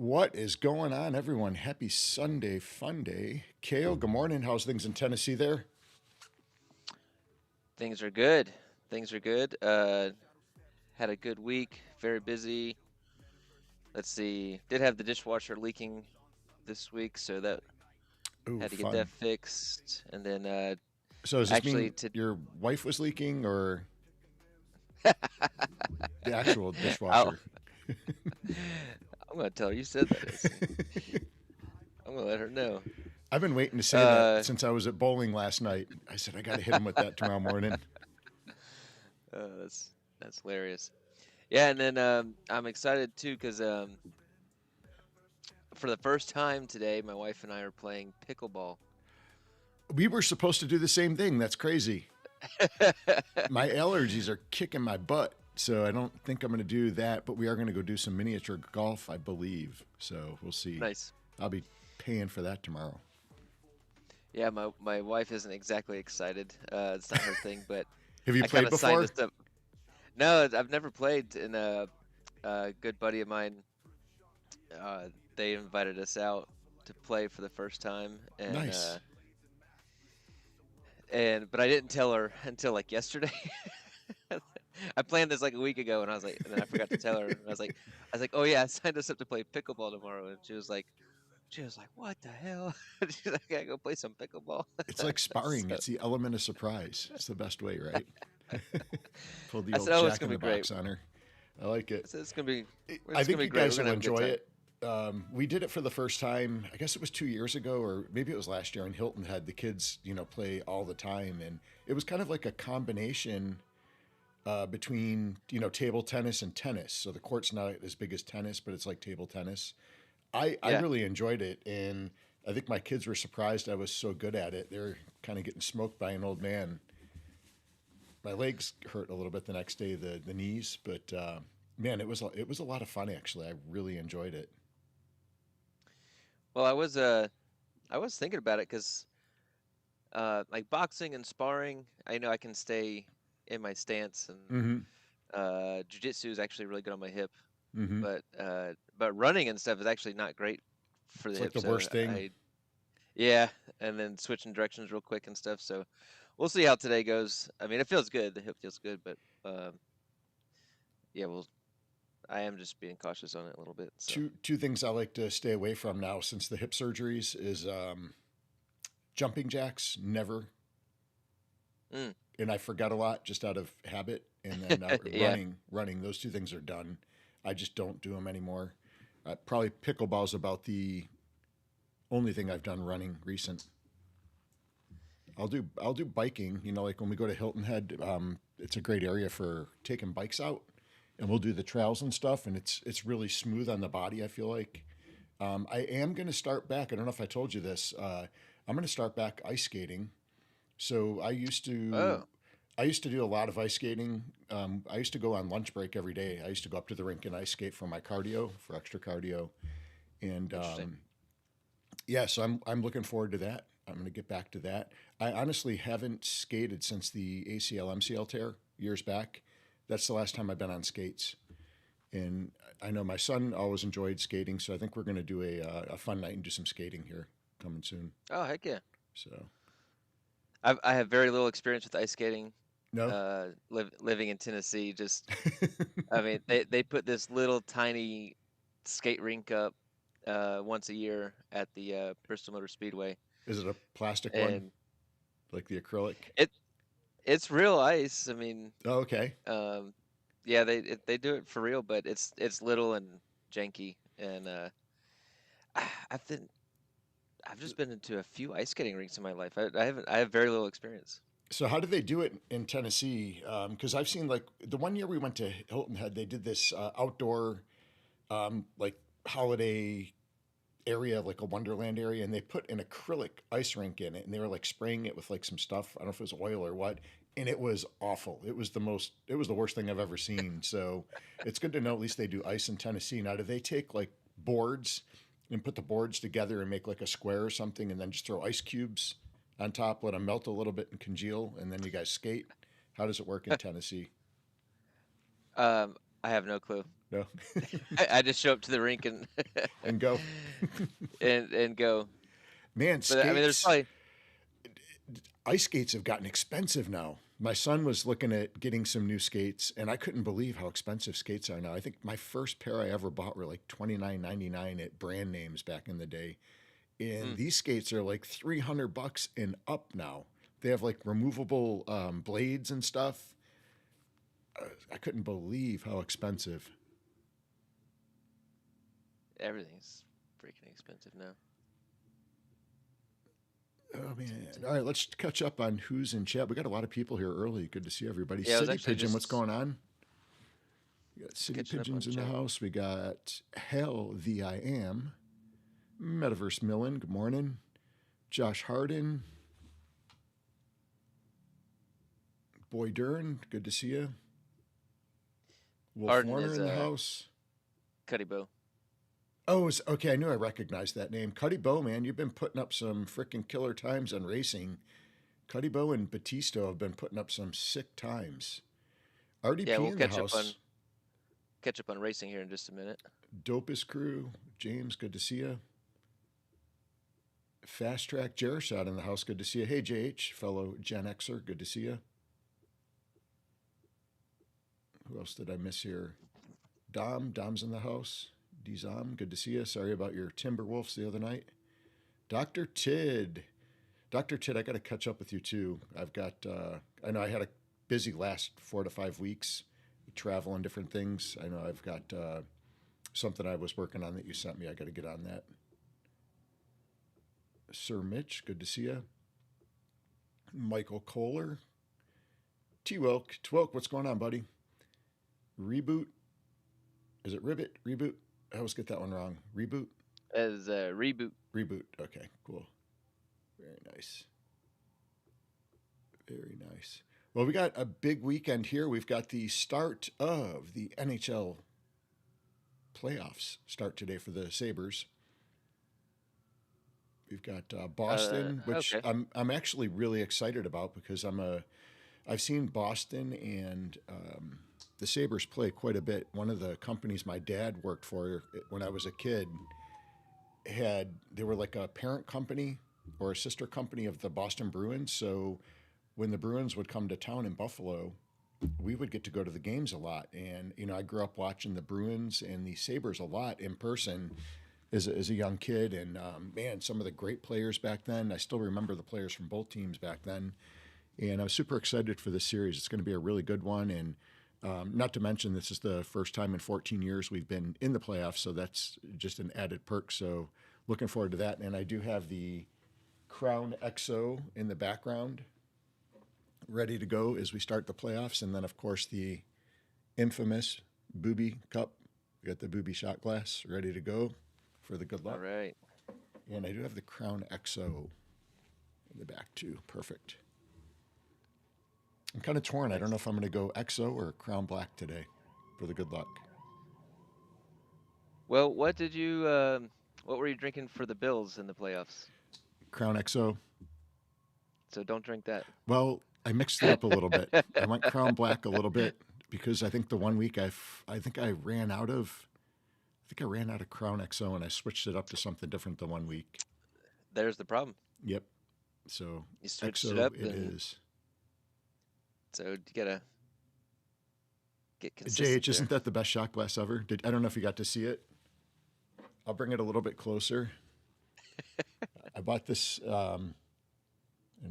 What is going on, everyone? Happy Sunday fun day. Kale, good morning. How's things in Tennessee there? Things are good. Things are good. Had a good week. Very busy. Let's see. Did have the dishwasher leaking this week, so that Ooh, had to get that fun. fixed. And then So does this actually mean to your wife was leaking or the actual I'll, dishwasher? I'm gonna tell her you said that. I'm gonna let her know. I've been waiting to say that Uh, since I was at bowling last night. I said I got to hit him with that tomorrow morning. that's hilarious. Yeah, and then I'm excited too because for the first time today, my wife and I are playing pickleball. We were supposed to do the same thing. That's crazy. My allergies are kicking my butt, so I don't think I'm going to do that. But we are going to go do some miniature golf, I believe. So we'll see. Nice. I'll be paying for that tomorrow. Yeah, my wife isn't exactly excited. It's not her thing, but Have you I kind played of signed us before? up. No, I've never played, and a good buddy of mine, they invited us out to play for the first time, Nice. and but I didn't tell her until like yesterday. I planned this like a week ago, and and then I forgot to tell her. And I was like, oh yeah, I signed us up to play pickleball tomorrow, and she was like, what the hell? She's like, I gotta go play some pickleball. It's like sparring. So It's the element of surprise. It's the best way, right? Pull the I old said, oh, it's Jack gonna in be the great. Box on her. I like it. I said, it's gonna be, I it's gonna think be you great. We're guys gonna will have a good enjoy time. it. We did it for the first time. I guess it was 2 years ago, or maybe it was last year in Hilton. Had the kids, play all the time, and it was kind of like a combination between table tennis and tennis. So the court's not as big as tennis, but it's like table tennis. I Yeah. really enjoyed it, and I think my kids were surprised I was so good at it. They're kind of getting smoked by an old man. My legs hurt a little bit the next day, the knees, but man, it was a lot of fun actually. I really enjoyed it. Well, I was thinking about it because like boxing and sparring, I know I can stay in my stance, and Mm-hmm. jujitsu is actually really good on my hip, Mm-hmm. but running and stuff is actually not great for the It's like hip. the So worst thing. I yeah, and then switching directions real quick and stuff. So we'll see how today goes. I mean, it feels good. The hip feels good, but yeah, I am just being cautious on it a little bit. So Two things I like to stay away from now since the hip surgeries is jumping jacks. Never, mm, and I forgot a lot just out of habit. And then yeah. running. Those two things are done. I just don't do them anymore. Probably pickleball's about the only thing I've done running recent. I'll do biking. Like when we go to Hilton Head, it's a great area for taking bikes out, and we'll do the trails and stuff. And it's really smooth on the body. I feel like I am going to start back. I don't know if I told you this. I'm going to start back ice skating. So Oh, I used to do a lot of ice skating. I used to go on lunch break every day. I used to go up to the rink and ice skate for my cardio, for extra cardio, and interesting. yeah, so I'm looking forward to that. I'm going to get back to that. I honestly haven't skated since the ACL MCL tear years back. That's the last time I've been on skates. And I know my son always enjoyed skating, so I think we're going to do a fun night and do some skating here coming soon. Oh, heck yeah. So I have very little experience with ice skating. no, Living in Tennessee, just I mean, they put this little tiny skate rink up once a year at the Bristol Motor Speedway, is it a plastic one and like the acrylic? it it's real ice. I mean, Oh, okay. um, yeah, they do it for real, but it's little and janky, and I've been I've just been into a few ice skating rinks in my life. I have very little experience. So how do they do it in Tennessee? Because I've seen like the one year we went to Hilton Head, they did this outdoor like holiday area, like a Wonderland area, and they put an acrylic ice rink in it, and they were like spraying it with like some stuff. I don't know if it was oil or what, and it was awful. It was the worst thing I've ever seen. So it's good to know at least they do ice in Tennessee. Now, do they take like boards and put the boards together and make like a square or something, and then just throw ice cubes on top, let them melt a little bit and congeal, and then you guys skate? How does it work in Tennessee? Um, I have no clue. No. I just show up to the rink and And go. and go. Man, But I mean, there's skates, probably ice skates have gotten expensive now. My son was looking at getting some new skates, and I couldn't believe how expensive skates are now. I think my first pair I ever bought were like $29.99 at brand names back in the day. And mm, these skates are like $300 and up now. They have like removable blades and stuff. I couldn't believe how expensive. everything's freaking expensive now. Oh man! All right, let's catch up on who's in chat. We got a lot of people here early. Good to see everybody. Yeah, I was City actually Pigeon, what's just going on? We got City catching up on Pigeons in the chat. house. We got Hell the I Am, Metaverse Millen. Good morning. Josh Harden, Boy Dern. Good to see you. Wolf Harden Warner is in the house. Cuddy Bow. Oh, okay. I knew I recognized that name. Cuddy Bow, man, you've been putting up some freaking killer times on racing. Cuddy Bow and Batista have been putting up some sick times. Yeah, RDP we'll in the house. catch up on racing here in just a minute. Dopest crew. James, good to see you. Fast Track Jershot in the house. Good to see you. Hey, JH, fellow Gen Xer. Good to see you. Who else did I miss here? Dom's in the house. Dzom, good to see you. Sorry about your Timberwolves the other night. Dr. Tid. Dr. Tid, I got to catch up with you too. I know I had a busy last 4 to 5 weeks, travel and different things. I know I've got something I was working on that you sent me. I got to get on that. Sir Mitch, good to see you. Michael Kohler. T-Wilk. Twilk, what's going on, buddy? Reboot. Is it Ribbit? Reboot? I always get that one wrong. Reboot? As a reboot. Reboot. Okay, cool. Very nice. Very nice. Well, we got a big weekend here. We've got the start of the NHL playoffs start today for the Sabres. We've got Boston, which Okay. I'm actually really excited about because I've seen Boston and the Sabres play quite a bit. One of the companies my dad worked for when I was a kid they were like a parent company or a sister company of the Boston Bruins. So when the Bruins would come to town in Buffalo, we would get to go to the games a lot. And I grew up watching the Bruins and the Sabres a lot in person as a young kid. And man, some of the great players back then. I still remember the players from both teams back then. And I was super excited for this series. It's going to be a really good one. And not to mention, this is the first time in 14 years we've been in the playoffs. So that's just an added perk. So looking forward to that. And I do have the Crown XO in the background ready to go as we start the playoffs. And then, of course, the infamous Booby Cup. We got the Booby shot glass ready to go for the good luck. All right. And I do have the Crown XO in the back, too. Perfect. I'm kind of torn. I don't know if I'm going to go XO or Crown Black today for the good luck. Well, what were you drinking for the Bills in the playoffs? Crown XO. So don't drink that. Well, I mixed it up a little bit. I went Crown Black a little bit because I think the one week I think I ran out of Crown XO and I switched it up to something different the one week. There's the problem. Yep. So You switched it XO up, it and is. so you gotta get consistent JH, isn't there. that the best shot glass ever? I don't know if you got to see it. I'll bring it a little bit closer. I bought this, and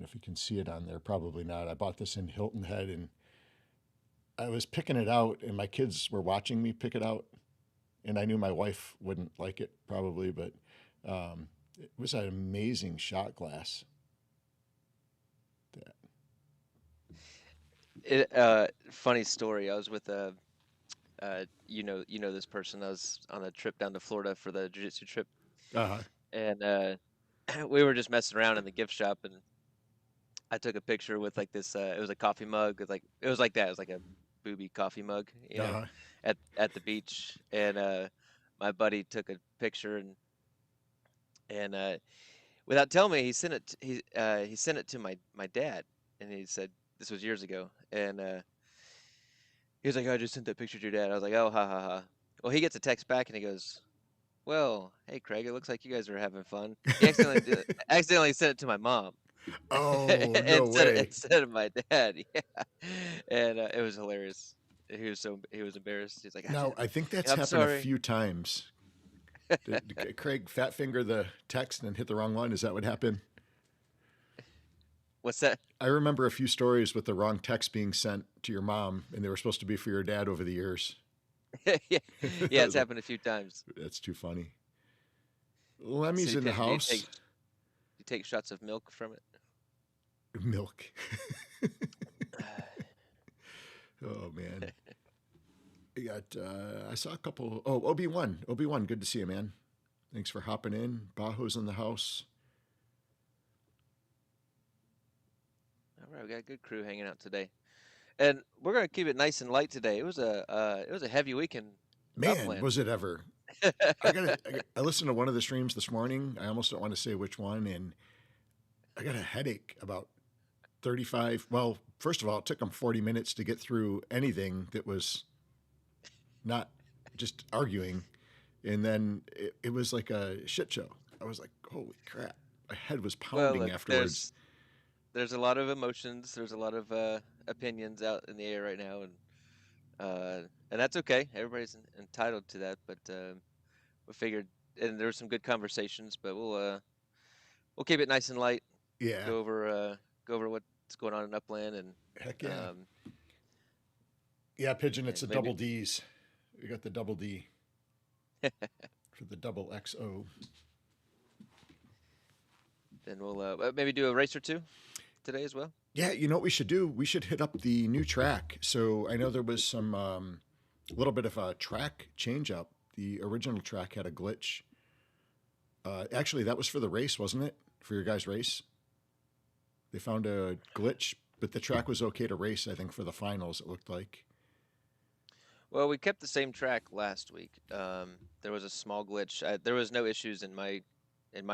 if you can see it on there, probably not. I bought this in Hilton Head, and I was picking it out, and my kids were watching me pick it out, and I knew my wife wouldn't like it probably, but it was an amazing shot glass. Funny story. I was with this person. I was on a trip down to Florida for the jiu-jitsu trip, Uh-huh. and we were just messing around in the gift shop, and I took a picture with like this. It was a coffee mug. It was like that. It was like a booby coffee mug, Uh-huh. at the beach. And my buddy took a picture, and without telling me, he sent it to my dad, and he said this was years ago, and he was like, "Oh, I just sent that picture to your dad." I was like, "Oh, ha ha ha." Well, he gets a text back and he goes, "Well, hey Craig, it looks like you guys are having fun." He accidentally sent it to my mom Oh, no way. instead of my dad. Yeah, and it was hilarious. He was embarrassed. He's like, Now, I think that's "I'm happened a sorry." few times. Did Craig fat finger the text and hit the wrong one? Is that what happened? What's that? I remember a few stories with the wrong text being sent to your mom, and they were supposed to be for your dad over the years. Yeah, I yeah, it's was like, happened a few times. that's too funny. So Lemmy's in the house. you take shots of milk from it? Milk. Oh man. We got. I saw a couple. Oh, Obi-Wan. Obi-Wan. Good to see you, man. Thanks for hopping in. Bajo's in the house. All right, we got a good crew hanging out today, and we're gonna keep it nice and light today. It was a heavy week in Man, Upland. was it ever? I listened to one of the streams this morning. I almost don't want to say which one, and I got a headache about 35. Well, first of all, it took them 40 minutes to get through anything that was not just arguing. And then it was like a shit show. I was like, holy crap. My head was Well, pounding look, afterwards. there's a lot of emotions. There's a lot of opinions out in the air right now, and that's okay. Everybody's entitled to that. But we figured, and there were some good conversations. But we'll keep it nice and light. Yeah. Go over what's going on in Upland, and Heck yeah. um, Yeah, Pigeon, it's a maybe double D's. We got the double D for the double XO. then we'll maybe do a race or two today as well. Yeah, you know what we should do? We should hit up the new track. So I know there was some little bit of a track change up. The original track had a glitch. Actually, that was for the race, wasn't it? For your guys' race? They found a glitch, but the track was okay to race, I think, for the finals, it looked like. Well, we kept the same track last week. There was a small glitch. There was no issues in my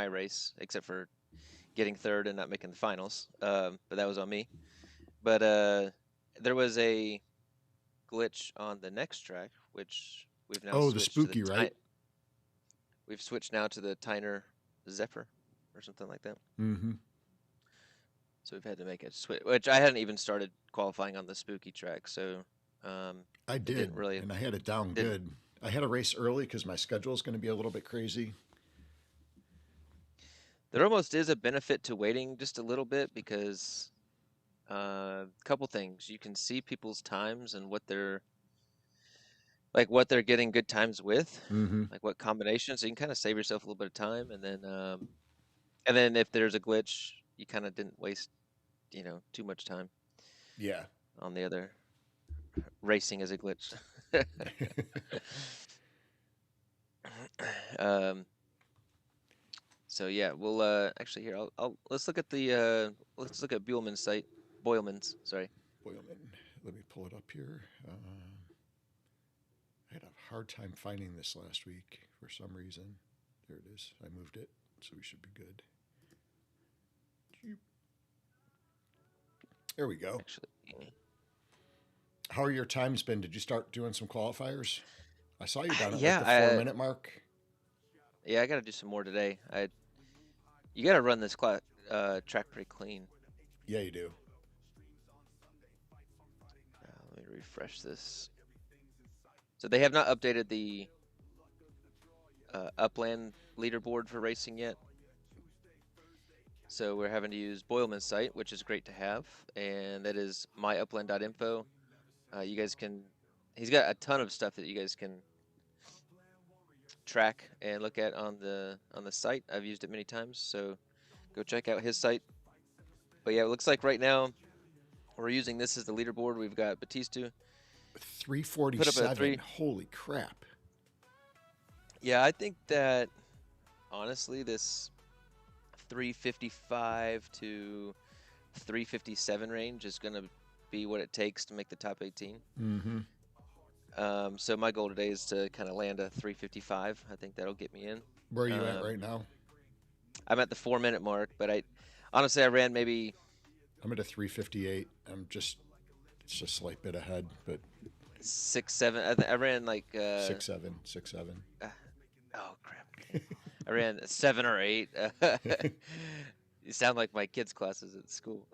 race except for getting third and not making the finals. But that was on me. But there was a glitch on the next track, which we've now Oh, the switched to spooky, right? we've switched now to the Tyner Zephyr or something like that. Mm-hmm. So we've had to make a switch, which I hadn't even started qualifying on the spooky track. So I it did, didn't really and I had it down didn't. good. I had a race early because my schedule is going to be a little bit crazy. There almost is a benefit to waiting just a little bit because a couple things. You can see people's times and what they're getting good times with, Mm-hmm. like what combinations. So you can kind of save yourself a little bit of time, and then if there's a glitch, you kind of didn't waste, too much time Yeah. on the other racing as a glitch. um, so yeah, we'll actually here I'll let's look at Buellman's site. Boyleman's, sorry. Boyleman. Let me pull it up here. I had a hard time finding this last week for some reason. There it is. I moved it, so we should be good. There we go. Actually, how are your times been? Did you start doing some qualifiers? I saw you down at like yeah, the 4 minute mark. I got to do some more today. You got to run this track pretty clean. Yeah, you do. Let me refresh this. So they have not updated the Upland leaderboard for racing yet. So we're having to use Boyleman's site, which is great to have, and that is myupland.info. You guys can. He's got a ton of stuff that you guys can track and look at on the site. I've used it many times, so go check out his site. But yeah, it looks like right now we're using this as the leaderboard. We've got Batista 347. Holy crap. Yeah, I think that honestly, this 355 to 357 range is going to be what it takes to make the top 18. Mm-hmm. So my goal today is to kind of land a 355. I think that'll get me in. Where are you at right now? I'm at the 4 minute mark, but I ran maybe. I'm at a 358. It's just a slight bit ahead, but 6, 7. I ran like 6-7, 6-7. uh, oh crap, dang. I ran 7 or 8. You sound like my kids' classes at school.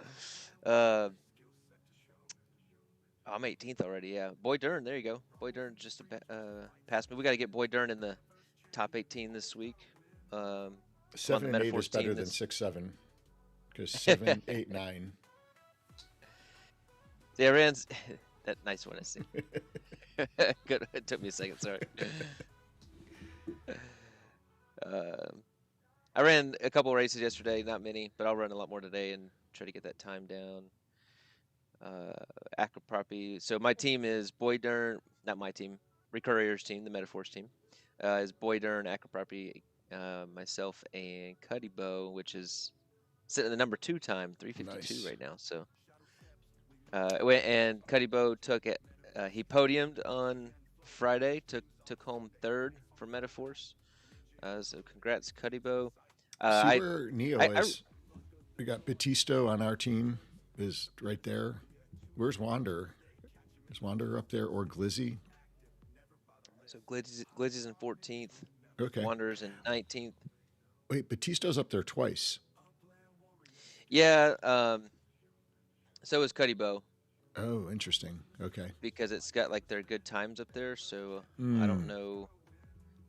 Uh, I'm 18th already. Yeah, Boy Dern. There you go. Boy Dern just passed me. We got to get Boy Dern in the top 18 this week. Um, I'm on the 7 and 8 is Metaphors better team. than This 6-7 because 7, 8, 9. Yeah, I ran that nice one. I see. Good. It took me a second. Sorry. Um, I ran a couple races yesterday, not many, but I'll run a lot more today and try to get that time down. Acroproppy. So my team is Boy Dern, not my team, Recurrier's team, the Metaphors team, is Boy Dern, Acroproppy, myself, and Cuddy Bow, which is sitting at the number 2 time, 3:52 Nice. right now. So, and Cuddy Bow took it. He podiumed on Friday, took home 3rd for Metaphors. So congrats, Cuddy Bow. See I, where Neo I is. We got Batisto on our team, is right there. Where's Wanderer? Is Wanderer up there or Glizzy? so Glizzy's in 14th, Okay. Wanderers in 19th. Wait, Batisto's up there twice. Yeah, so is Cuddy Bow Oh, interesting. Okay. because it's got like their good times up there. So I don't Mm. know.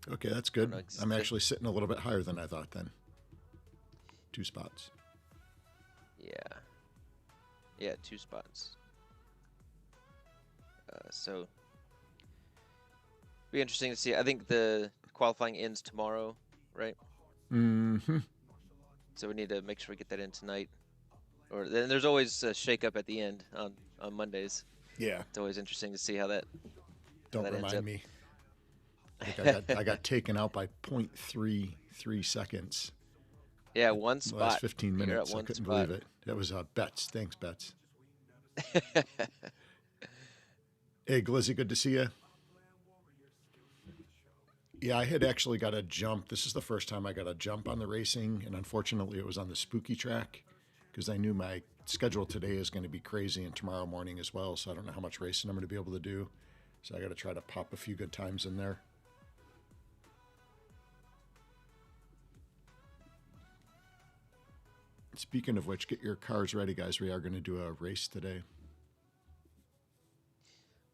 Okay, that's I don't good. know. I'm actually sitting a little bit higher than I thought then. 2 spots. Yeah, yeah, 2 spots. So be interesting to see. I think the qualifying ends tomorrow, right? Mm-hmm. So we need to make sure we get that in tonight. Or then there's always a shake-up at the end on Mondays. Yeah. It's always interesting to see how that Don't ends remind up. me. I think I got taken out by 0.33 seconds. Yeah, one The last spot. 15 You're at minutes. I one couldn't spot. believe it. That was Betts. Thanks, Betts. Hey, Glizzy, good to see you. Yeah, I had actually got a jump. This is the first time I got a jump on the racing, and unfortunately, it was on the spooky track because I knew my schedule today is going to be crazy and tomorrow morning as well. So I don't know how much racing I'm going to be able to do. So I got to try to pop a few good times in there. Speaking of which, get your cars ready, guys. We are going to do a race today.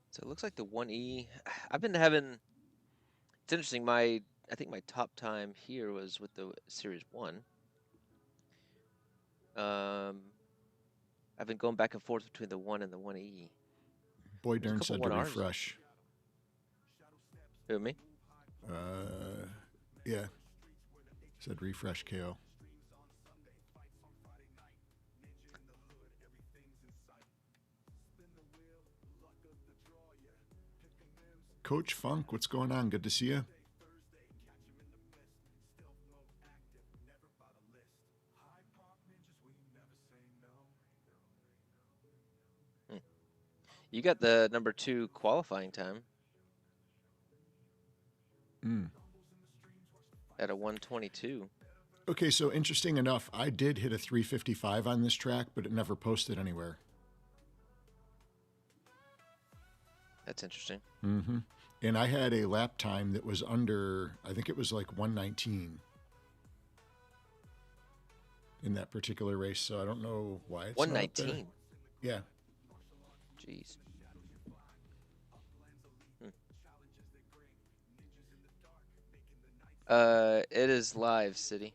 So it looks like the 1E. I've been having. It's interesting. I think my top time here was with the Series 1. I've been going back and forth between the 1 and the 1E. Boy There's a Dern couple said to 1Rs. refresh. Who, me? Yeah. Said refresh KO. Coach Funk, what's going on? Good to see you. You got the number 2 qualifying time at a 1:22. Okay, so interesting enough, I did hit a 355 on this track, but it never posted anywhere. That's interesting. Mm-hmm. And I had a lap time that was under, I think it was like 119 in that particular race. So I don't know why it's not up there. 119. Yeah. Jeez. It is live, City.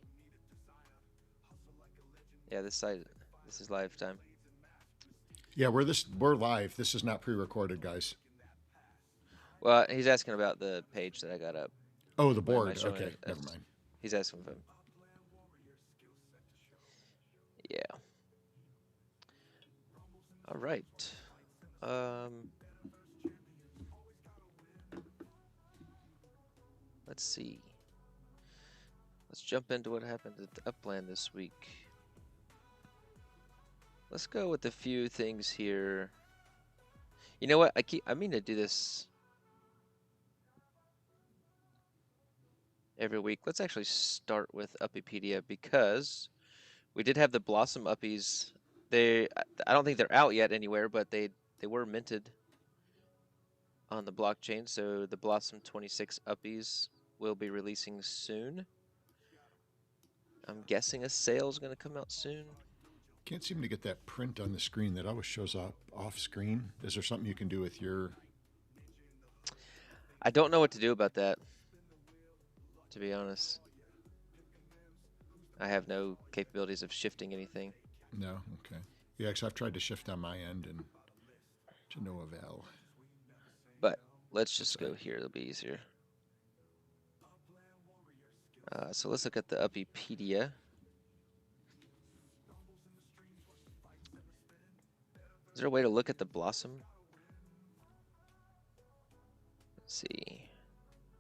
Yeah, this is live time. Yeah, we're live. This is not pre-recorded, guys. Well, he's asking about the page that I got up. Oh, the board. Okay, it never mind. He's asking for him. Yeah. All right. Let's see. Let's jump into what happened at the Upland this week. Let's go with a few things here. You know what? I mean to do this every week. Let's actually start with Uppypedia because we did have the Blossom Uppies. I don't think they're out yet anywhere, but they were minted on the blockchain. So the Blossom 26 uppies will be releasing soon. I'm guessing a sale is going to come out soon. Can't seem to get that print on the screen. That always shows up off screen. Is there something you can do with your? I don't know what to do about that, to be honest. I have no capabilities of shifting anything. No, okay. Yeah, because I've tried to shift on my end and to no avail. But let's just go here. It'll be easier. So let's look at the Uppipedia. Is there a way to look at the Blossom? Let's see.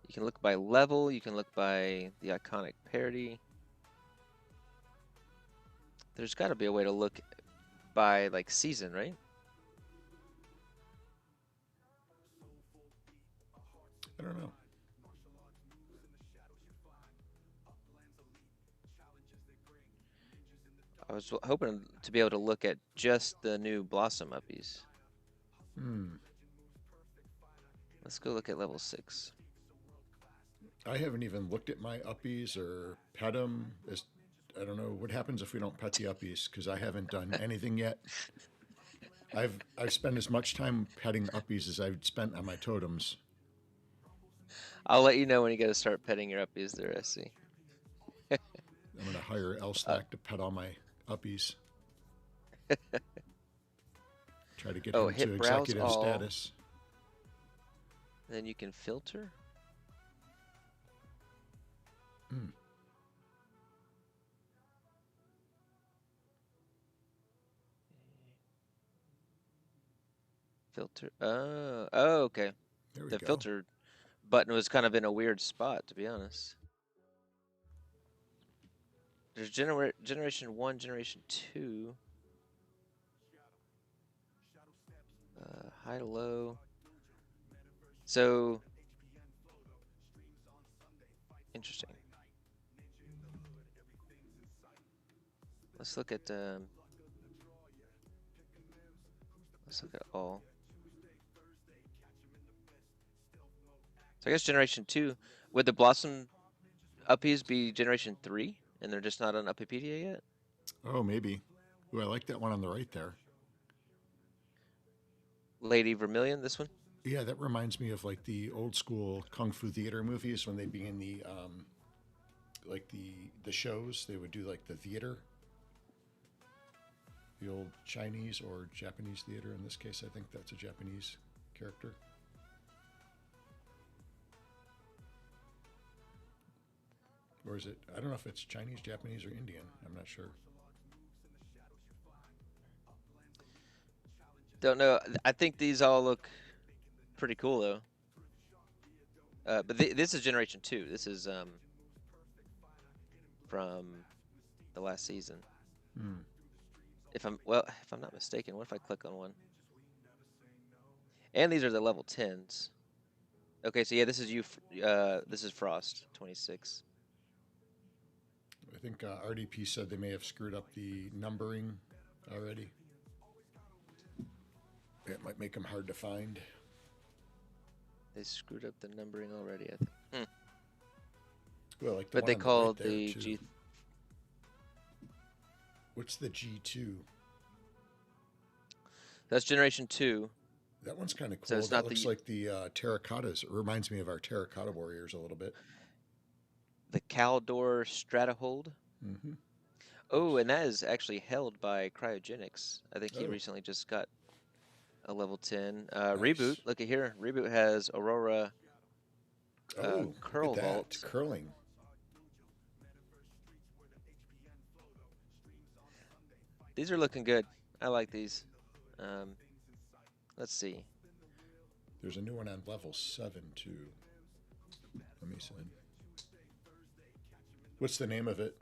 You can look by level. You can look by the iconic parody. There's got to be a way to look by like season, right? I don't know. I was hoping to be able to look at just the new Blossom uppies. Let's go look at level 6. I haven't even looked at my uppies or pet them. I don't know what happens if we don't pet the uppies because I haven't done anything yet. I've spent as much time petting uppies as I've spent on my totems. I'll let you know when you got to start petting your uppies there, SC. I'm going to hire Elstack to pet all my uppies. Try to get him hit to browse executive all. status. Then you can filter. Filter. Oh, okay. There we The go. filter button was kind of in a weird spot, to be honest. There's generation 1, generation 2. High to low. So interesting. Let's look at all. So I guess generation 2, would the Blossom uppies be generation 3 and they're just not on Uppipedia yet? Oh, maybe. Ooh, I like that one on the right there. Lady Vermilion, this one? Yeah, that reminds me of like the old school kung fu theater movies when they'd be in the like the shows. They would do like the theater, the old Chinese or Japanese theater. In this case, I think that's a Japanese character. Or is it? I don't know if it's Chinese, Japanese, or Indian. I'm not sure. Don't know. I think these all look pretty cool though. But this is generation 2. This is from the last season. If I'm not mistaken, what if I click on one? And these are the level 10s. Okay, so yeah, this is this is Frost 26. I think RDP said they may have screwed up the numbering already. It might make them hard to find. They screwed up the numbering already, I think. Well, like but they called the G. What's the G2? That's generation 2. That one's kind of cool. So it's that not looks like the terracottas. It reminds me of our terracotta warriors a little bit. The Caldor Stratahold. Oh, and that is actually held by Cryogenics. I think he recently just got a level 10. Nice. Reboot, look at here. Reboot has Aurora Curl Vault. It's curling. These are looking good. I like these. Let's see. There's a new one on level 7 too. Let me see. What's the name of it?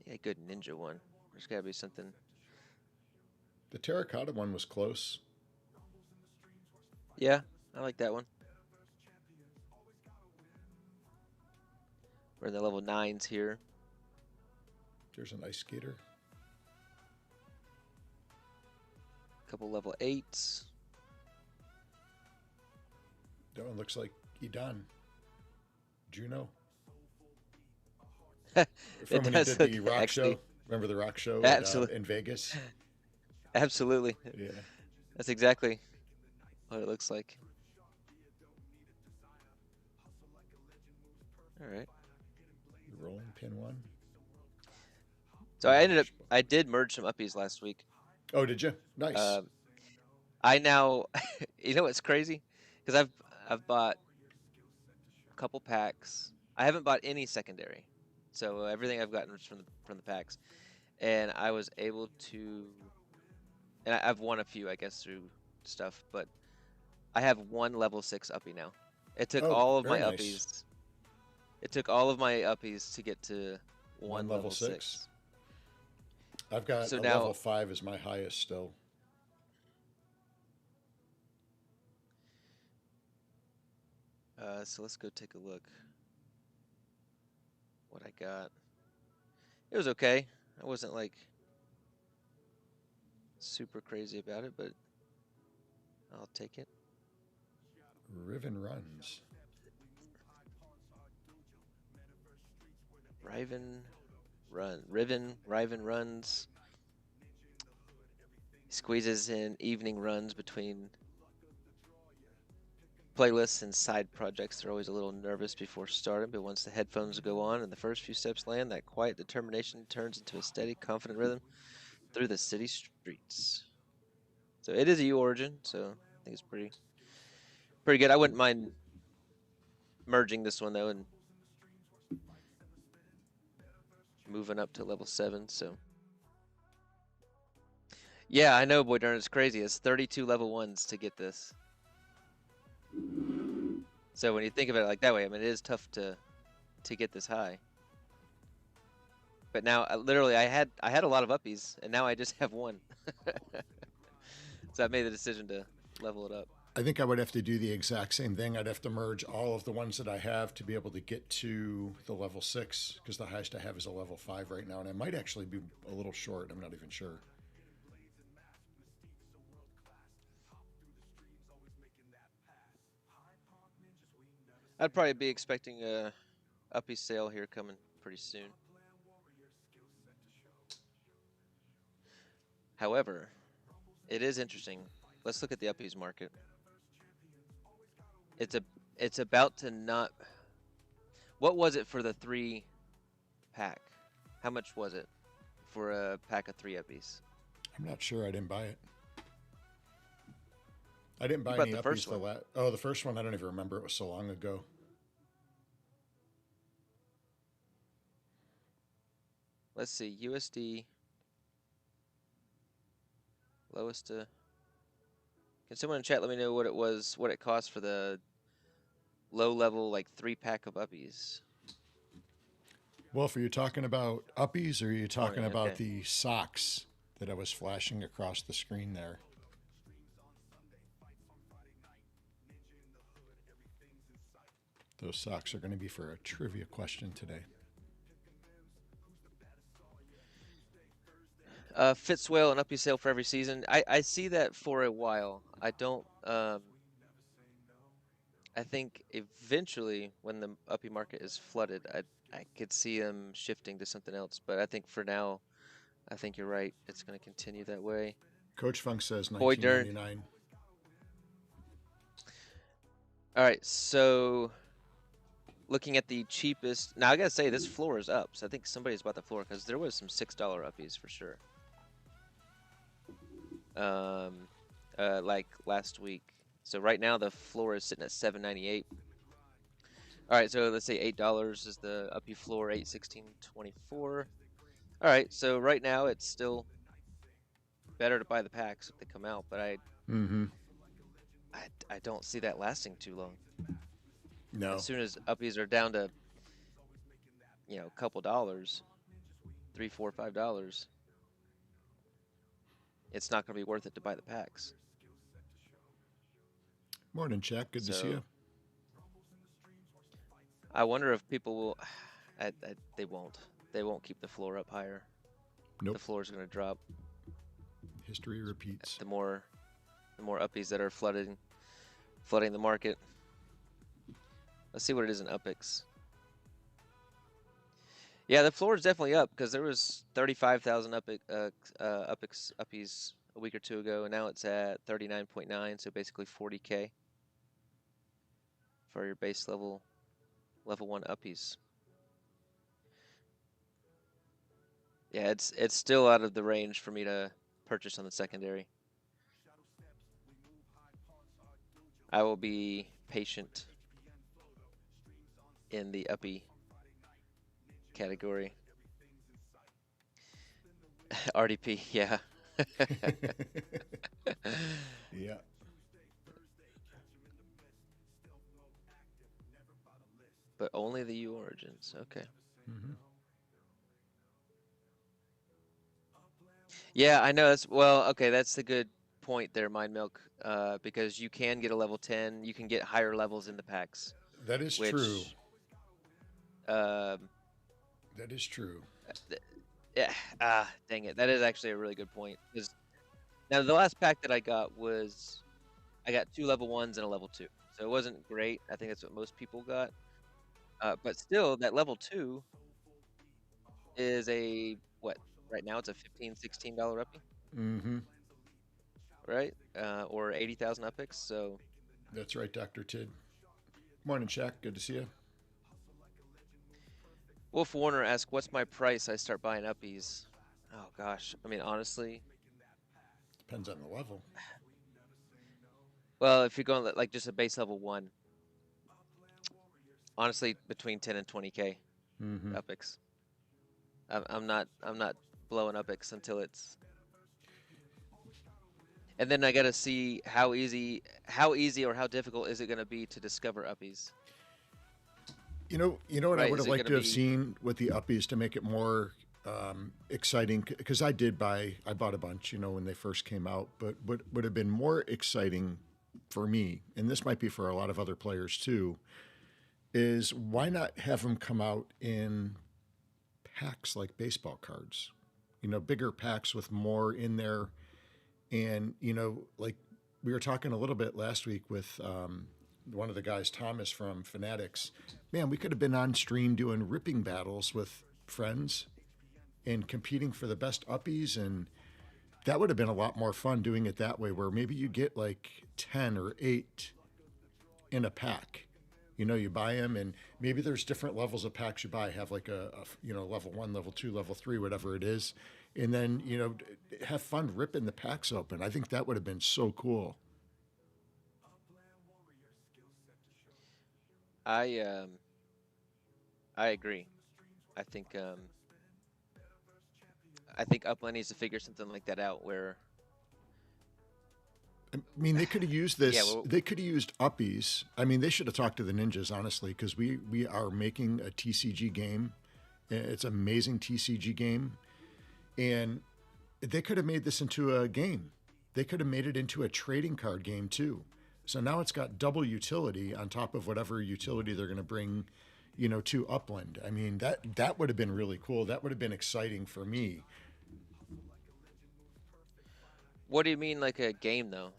Yeah, good ninja one. There's got to be something. The terracotta one was close. Yeah, I like that one. We're in the level 9s here. There's an ice skater. Couple level 8s. That one looks like Idan. Juno. It From when he does did look the rock actually show. Remember the rock show absolutely in Vegas? absolutely. Yeah. That's exactly what it looks like. All right. Rolling pin one. So I did merge some uppies last week. Oh, did you? Nice. Um, I now, you know what's crazy? Because I've bought a couple packs. I haven't bought any secondary, so everything I've gotten is from the packs, and I was able to, and I've won a few, I guess, through stuff, but I have one level 6 uppie now. It took Oh, all of very my nice. uppies. It took all of my uppies to get to One one level level six. 6. I've got So a now, level 5 as my highest still. so let's go take a look what I got. It was okay. I wasn't like super crazy about it, but I'll take it. Riven runs. Riven runs. Squeezes in evening runs between playlists and side projects. They're always a little nervous before starting, but once the headphones go on and the first few steps land, that quiet determination turns into a steady, confident rhythm through the city streets. So it is a U origin, so I think it's pretty good. I wouldn't mind merging this one though and moving up to level 7. So yeah, I know, boy darn, it's crazy. It's 32 level 1s to get this. So when you think of it like that way, I mean, it is tough to get this high. But now, literally, I had a lot of uppies, and now I just have one. So I made the decision to level it up. I think I would have to do the exact same thing. I'd have to merge all of the ones that I have to be able to get to the level 6 because the highest I have is a level 5 right now, and I might actually be a little short. I'm not even sure. I'd probably be expecting a uppie sale here coming pretty soon. However, it is interesting. Let's look at the uppies market. It's about to not. What was it for the 3-pack? How much was it for a pack of 3 uppies? I'm not sure. I didn't buy it. I didn't You buy bought any the uppies first one. the first one, I don't even remember. It was so long ago. Let's see, USD lowest. Can someone in chat let me know what it was, what it cost for the low level like 3-pack of uppies? Wolf, are you talking about uppies or are you talking 20. about Okay. the socks that I was flashing across the screen there? Those socks are going to be for a trivia question today. Fitzwell and uppie sale for every season. I see that for a while. I don't. I think eventually, when the uppie market is flooded, I could see them shifting to something else. But I think for now, I think you're right. It's going to continue that way. Coach Funk says Boy, darn. 1999. All right, so looking at the cheapest. Now I gotta say this floor is up, so I think somebody's bought the floor because there was some $6 uppies for sure. Like last week. So right now the floor is sitting at $7.98. All right, so let's say $8 is the uppie floor, $8.16.24. All right, so right now it's still better to buy the packs if they come out, but I don't see that lasting too long. No. As soon as uppies are down to, a couple dollars, $3, $4, $5, it's not going to be worth it to buy the packs. Morning, Jack. Good to see you. I wonder if people will. They won't. They won't keep the floor up higher. Nope. The floor is going to drop. History repeats. The more uppies that are flooding the market. Let's see what it is in Upix. Yeah, the floor is definitely up because there was 35,000 Upix uppies a week or two ago, and now it's at 39.9, so basically 40K for your base level 1 uppies. Yeah, it's still out of the range for me to purchase on the secondary. I will be patient in the uppy category. RDP, yeah. Yeah. But only the U origins. Okay. Mm-hmm. Yeah, I know that's well, okay, that's a good point there, Mind Milk. Because you can get a level 10, you can get higher levels in the packs, That is true. which um That is true. yeah, dang it. That is actually a really good point. Because now the last pack that I got two level 1s and a level 2. So it wasn't great. I think that's what most people got. But still, that level 2 is a what? Right now it's a $15-16 uppie, Mm-hmm. right? Or 80,000 upix. So That's right, Dr. Tid. Morning, Shaq. Good to see you. Wolf Warner asked, "What's my price? I start buying uppies." Oh gosh, I mean honestly, Depends on the level. well, if you're going like just a base level 1, honestly, between 10 and 20K Mm-hmm. upix. I'm not blowing upix until it's. And then I gotta see how easy or how difficult is it gonna be to discover uppies, You know what I right? would Is have it liked gonna to have be seen with the uppies to make it more exciting because I bought a bunch, when they first came out, but what would have been more exciting for me, and this might be for a lot of other players too, is why not have them come out in packs like baseball cards, bigger packs with more in there, and like we were talking a little bit last week with one of the guys, Thomas from Fanatics. Man, we could have been on stream doing ripping battles with friends and competing for the best uppies, and that would have been a lot more fun doing it that way, where maybe you get like 10 or 8 in a pack. You buy them, and maybe there's different levels of packs you buy. Have like a level 1, level 2, level 3, whatever it is, and then have fun ripping the packs open. I think that would have been so cool. I I agree. I think Upland needs to figure something like that out where I mean, they could have used yeah, this. well, They could have used uppies. I mean, they should have talked to the ninjas, honestly, because we are making a TCG game. It's an amazing TCG game, and they could have made this into a game. They could have made it into a trading card game too. So now it's got double utility on top of whatever utility they're going to bring, to Upland. I mean, that would have been really cool. That would have been exciting for me. what do you mean like a game though?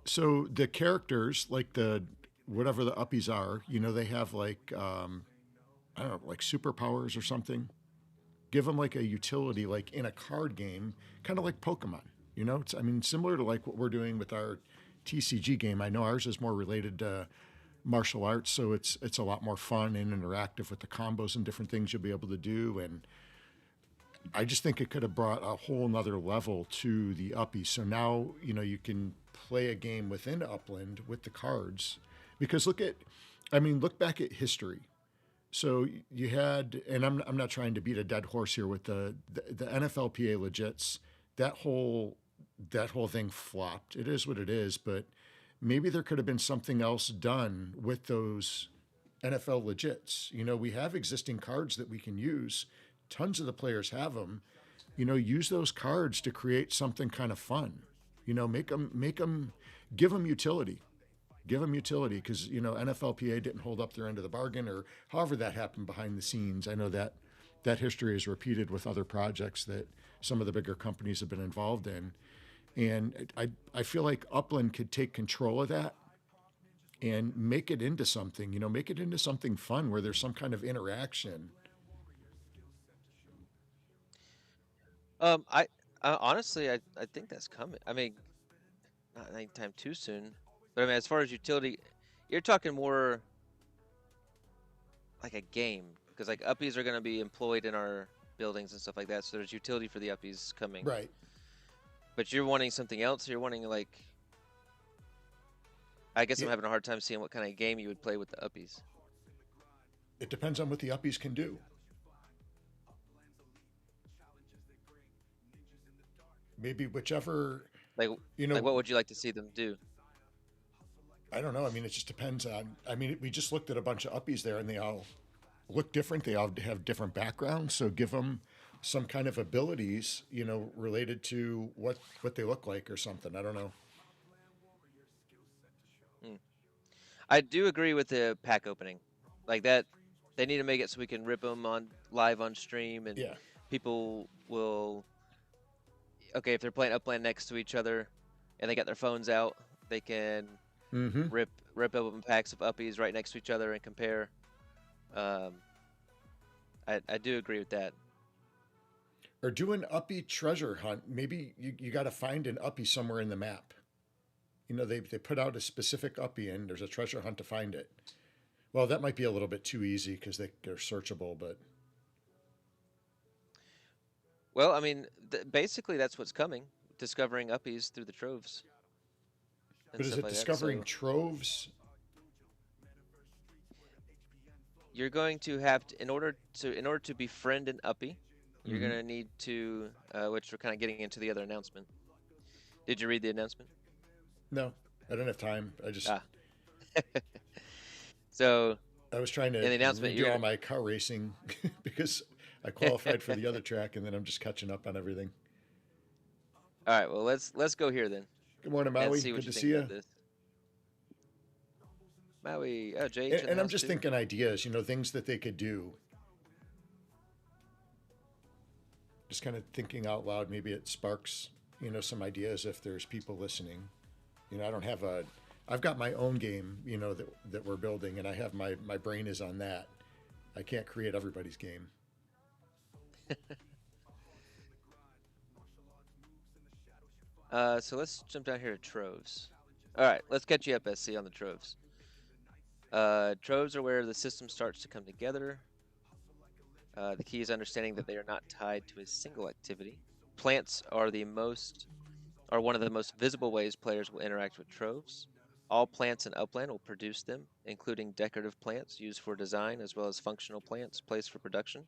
So the characters, like the whatever the uppies are, they have like I don't know, like superpowers or something. Give them like a utility, like in a card game, kind of like Pokemon. It's, I mean, similar to like what we're doing with our TCG game. I know ours is more related to martial arts, so it's a lot more fun and interactive with the combos and different things you'll be able to do. And I just think it could have brought a whole nother level to the uppie. So now, you can play a game within Upland with the cards. Because look back at history. So you had, and I'm not trying to beat a dead horse here with the NFLPA legits. That whole thing flopped. It is what it is, but maybe there could have been something else done with those NFL legits. We have existing cards that we can use. Tons of the players have them. Use those cards to create something kind of fun. Make them, give them utility. Give them utility because NFLPA didn't hold up their end of the bargain, or however that happened behind the scenes. I know that history is repeated with other projects that some of the bigger companies have been involved in. And I feel like Upland could take control of that and make it into something, make it into something fun where there's some kind of interaction. I honestly, I think that's coming. I mean, not anytime too soon, but I mean, as far as utility, you're talking more like a game because like uppies are going to be employed in our buildings and stuff like that. So there's utility for the uppies coming. Right. But you're wanting something else. You're wanting like, I guess I'm It, having a hard time seeing what kind of game you would play with the uppies. it depends on what the uppies can do. Maybe whichever, Like, you like know, what would you like to see them do? I don't know. I mean, it just depends on. I mean, we just looked at a bunch of uppies there, and they all look different. They all have different backgrounds. So give them some kind of abilities, related to what they look like or something. I don't know. Hmm. I do agree with the pack opening, like that. They need to make it so we can rip them on live on stream, and Yeah. people will. Okay, if they're playing Upland next to each other, and they got their phones out, they can Mm-hmm. rip open packs of uppies right next to each other and compare. Um, I do agree with that. Or do an uppie treasure hunt. Maybe you got to find an uppie somewhere in the map. They put out a specific uppie and there's a treasure hunt to find it. Well, that might be a little bit too easy because they're searchable, but Well, I mean, basically that's what's coming. Discovering uppies through the troves and is stuff it like that. discovering So troves? you're going to have to, in order to befriend an uppie, you're Mm-hmm. gonna need to, which we're kind of getting into the other announcement. Did you read the announcement? No, I don't have time. Ah, so I was trying in to the announcement, redo you're all my car racing because I qualified for the other track and then I'm just catching up on everything. all right. Well, let's go here then Good morning, and Maui. see what Good you to think see about you. this. Maui, oh, JH And, in the and I'm house just too. thinking ideas, things that they could do. Just kind of thinking out loud. Maybe it sparks, some ideas if there's people listening. I don't have a. I've got my own game, that we're building, and I have my brain is on that. I can't create everybody's game. So let's jump down here to troves. All right, let's catch you up, SC, on the troves. Troves are where the system starts to come together. The key is understanding that they are not tied to a single activity. Plants are one of the most visible ways players will interact with troves. All plants in Upland will produce them, including decorative plants used for design as well as functional plants placed for production.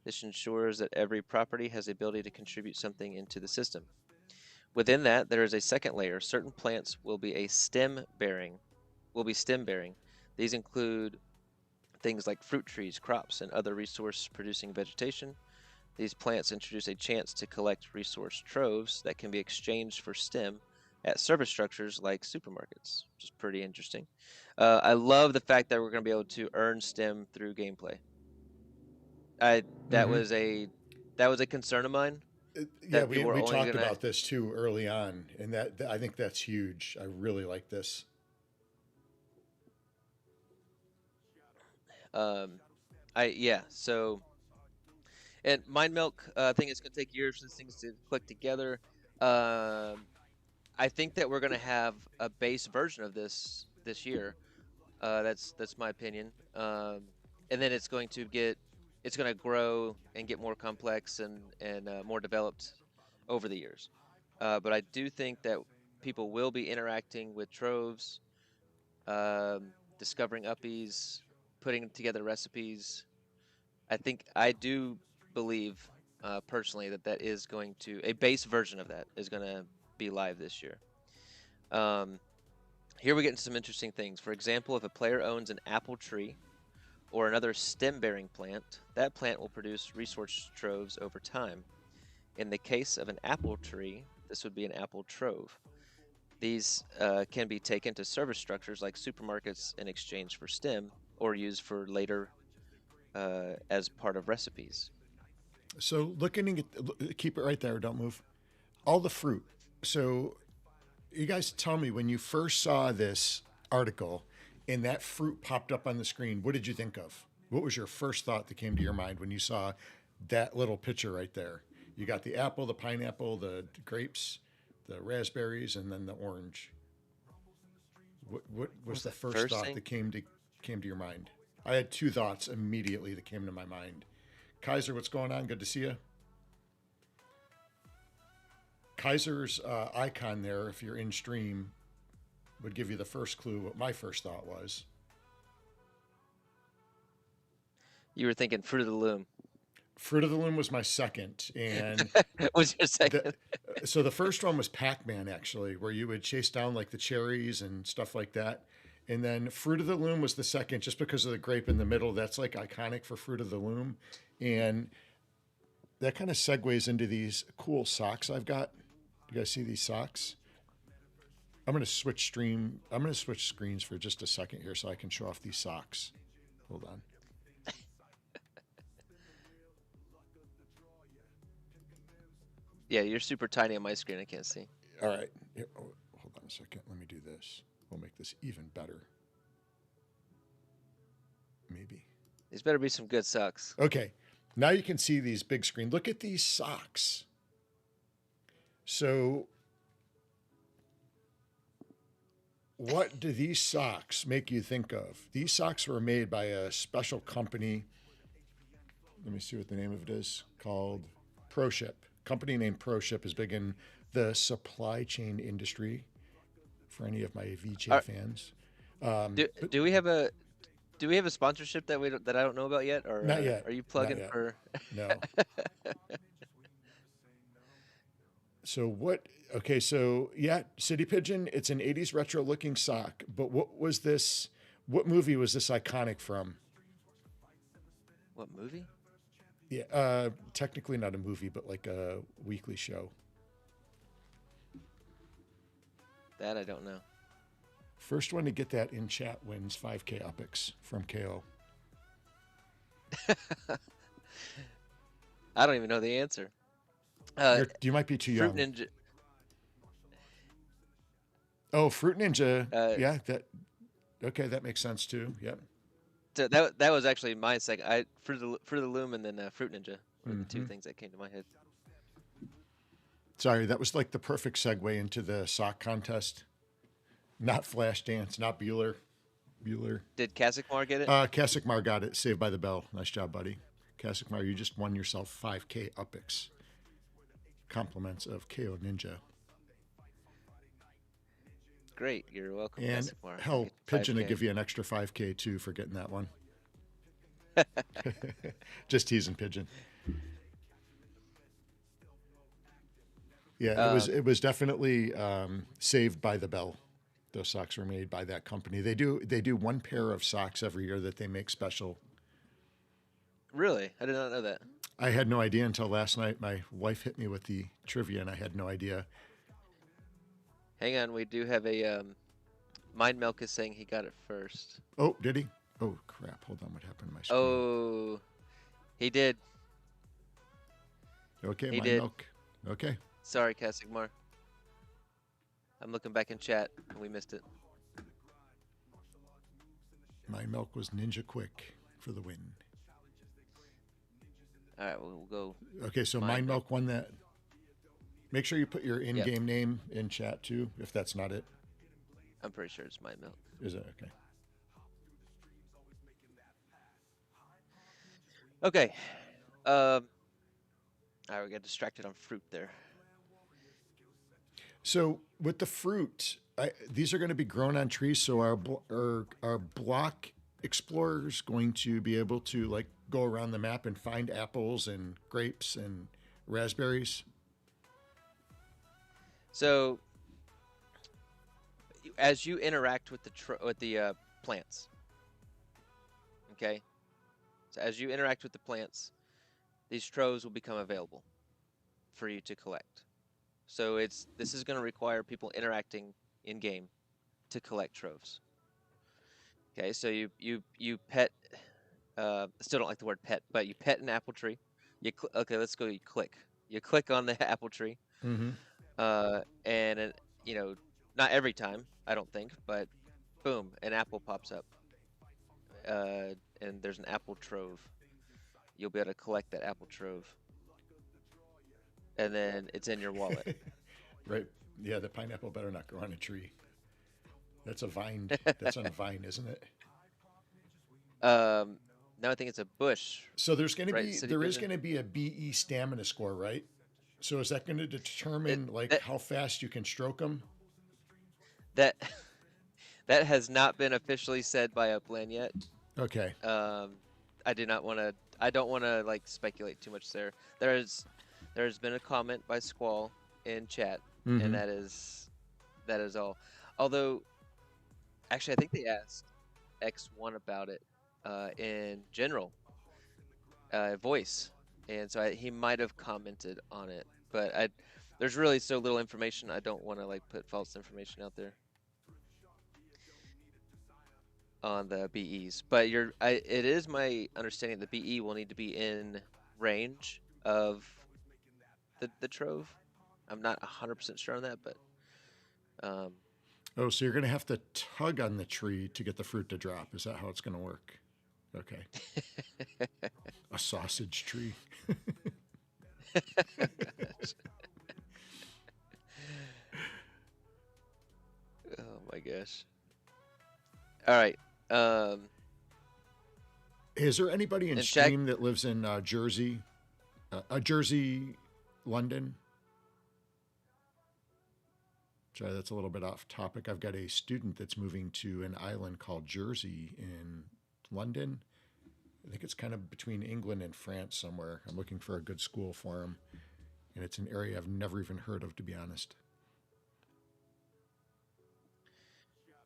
This ensures that every property has the ability to contribute something into the system. Within that, there is a second layer. Certain plants will be stem bearing. These include things like fruit trees, crops, and other resource producing vegetation. These plants introduce a chance to collect resource troves that can be exchanged for stem at service structures like supermarkets, which is pretty interesting. I love the fact that we're going to be able to earn stem through gameplay. I that Mm-hmm. was a that was a concern of mine Yeah, that we people were we only talked gonna. about this too early on, and I think that's huge. I really like this. Um, I yeah. So and mind milk, I think it's gonna take years for these things to click together. Um, I think that we're gonna have a base version of this year. That's my opinion. And then it's gonna grow and get more complex and more developed over the years. But I do think that people will be interacting with troves, discovering uppies, putting together recipes. I do believe personally that is going to a base version of that is going to be live this year. Um, Here we get into some interesting things. For example, if a player owns an apple tree or another stem-bearing plant, that plant will produce resource troves over time. In the case of an apple tree, this would be an apple trove. These can be taken to service structures like supermarkets in exchange for stem or used for later as part of recipes. So looking at keep it right there. Don't move. All the fruit. So you guys tell me, when you first saw this article and that fruit popped up on the screen, what did you think of? What was your first thought that came to your mind when you saw that little picture right there? You got the apple, the pineapple, the grapes, the raspberries, and then the orange. What What was was the the first first thought thing? that came to your mind? I had two thoughts immediately that came to my mind. Kaiser, what's going on? Good to see you. Kaiser's icon there, if you're in stream, would give you the first clue what my first thought was. You were thinking Fruit of the Loom. Fruit of the Loom was my second, and Was your the second? so the first one was Pac-Man, actually, where you would chase down like the cherries and stuff like that. And then Fruit of the Loom was the second, just because of the grape in the middle. That's like iconic for Fruit of the Loom, and that kind of segues into these cool socks I've got. You guys see these socks? I'm gonna switch screens for just a second here so I can show off these socks. Hold on. Yeah, you're super tiny on my screen. I can't see. All right. Here, hold on a second. Let me do this. We'll make this even better. Maybe. These better be some good socks. Okay. Now you can see these big screen. Look at these socks. So, what do these socks make you think of? These socks were made by a special company. Let me see what the name of it is. Called ProShip. Company named ProShip is big in the supply chain industry. For any of my VJ Are, fans, do but do we have a do we have a sponsorship that that I don't know about yet, or not yet. are you Not plugging yet. for? No. So what? Okay, so yeah, City Pigeon. It's an '80s retro looking sock. But what was this? What movie was this iconic from? What movie? Yeah, technically not a movie, but like a weekly show. That I don't know. First one to get that in chat wins 5K Upics from KO. I don't even know the answer. Uh, You might be too Fruit young. Ninja. Oh, Fruit Ninja. Uh, Yeah, that okay. That makes sense too. Yep. so that was actually my second. Fruit of the Loom and then Fruit Ninja were the two Hmm. things that came to my head. Sorry, that was like the perfect segue into the sock contest. Not Flashdance, not Bueller. Bueller. Did Casikmar get it? Kasikmar got it. Saved by the bell. Nice job, buddy. Kasikmar, you just won yourself 5K Upics. Compliments of KO Ninja. Great, you're welcome, And Casikmar. I hell, get Pigeon will 5K. give you an extra 5K too for getting that one. Just teasing, Pigeon. Yeah, Um, it was definitely saved by the bell. Those socks were made by that company. They do one pair of socks every year that they make special. really, I did not know that. I had no idea until last night. My wife hit me with the trivia, and I had no idea. Hang on, we do have a Mind Milk is saying he got it first. Oh, did he? Oh crap! Hold on. What happened to my screen? Oh, he did. Okay, He my did. milk. Okay, Sorry, Casigmar. I'm looking back in chat and we missed it. my milk was Ninja Quick for the win. All right, we'll go. Okay, so Mind Mind Milk won that. Make sure you put your Yep, in-game name in chat too, if that's not it. I'm pretty sure it's Mind Milk. Is it okay? Okay. All right, we got distracted on fruit there. So with the fruit, these are going to be grown on trees. So our block explorers going to be able to like go around the map and find apples and grapes and raspberries. So as you interact with the plants, okay. So as you interact with the plants, these troves will become available for you to collect. So this is going to require people interacting in game to collect troves. Okay, so you pet. I still don't like the word pet, but you pet an apple tree. Okay, let's go. You click. You click on the apple tree. Mm-hmm. And you know, not every time, I don't think, but boom, an apple pops up, and there's an apple trove. You'll be able to collect that apple trove, and then it's in your wallet. Right. Yeah, the pineapple better not grow on a tree. That's a vine. That's on a vine, isn't it? um, now I think it's a bush, So there's going to right? be City there is vision. going to be a BE stamina score, right? So is that going to It determine like that how fast you can stroke them? that that has not been officially said by Upland yet. Okay. Um, I do not want to. I don't want to like speculate too much there. There's been a comment by Squall in chat, and Mm-hmm. that is all. Although, actually, I think they asked X1 about it in general voice, and so he might have commented on it. But there's really so little information. I don't want to like put false information out there on the BEs. But it is my understanding the BE will need to be in range of the trove. I'm not 100% sure on that, but um, Oh, so you're going to have to tug on the tree to get the fruit to drop. Is that how it's going to work? Okay. A sausage tree. oh my gosh. All right. Um, Is there anybody in and check. stream that lives in Jersey, Jersey, London? Sorry, that's a little bit off topic. I've got a student that's moving to an island called Jersey in London. I think it's kind of between England and France somewhere. I'm looking for a good school for him, and it's an area I've never even heard of, to be honest.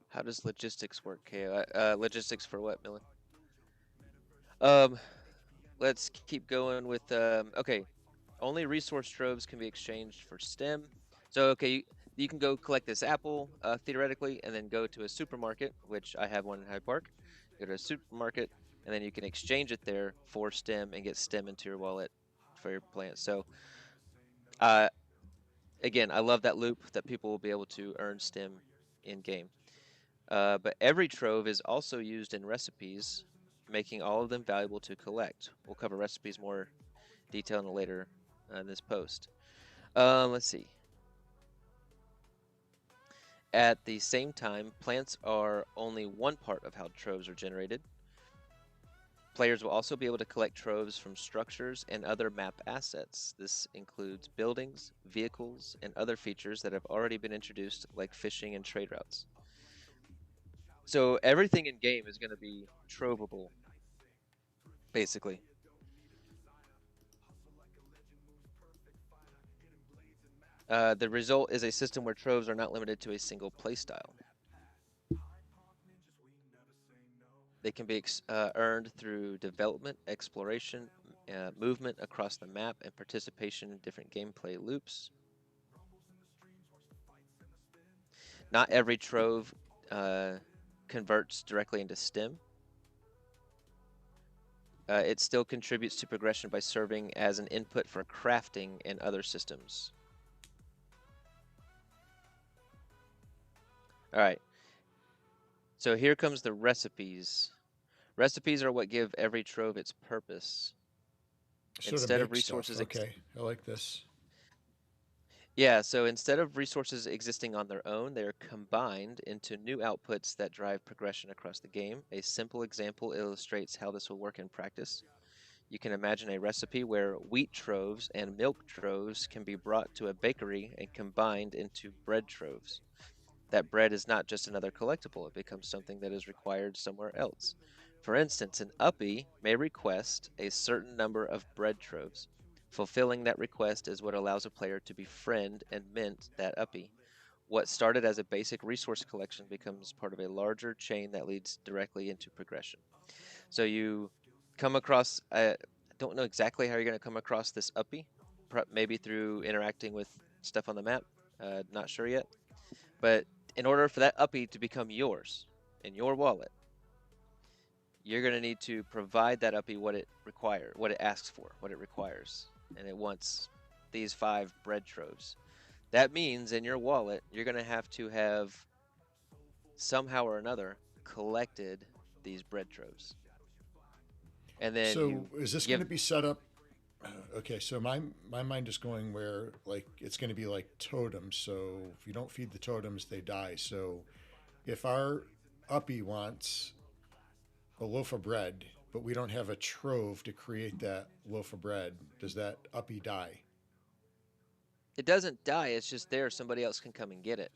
How does logistics work, KO? Logistics for what, Millen? Um, let's keep going with okay. Only resource troves can be exchanged for STEM. So okay, you can go collect this apple theoretically, and then go to a supermarket, which I have one in Hyde Park. Go to a supermarket, and then you can exchange it there for STEM and get STEM into your wallet for your plants. So uh, again, I love that loop that people will be able to earn STEM in game. But every trove is also used in recipes, making all of them valuable to collect. We'll cover recipes more detail in later in this post. Let's see. At the same time, plants are only one part of how troves are generated. Players will also be able to collect troves from structures and other map assets. This includes buildings, vehicles, and other features that have already been introduced, like fishing and trade routes. So everything in game is going to be troveable, basically. The result is a system where troves are not limited to a single playstyle. They can be earned through development, exploration, movement across the map, and participation in different gameplay loops. Not every trove converts directly into STEM. It still contributes to progression by serving as an input for crafting and other systems. All right. So here comes the recipes. Recipes are what give every trove its purpose. So to Instead of make stuff. resources Okay, I like this. Yeah, so instead of resources existing on their own, they are combined into new outputs that drive progression across the game. A simple example illustrates how this will work in practice. You can imagine a recipe where wheat troves and milk troves can be brought to a bakery and combined into bread troves. That bread is not just another collectible, it becomes something that is required somewhere else. For instance, an uppy may request a certain number of bread troves. Fulfilling that request is what allows a player to befriend and mint that uppy. What started as a basic resource collection becomes part of a larger chain that leads directly into progression. So you come across, I don't know exactly how you're going to come across this uppy, maybe through interacting with stuff on the map, not sure yet. But in order for that uppy to become yours in your wallet, you're going to need to provide that uppy what it asks for, what it requires. And it wants these 5 bread troves. That means in your wallet, you're going to have somehow or another collected these bread troves. And then So you is this going give, to be set up? Okay, so my mind is going where like it's going to be like totems. So if you don't feed the totems, they die. So if our uppie wants a loaf of bread, but we don't have a trove to create that loaf of bread, does that uppie die? it doesn't die, it's just there. Somebody else can come and get it,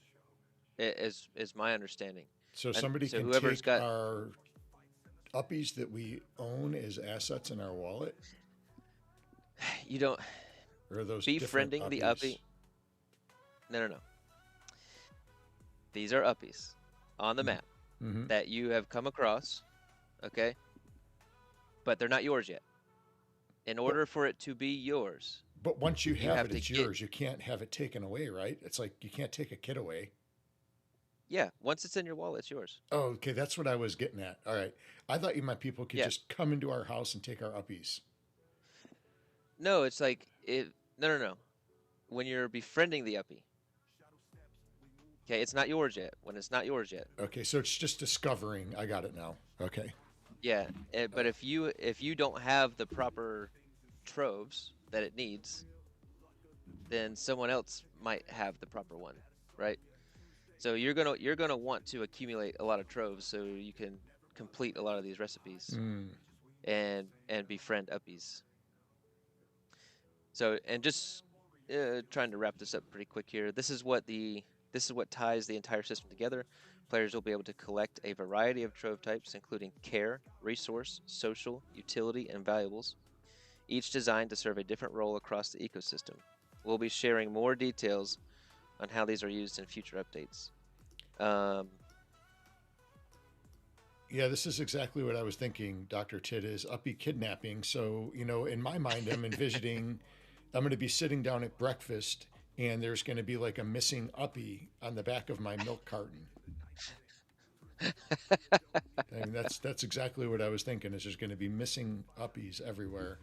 is my understanding. So And somebody so can whoever's take got, our uppies that we own as assets in our wallet, you don't, or are those different befriending the uppies? uppie. No, no, no. These are uppies on the map Mm-hmm. that you have come across, okay? But they're not yours yet. In But order for it to be yours, but once you you have have it, to it's get, yours. You can't have it taken away, right? It's like you can't take a kid away. yeah, once it's in your wallet, it's yours. Oh, okay, that's what I was getting at. All right, I thought you meant people could Yeah. just come into our house and take our uppies. No, it's like it, no, no, no. When you're befriending the uppie, okay, it's not yours yet. When it's not yours yet. Okay, so it's just discovering. I got it now. Okay. Yeah, but if you don't have the proper troves that it needs, then someone else might have the proper one, right? So you're gonna want to accumulate a lot of troves so you can complete a lot of these recipes Mm. and befriend uppies. So and just trying to wrap this up pretty quick here. This is what ties the entire system together. Players will be able to collect a variety of trove types, including care, resource, social, utility, and valuables, each designed to serve a different role across the ecosystem. We'll be sharing more details on how these are used in future updates. Um, Yeah, this is exactly what I was thinking, Dr. Tidd, is uppy kidnapping. So, in my mind, I'm envisioning I'm going to be sitting down at breakfast and there's going to be like a missing uppy on the back of my milk carton. I mean, that's exactly what I was thinking, is there's going to be missing uppies everywhere.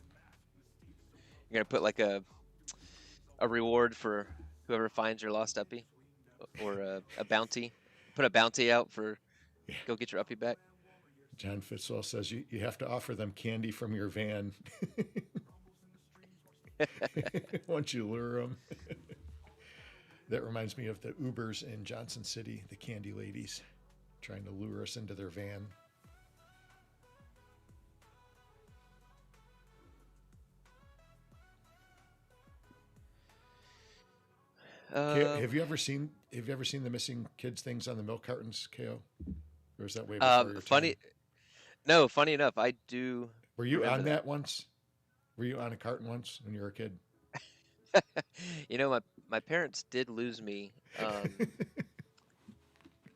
you're gonna put like a reward for whoever finds your lost uppie, or a bounty. Put a bounty out for Yeah. go get your uppie back. John Fitzwell says you have to offer them candy from your van once you lure them. That reminds me of the Ubers in Johnson City, the candy ladies trying to lure us into their van. Um, Have you ever seen the missing kids things on the milk cartons, KO? Or is that way before your time? funny. No, funny enough, I do Were you remember on that. that once? Were you on a carton once when you were a kid? My parents did lose me.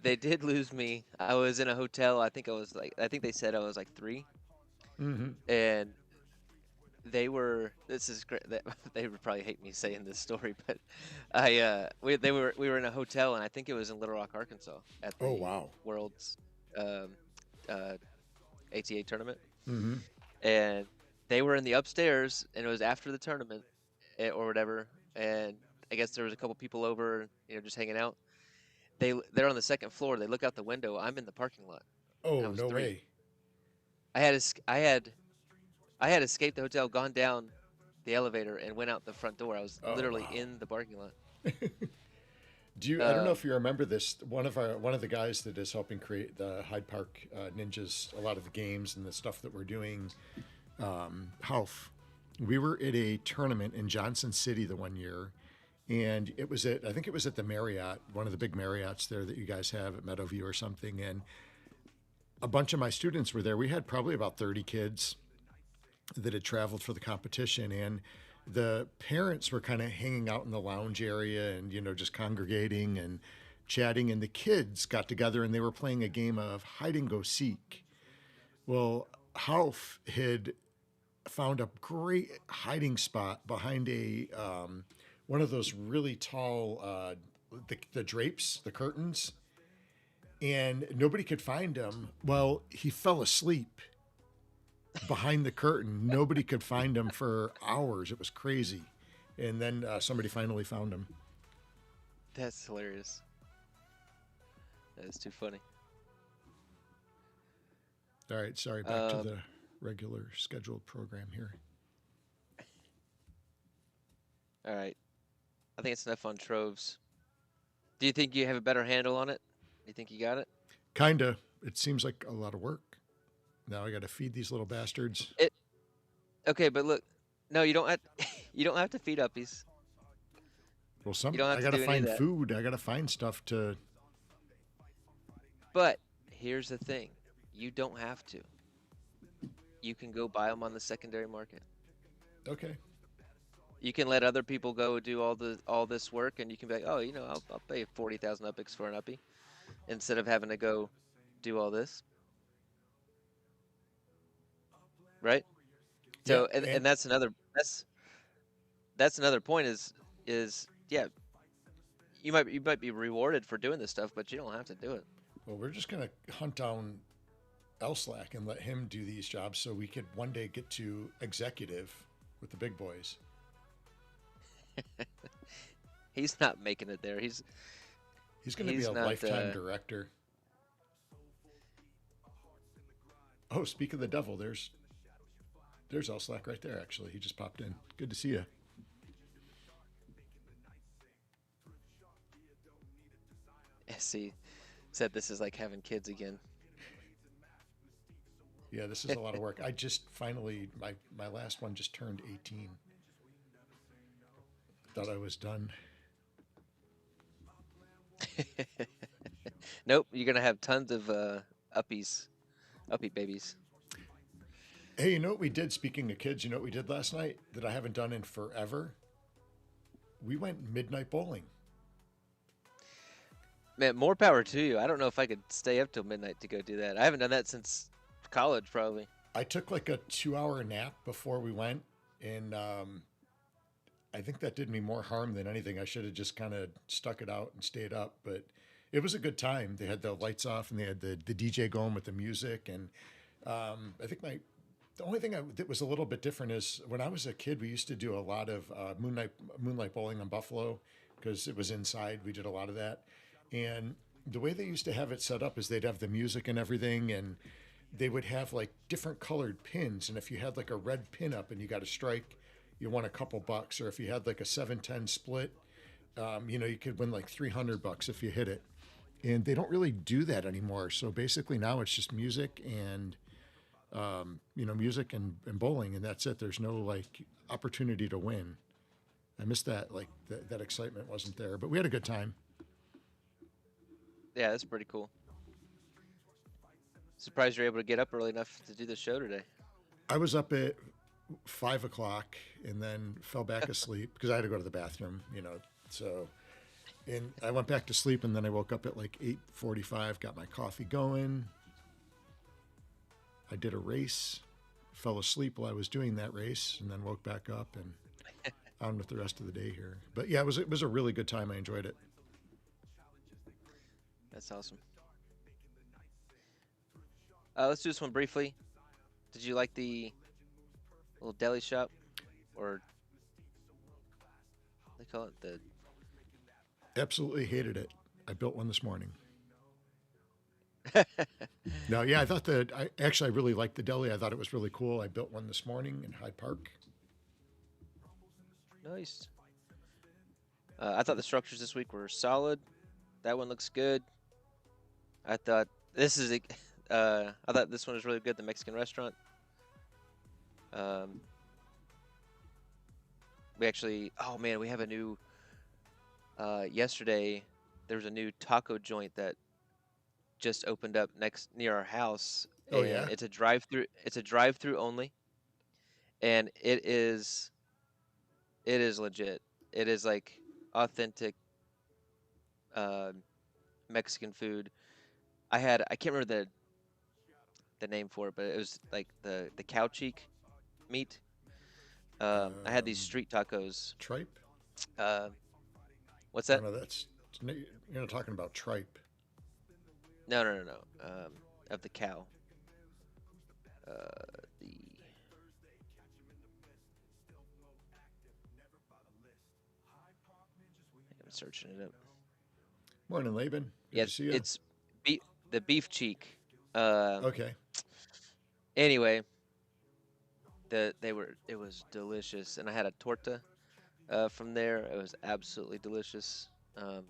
They did lose me. I was in a hotel. I think they said I was like 3, Mm-hmm. and they were. This is great. They would probably hate me saying this story, but we were in a hotel, and I think it was in Little Rock, Arkansas, at Oh the wow. World's um, uh, ATA tournament, Mm-hmm. and they were in the upstairs, and it was after the tournament, or whatever, and I guess there was a couple people over, just hanging out. They're on the second floor. They look out the window. I'm in the parking lot, and I Oh was no 3. way. I had escaped the hotel, gone down the elevator, and went out the front door. I was Oh literally wow. in the parking lot. Do you? I don't know Um, if you remember this. One of the guys that is helping create the Hyde Park Ninjas, a lot of the games and the stuff that we're doing. Half. We were at a tournament in Johnson City the one year, and I think it was at the Marriott, one of the big Marriotts there that you guys have at Meadowview or something, and a bunch of my students were there. We had probably about 30 kids that had traveled for the competition, and the parents were kind of hanging out in the lounge area and just congregating and chatting, and the kids got together and they were playing a game of hide and go seek. Well, Half had found a great hiding spot behind a one of those really tall the drapes, the curtains, and nobody could find him. Well, he fell asleep behind the curtain. Nobody could find him for hours. It was crazy. And then somebody finally found him. That's hilarious. That is too funny. All right, sorry, back to Um, the regular scheduled program here. all right. I think it's enough on troves. Do you think you have a better handle on it? Do you think you got it? Kinda. It seems like a lot of work. Now I got to feed these little bastards. It okay, but look, no, you don't have you don't have to feed uppies. Well, You some don't have I to got to do any of find that. food. I got to find stuff to. But here's the thing: you don't have to. You can go buy them on the secondary market. Okay. You can let other people go do all this work, and you can be like, oh, I'll pay 40,000 uppies for an uppie instead of having to go do all this, right? Yeah, So, and and that's another point is yeah, you might be rewarded for doing this stuff, but you don't have to do it. well, we're just gonna hunt down Elslack and let him do these jobs so we could one day get to executive with the big boys. He's not making it there. He's going to be He's a not. lifetime director. Oh, speak of the devil, there's Elslack right there. Actually, he just popped in. Good to see you. See, said this is like having kids again. Yeah, this is a lot of work. I just finally my last one just turned 18. Thought I was done. Nope, you're gonna have tons of uppie babies. Hey, you know what we did? Speaking of kids, you know what we did last night that I haven't done in forever? We went midnight bowling. Man, more power to you. I don't know if I could stay up till midnight to go do that. I haven't done that since college, probably. I took like a 2 hour nap before we went, and I think that did me more harm than anything. I should have just kind of stuck it out and stayed up, but it was a good time. They had the lights off and they had the DJ going with the music, and I think the only thing that was a little bit different is when I was a kid, we used to do a lot of moonlight bowling on Buffalo because it was inside. We did a lot of that, and the way they used to have it set up is they'd have the music and everything, and they would have like different colored pins. And if you had like a red pin up and you got a strike, you won a couple bucks. Or if you had like a 7-10 split, you could win like $300 if you hit it. And they don't really do that anymore. So basically now it's just music and music and bowling, and that's it. There's no like opportunity to win. I missed that. Like that excitement wasn't there, but we had a good time. Yeah, that's pretty cool. Surprised you're able to get up early enough to do the show today. I was up at 5 o'clock and then fell back asleep because I had to go to the bathroom. So and I went back to sleep, and then I woke up at like 8:45, got my coffee going. I did a race, fell asleep while I was doing that race, and then woke back up and on with the rest of the day here. But yeah, it was a really good time. I enjoyed it. That's awesome. Let's do this one briefly. Did you like the little deli shop, or they call it the? Absolutely hated it. I built one this morning. No, yeah, I really liked the deli. I thought it was really cool. I built one this morning in Hyde Park. Nice. I thought the structures this week were solid. That one looks good. I thought I thought this one was really good. The Mexican restaurant. Um, oh man, we have a new. Yesterday, there was a new taco joint that just opened up near our house, Oh and yeah. it's a drive-through. It's a drive-through only, and it is legit. It is like authentic uh, Mexican food. I can't remember the name for it, but it was like the cow cheek meat. I had these Um, street tacos. tripe? Uh, what's Oh that? no, you're not talking about tripe. No, no, no, no. Of the cow. The I'm searching it up. Morning, Laban. Good Yeah, to see you. it's the beef cheek. Um, Okay. anyway, it was delicious, and I had a torta from there. It was absolutely delicious. Um,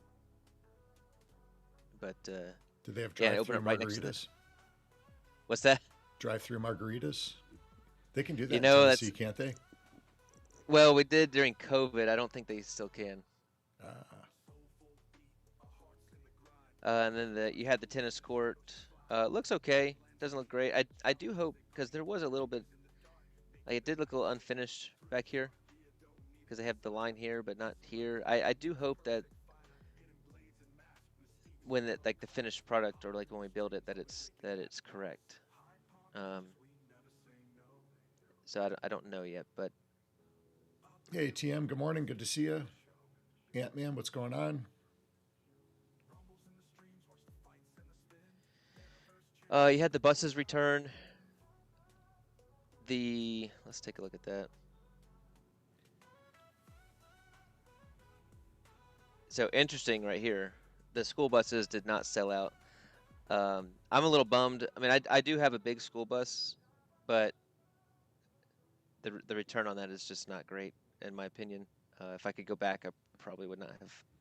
but Did they have yeah, and it opened drive-through up right next to the margaritas? what's that? Drive-through margaritas? They can do You that in know, Tennessee, that's can't they? well, we did during COVID. I don't think they still can. Uh, And then you had the tennis court. Looks okay. Doesn't look great. I do hope because there was a little bit like it did look a little unfinished back here because they have the line here but not here. I do hope that when it, like the finished product or like when we build it that it's correct. Um, so I don't know yet, but hey, TM. Good morning. Good to see you. Ant-Man, what's going on? you had the buses return. Let's take a look at that. So interesting right here. The school buses did not sell out. I'm a little bummed. I mean, I do have a big school bus, but the return on that is just not great, in my opinion. If I could go back, I probably would not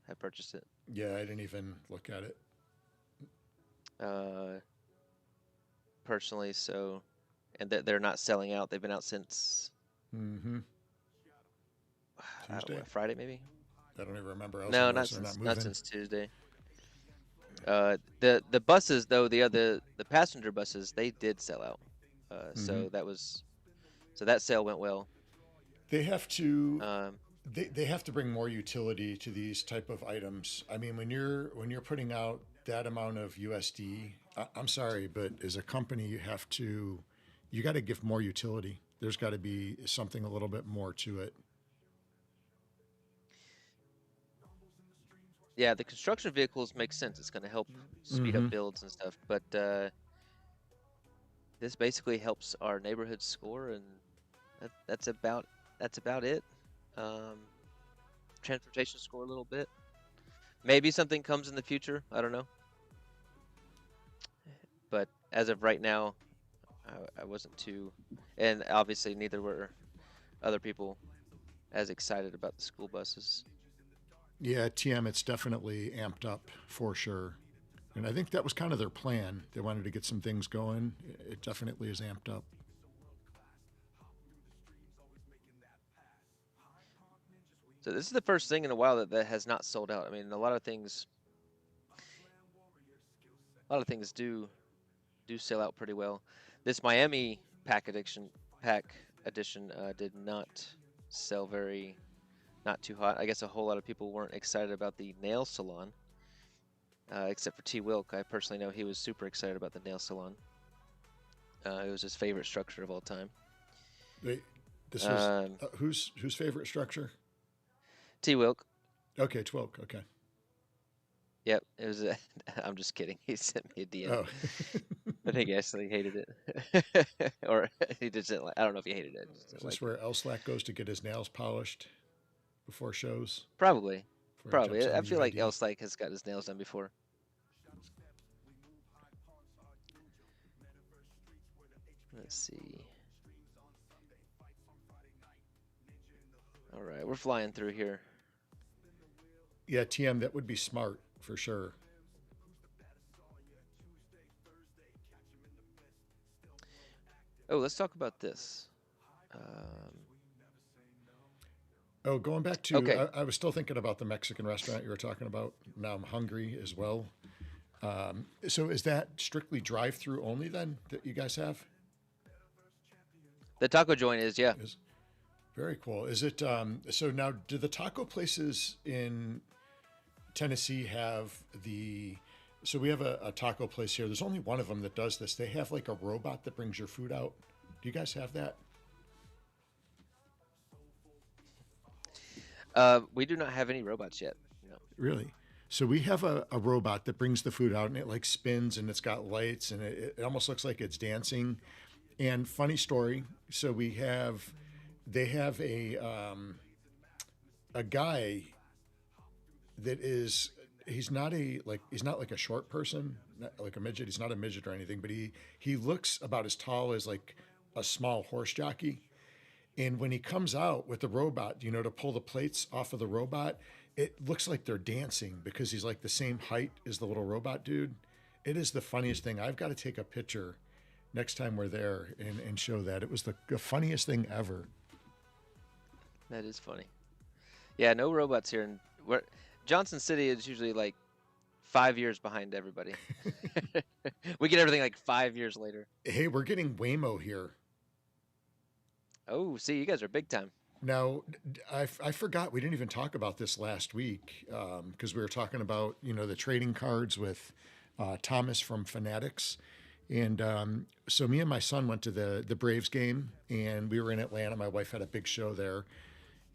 have purchased it. Yeah, I didn't even look at it. Personally, so, and they're not selling out. They've been out since Mm-hmm. I don't know, Tuesday? Friday maybe. I don't even remember. I was No, gonna guess they're not not moving. since Tuesday. The buses though, the passenger buses, they did sell out. Mm-hmm. So that sale went well. They have to Um, they have to bring more utility to these type of items. I mean, when you're putting out that amount of USD, I'm sorry, but as a company, you got to give more utility. There's got to be something a little bit more to it. yeah, the construction vehicles make sense. It's going to help speed up Mm-hmm. builds and stuff, but this basically helps our neighborhood score, and that's about it. Um, transportation score a little bit. Maybe something comes in the future. I don't know. But as of right now, I wasn't too, and obviously neither were other people as excited about the school buses. Yeah, TM, it's definitely amped up for sure. And I think that was kind of their plan. They wanted to get some things going. It definitely is amped up. So this is the first thing in a while that has not sold out. I mean, a lot of things do sell out pretty well. This Miami pack edition did not sell not too hot. I guess a whole lot of people weren't excited about the nail salon, except for T. Wilk. I personally know he was super excited about the nail salon. It was his favorite structure of all time. Wait, this was whose favorite structure? T. Wilk. Okay, 12. Okay. Yep, it was. I'm just kidding. He sent me a DM. Oh, I think he actually hated it, or he didn't like. I don't know if he hated it. Just is didn't this like it. where Elslack goes to get his nails polished before shows? Probably, Before he jumps probably. on I the feel like UID? Elslake has got his nails done before. Let's see. All right, we're flying through here. Yeah, TM, that would be smart for sure. Oh, let's talk about this. Oh, going back to, Okay, I was still thinking about the Mexican restaurant you were talking about. Now I'm hungry as well. So is that strictly drive-through only then that you guys have? the taco joint is yeah. Is very cool. Is it so now do the taco places in Tennessee have the so we have a taco place here. There's only one of them that does this. They have like a robot that brings your food out. Do you guys have that? We do not have any robots yet. No. Really? So we have a robot that brings the food out and it like spins and it's got lights and it almost looks like it's dancing. And funny story. So they have a guy that is he's not he's not like a short person, not like a midget. He's not a midget or anything, but he looks about as tall as like a small horse jockey. And when he comes out with the robot, to pull the plates off of the robot, it looks like they're dancing because he's like the same height as the little robot dude. It is the funniest thing. I've got to take a picture next time we're there and show that. It was the funniest thing ever. That is funny. Yeah, no robots here. And where Johnson City is usually like 5 years behind everybody. We get everything like 5 years later. Hey, we're getting Waymo here. Oh, see, you guys are big time. Now, I forgot we didn't even talk about this last week because we were talking about the trading cards with Thomas from Fanatics, and so me and my son went to the Braves game, and we were in Atlanta. My wife had a big show there,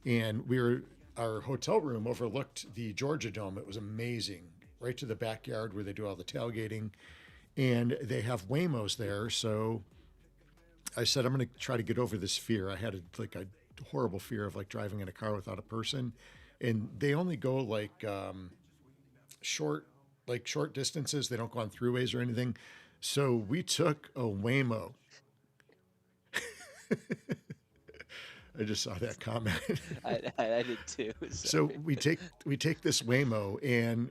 and our hotel room overlooked the Georgia Dome. It was amazing, right to the backyard where they do all the tailgating, and they have Waymos there. So I said, I'm going to try to get over this fear. I had a horrible fear of like driving in a car without a person, and they only go short short distances. They don't go on throughways or anything. So we took a Waymo. I just saw that comment. I did too. So we take this Waymo, and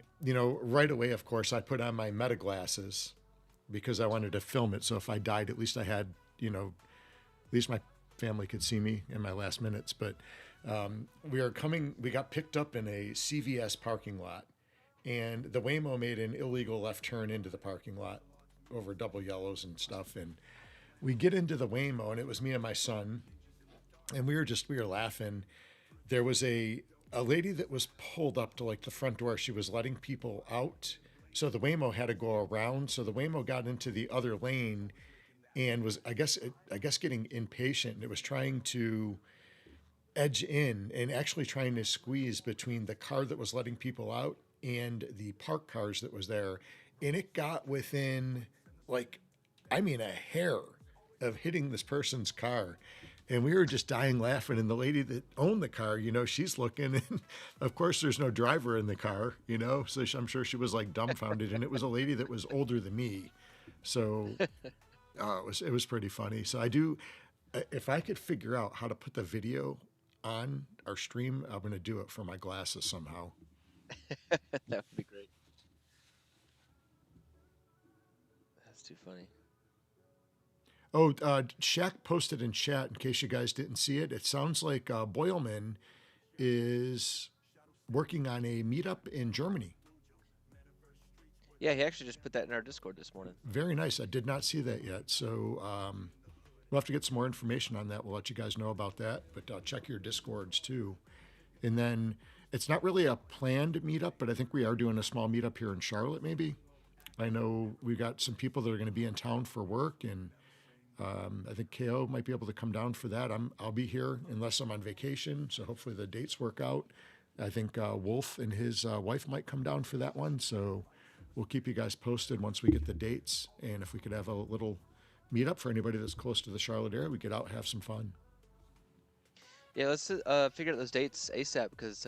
right away, of course, I put on my meta glasses because I wanted to film it. So if I died, at least I had at least my family could see me in my last minutes. But we got picked up in a CVS parking lot, and the Waymo made an illegal left turn into the parking lot over double yellows and stuff. And we get into the Waymo, and it was me and my son, and we were laughing. There was a lady that was pulled up to like the front door. She was letting people out, so the Waymo had to go around. So the Waymo got into the other lane and was I guess getting impatient, and it was trying to edge in and actually trying to squeeze between the car that was letting people out and the parked cars that was there, and it got within a hair of hitting this person's car. And we were just dying laughing. And the lady that owned the car, she's looking, and of course there's no driver in the car, so I'm sure she was like dumbfounded. And it was a lady that was older than me, so it was pretty funny. So if I could figure out how to put the video on our stream, I'm going to do it for my glasses somehow. That would be great. That's too funny. Oh, Shaq posted in chat, in case you guys didn't see it. It sounds like Boyleman is working on a meetup in Germany. Yeah, he actually just put that in our Discord this morning. Very nice. I did not see that yet. So we'll have to get some more information on that. We'll let you guys know about that. But check your Discords too. And then it's not really a planned meetup, but I think we are doing a small meetup here in Charlotte maybe. I know we got some people that are going to be in town for work, and I think KO might be able to come down for that. I'll be here unless I'm on vacation, so hopefully the dates work out. I think Wolf and his wife might come down for that one, so we'll keep you guys posted once we get the dates. And if we could have a little meetup for anybody that's close to the Charlotte area, we get out and have some fun. Yeah, let's figure out those dates ASAP, because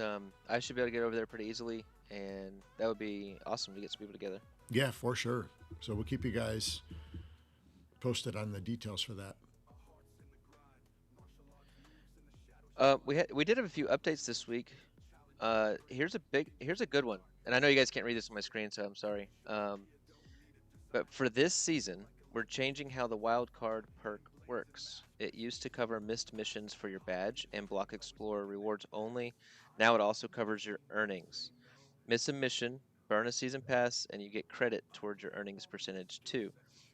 I should be able to get over there pretty easily, and that would be awesome to get some people together. Yeah, for sure. So we'll keep you guys posted on the details for that. We did have a few updates this week. Here's a good one, and I know you guys can't read this on my screen, so I'm sorry. But for this season, we're changing how the wild card perk works. It used to cover missed missions for your badge and Block Explorer rewards only. Now it also covers your earnings. Miss a mission, burn a season pass, and you get credit towards your earnings percentage too.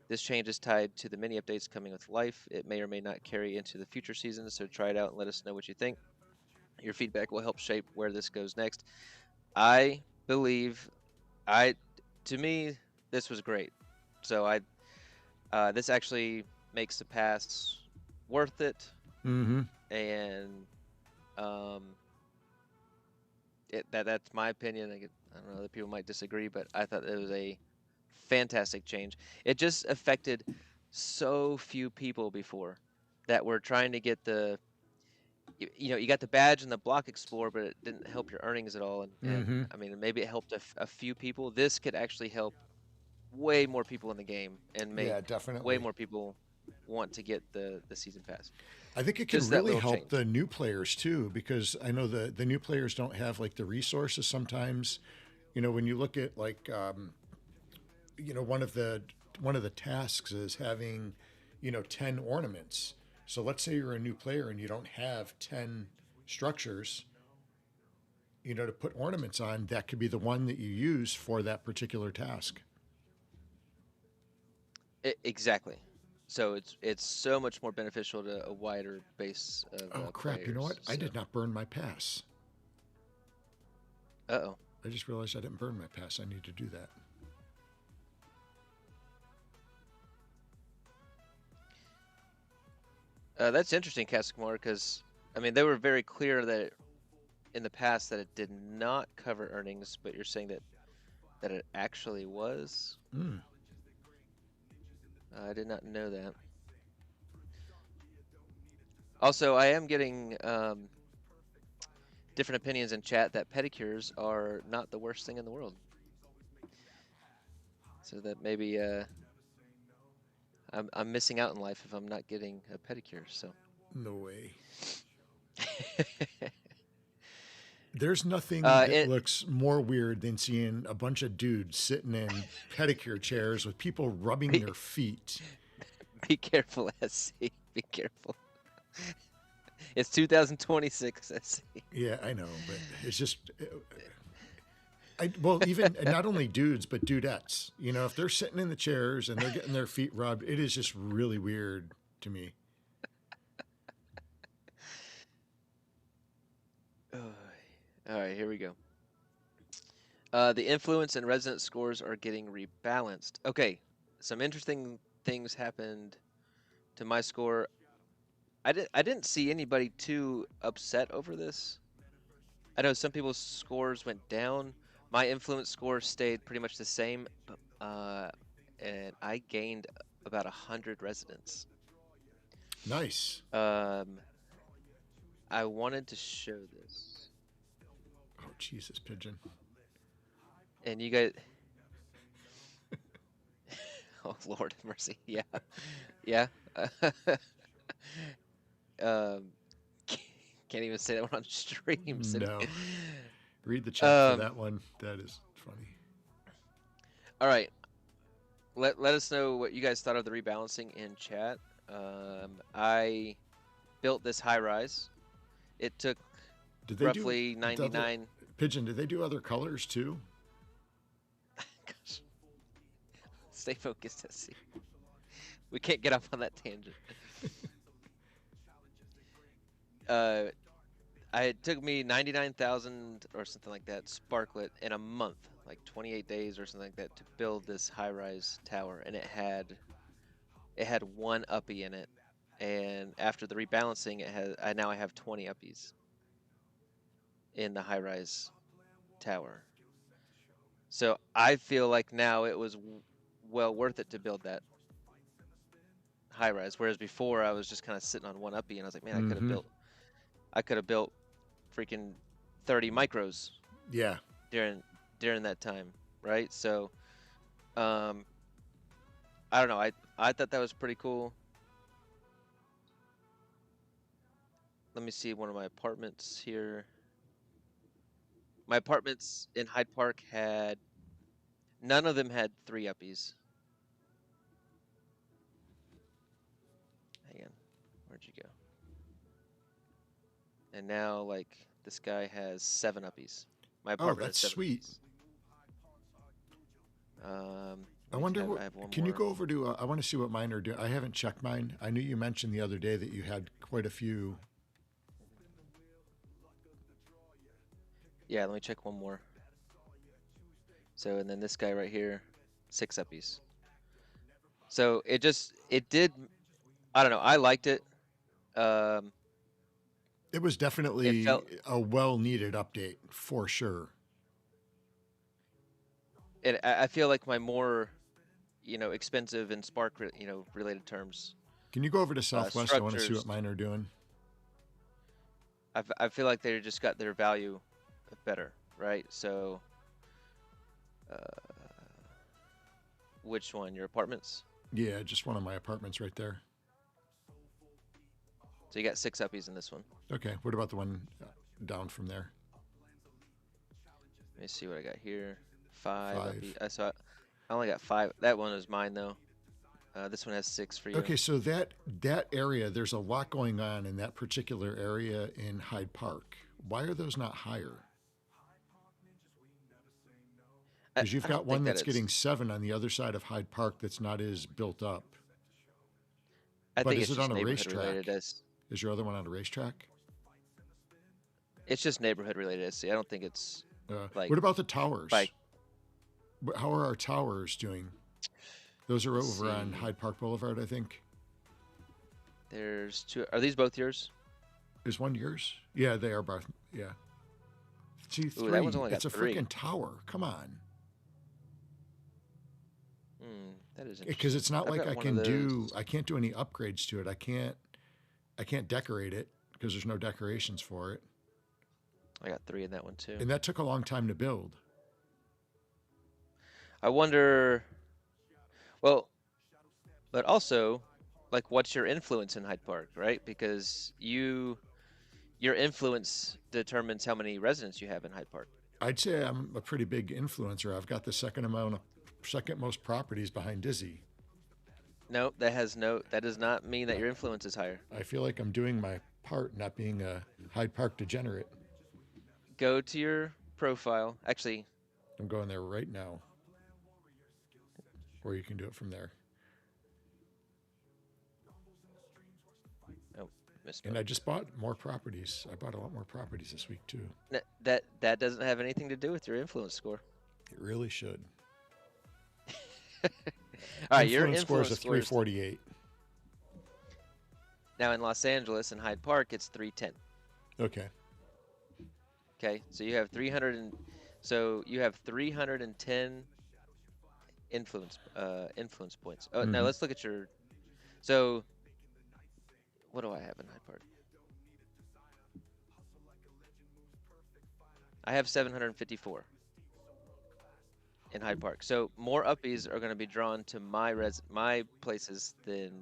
This change is tied to the mini updates coming with life. It may or may not carry into the future seasons, so try it out and let us know what you think. Your feedback will help shape where this goes next. I believe, to me, this was great. So this actually makes the pass worth it. Mm-hmm. And that's my opinion. I don't know, other people might disagree, but I thought it was a fantastic change. It just affected so few people before that were trying to get you got the badge and the block explore, but it didn't help your earnings at all. And Mm-hmm. I mean, maybe it helped a few people. This could actually help way more people in the game and make Yeah, way definitely. more people want to get the season pass. I think it can Just that really little help change. the new players too, because I know the new players don't have like the resources sometimes. When you look at like one of the tasks is having 10 ornaments. So let's say you're a new player and you don't have 10 structures, to put ornaments on. That could be the one that you use for that particular task. Exactly. So it's so much more beneficial to a wider base of Oh crap! You know players. what? I So, did not burn my pass. uh-oh. I just realized I didn't burn my pass. I need to do that. That's interesting, Caskmore, because I mean they were very clear that in the past that it did not cover earnings, but you're saying that it actually was. Mm. I did not know that. Also, I am getting different opinions in chat that pedicures are not the worst thing in the world. So that maybe I'm missing out in life if I'm not getting a pedicure. So No way. There's nothing that it, looks more weird than seeing a bunch of dudes sitting in pedicure chairs with people rubbing be, their feet. be careful, SC. Be careful. It's 2026, SC. Yeah, I know, but it's just, well, even not only dudes, but dudettes. If they're sitting in the chairs and they're getting their feet rubbed, it is just really weird to me. All right, here we go. The influence and resonance scores are getting rebalanced. Okay, some interesting things happened to my score. I didn't see anybody too upset over this. I know some people's scores went down. My influence score stayed pretty much the same, but and I gained about 100 residents. Nice. Um, I wanted to show this, Oh, Jesus, pigeon. and you guys, oh Lord have mercy, yeah, yeah. um, can't even say that one on stream. No. Read the chat for Um, that one. That is funny. all right. Let us know what you guys thought of the rebalancing in chat. I built this high rise. It took Did they do roughly the other 99. pigeon? Did they do other colors too? Gosh, stay focused, SC. We can't get off on that tangent. Uh, it took me 99,000 or something like that, sparklet, in a month, like 28 days or something like that, to build this high-rise tower, and it had one uppie in it. And after the rebalancing, I now have 20 uppies in the high-rise tower. So I feel like now it was well worth it to build that high rise. Whereas before I was just kind of sitting on one uppie and I was like, man, Mm-hmm. I could have built freaking 30 micros Yeah. during that time, right? So um I don't know. I thought that was pretty cool. Let me see one of my apartments here. My apartments in Hyde Park had none of them had 3 uppies. Hang on. Where'd you go? And now like this guy has 7 uppies. My Oh, apartment has that's 7 sweet. uppies. I wonder I what. have one Can you more. go over to? I want to see what mine are doing. I haven't checked mine. I knew you mentioned the other day that you had quite a few. Yeah, let me check one more. So, and then this guy right here, 6 uppies. So it did, I don't know, I liked it. Um, It was it definitely felt, a well-needed update for sure. I feel like my more, expensive and Spark, related terms, Can you go over to Southwest? I want to see what structures. mine are doing. I feel like they just got their value better, right? So, uh, which one? Your apartments? Yeah, just one of my apartments right there. So you got 6 uppies in this one. Okay, what about the one down from there? Let me see what I got here. 5 uppies. 5. I only got 5. That one is mine though. This one has 6 for you. Okay, so that area, there's a lot going on in that particular area in Hyde Park. Why are those not higher? Because you've I got don't one think that that's getting it's. 7 on the other side of Hyde Park that's not as built up. I But think is it's it just on a neighborhood related. racetrack? As Is your other one on a racetrack? it's just neighborhood related. See, I don't think it's like What about the towers? bike. How are our towers doing? Those are Let's over on see. Hyde Park Boulevard, I think. There's 2. Are these both yours? Is one yours? Yeah, they are both. Yeah. See, Ooh, that one's 3. only got It's a 3. freaking tower. Come on. That is Because interesting. it's not I've like got one of those. I can't do any upgrades to it. I can't decorate it because there's no decorations for it. I got 3 in that one too. And that took a long time to build. I wonder. Well, but also, like, what's your influence in Hyde Park, right? Because your influence determines how many residents you have in Hyde Park. I'd say I'm a pretty big influencer. I've got the second most properties behind Dizzy. No, that does not mean that your influence is higher. I feel like I'm doing my part, not being a Hyde Park degenerate. Go to your profile. Actually, I'm going there right now. Or you can do it from there. oh, And misspoke. I just bought more properties. I bought a lot more properties this week too. That doesn't have anything to do with your influence score. It really should. All right, your Influence score is influence a score is 348. now in Los Angeles in Hyde Park. It's 310. Okay. Okay, so you have 310 influence points. Oh, now Mm-hmm. let's look at your. So what do I have in Hyde Park? I have 754 in Hyde Park. So more uppies are going to be drawn to my places than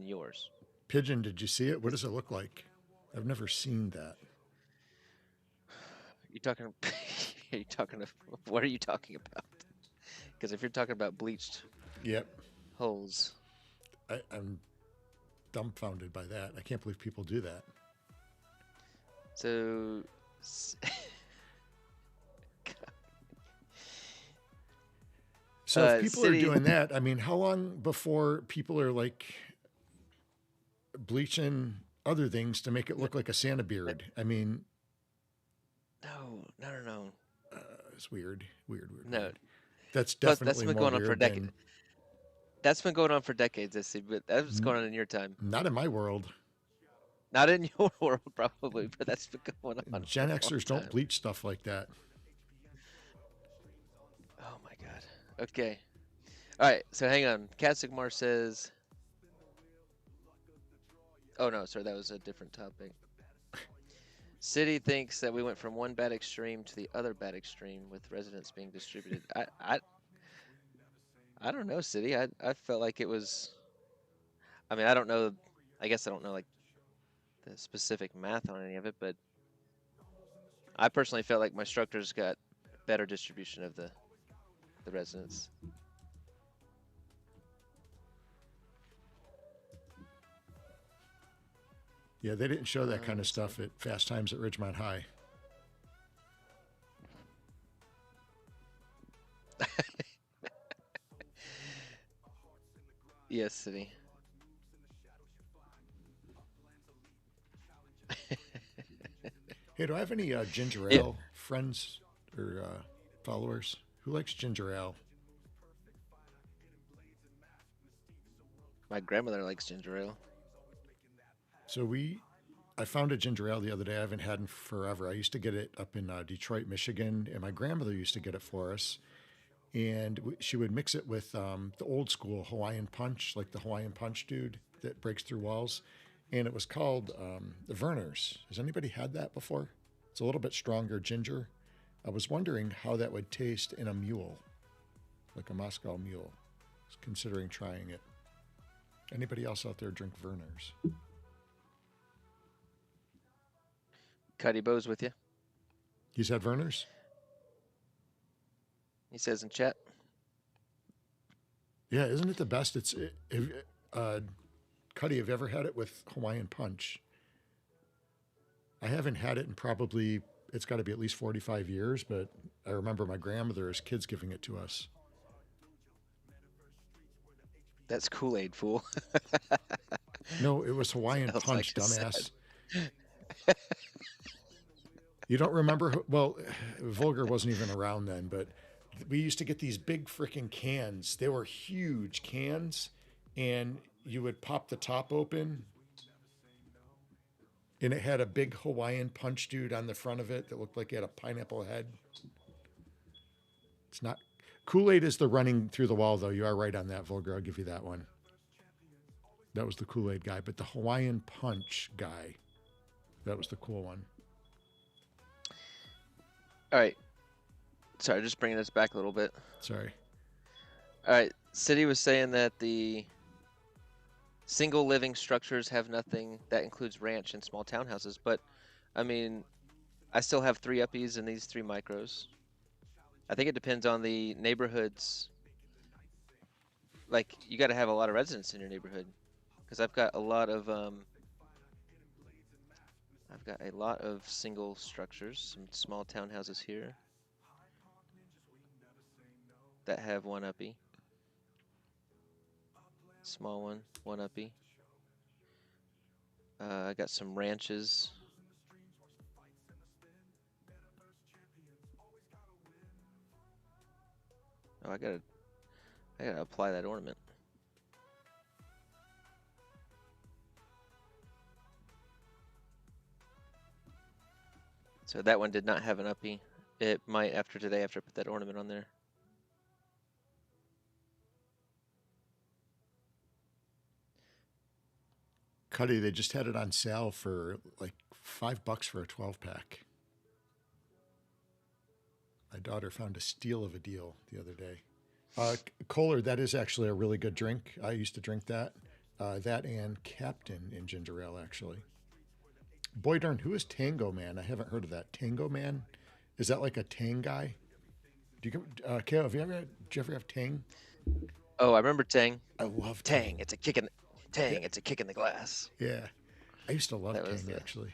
yours. Pigeon, did you see it? What does it look like? I've never seen that. You talking? Are you talking? What are you talking about? Because if you're talking about bleached Yep. holes, I'm dumbfounded by that. I can't believe people do that. so So if people are city. doing that, I mean, how long before people are like bleaching other things to make it look like a Santa beard? I mean, No. it's weird. No. Weird. That's Plus, that's definitely been more going on for weird decades. than That's been going on for decades, I see, but that's going on in your time. not in my world. Not in your world, probably, but that's been going on for Gen a long Xers don't time. bleach stuff like that. Oh my God. Okay. All right. So hang on. Cat Sigmar says. Oh no, sorry, that was a different topic. City thinks that we went from one bad extreme to the other bad extreme with residents being distributed. I don't know, City. I felt like it was. I mean, I don't know. I guess I don't know like the specific math on any of it, but I personally felt like my structures got better distribution of the residents. Yeah, they didn't show that kind of Let's see. stuff at Fast Times at Ridgemont High. Yes, City. Hey, do I have any ginger Yeah, ale friends or followers? Who likes ginger ale? my grandmother likes ginger ale. So I found a ginger ale the other day. I haven't had in forever. I used to get it up in Detroit, Michigan, and my grandmother used to get it for us. And she would mix it with the old school Hawaiian punch, like the Hawaiian punch dude that breaks through walls. and it was called the Verner's. Has anybody had that before? It's a little bit stronger ginger. I was wondering how that would taste in a mule, like a Moscow mule. I was considering trying it. Anybody else out there drink Verner's? Cuddy Bo's with you. He's had Verner's? He says in chat. Yeah, isn't it the best? Cuddy, have you ever had it with Hawaiian Punch? I haven't had it in probably, it's got to be at least 45 years, but I remember my grandmother as kids giving it to us. That's Kool-Aid, fool. No, it was Hawaiian Else I Punch, just dumbass. You don't remember? Well, Vulgar wasn't even around then, but we used to get these big freaking cans. They were huge cans, and you would pop the top open, and it had a big Hawaiian Punch dude on the front of it that looked like he had a pineapple head. It's not... Kool-Aid is the running through the wall, though. You are right on that, Vulgar. I'll give you that one. That was the Kool-Aid guy. But the Hawaiian Punch guy, that was the cool one. All right. Sorry, just bringing us back a little bit. Sorry. All right. City was saying that the single living structures have nothing. That includes ranch and small townhouses. But, I mean, I still have 3 uppies in these 3 micros. I think it depends on the neighborhoods. Like, you got to have a lot of residents in your neighborhood. Because I've got a lot of single structures, some small townhouses here that have 1 uppie. Small one, 1 uppie. I got some ranches. Oh, I gotta apply that ornament. So that one did not have an uppie. It might after today, after I put that ornament on there. Cuddy, they just had it on sale for like $5 for a 12-pack. My daughter found a steal of a deal the other day. Kohler, that is actually a really good drink. I used to drink that. That and Captain in ginger ale, actually. Boy darn, who is Tango Man? I haven't heard of that. Tango Man? Is that like a Tang guy? Do you, Kale, did you ever have Tang? Oh, I remember Tang. I love Tang. It's a kick in it's a kick in the glass. Yeah. I used to love That Tang, was actually.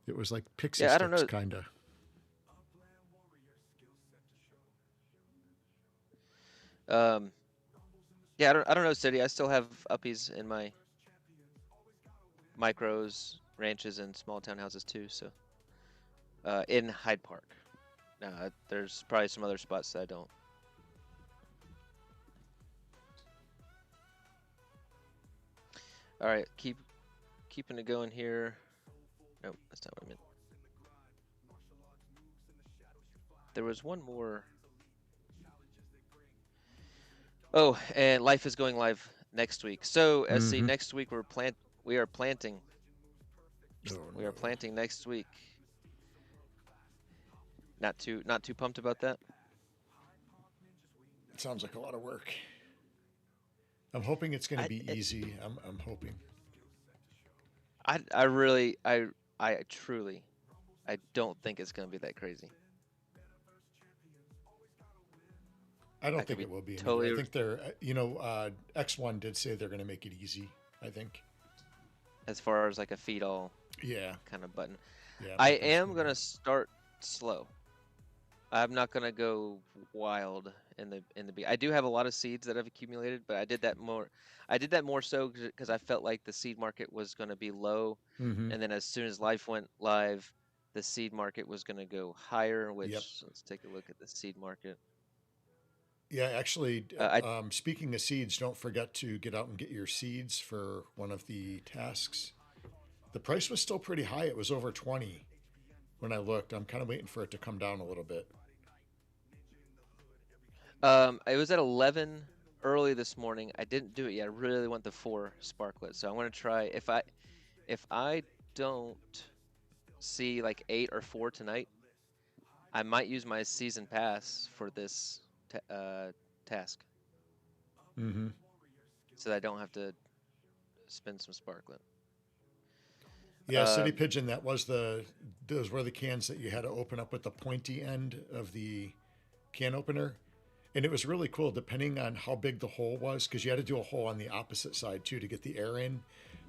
It was like pixie Yeah, I don't sticks, know. kind of. Yeah, I don't know, City. I still have uppies in my micros, ranches, and small townhouses too. So, in Hyde Park. There's probably some other spots that I don't. All right, keeping it going here. Nope, that's not what I meant. There was one more. Oh, and Life is going live next week. So, SC, next week we are planting. Oh, we are planting next week. Not too pumped about that. It sounds like a lot of work. I'm hoping it's going to be easy. I'm hoping. I truly don't think it's going to be that crazy. I don't think it will be. Totally. I think they're, X1 did say they're going to make it easy, I think. As far as like a feed all kind of button. Yeah, I am going to start slow. I'm not going to go wild in the beginning. I do have a lot of seeds that I've accumulated, but I did that more so because I felt like the seed market was going to be low. And then as soon as Life went live, the seed market was going to go higher, which let's take a look at the seed market. Yeah, actually, speaking of seeds, don't forget to get out and get your seeds for one of the tasks. The price was still pretty high. It was over 20 when I looked. I'm kind of waiting for it to come down a little bit. It was at 11 early this morning. I didn't do it yet. I really want the 4 sparklet, so I'm gonna try. If I don't see like 8 or 4 tonight, I might use my season pass for this task, Mm-hmm. so that I don't have to spend some sparklet. Yeah, City Pigeon. Those were the cans that you had to open up with the pointy end of the can opener, and it was really cool depending on how big the hole was, because you had to do a hole on the opposite side too to get the air in,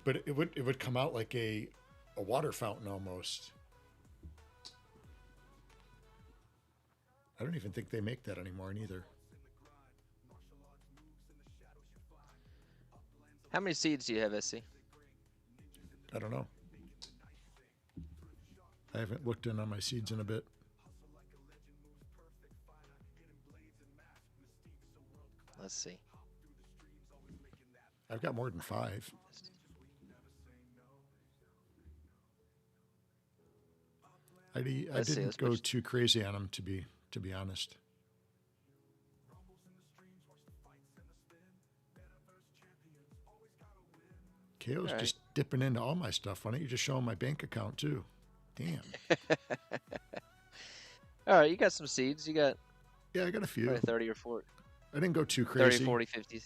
but it would come out like a water fountain almost. I don't even think they make that anymore either. How many seeds do you have, SC? I don't know. I haven't looked in on my seeds in a bit. Let's see. I've got more than 5. I didn't go too crazy on them to be honest. KO's just dipping into all my stuff. Why don't you just show him my bank account too? Damn. All right, you got some seeds. You got. Yeah, I got a few. 30 or 40. I didn't go too crazy. 30, 40, 50s.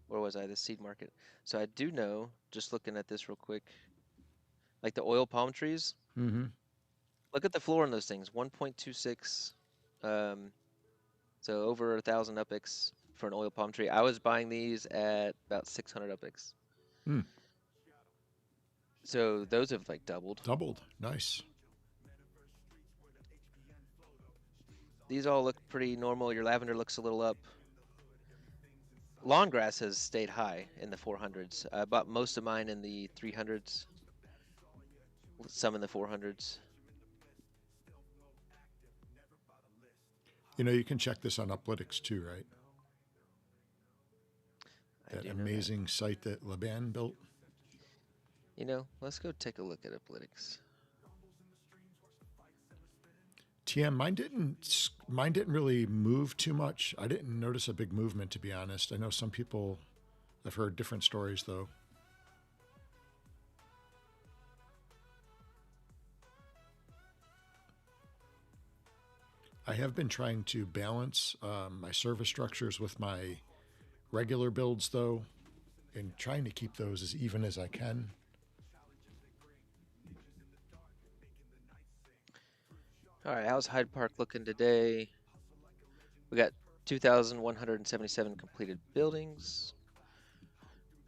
Where was I? The seed market. So I do know, just looking at this real quick, like the oil palm trees. Mm-hmm. Look at the floor on those things. 1.26. So over 1,000 upix for an oil palm tree. I was buying these at about 600 upix. Hmm. So those have like doubled. Doubled. Nice. These all look pretty normal. Your lavender looks a little up. Lawn grass has stayed high in the 400s. I bought most of mine in the 300s, some in the 400s. You know, you can check this on Uplytics too, right? That amazing site that Laban built. You know, let's go take a look at Uplytics. TM, mine didn't really move too much. I didn't notice a big movement, to be honest. I know some people have heard different stories, though. I have been trying to balance my service structures with my regular builds, though, and trying to keep those as even as I can. All right, how's Hyde Park looking today? We got 2,177 completed buildings.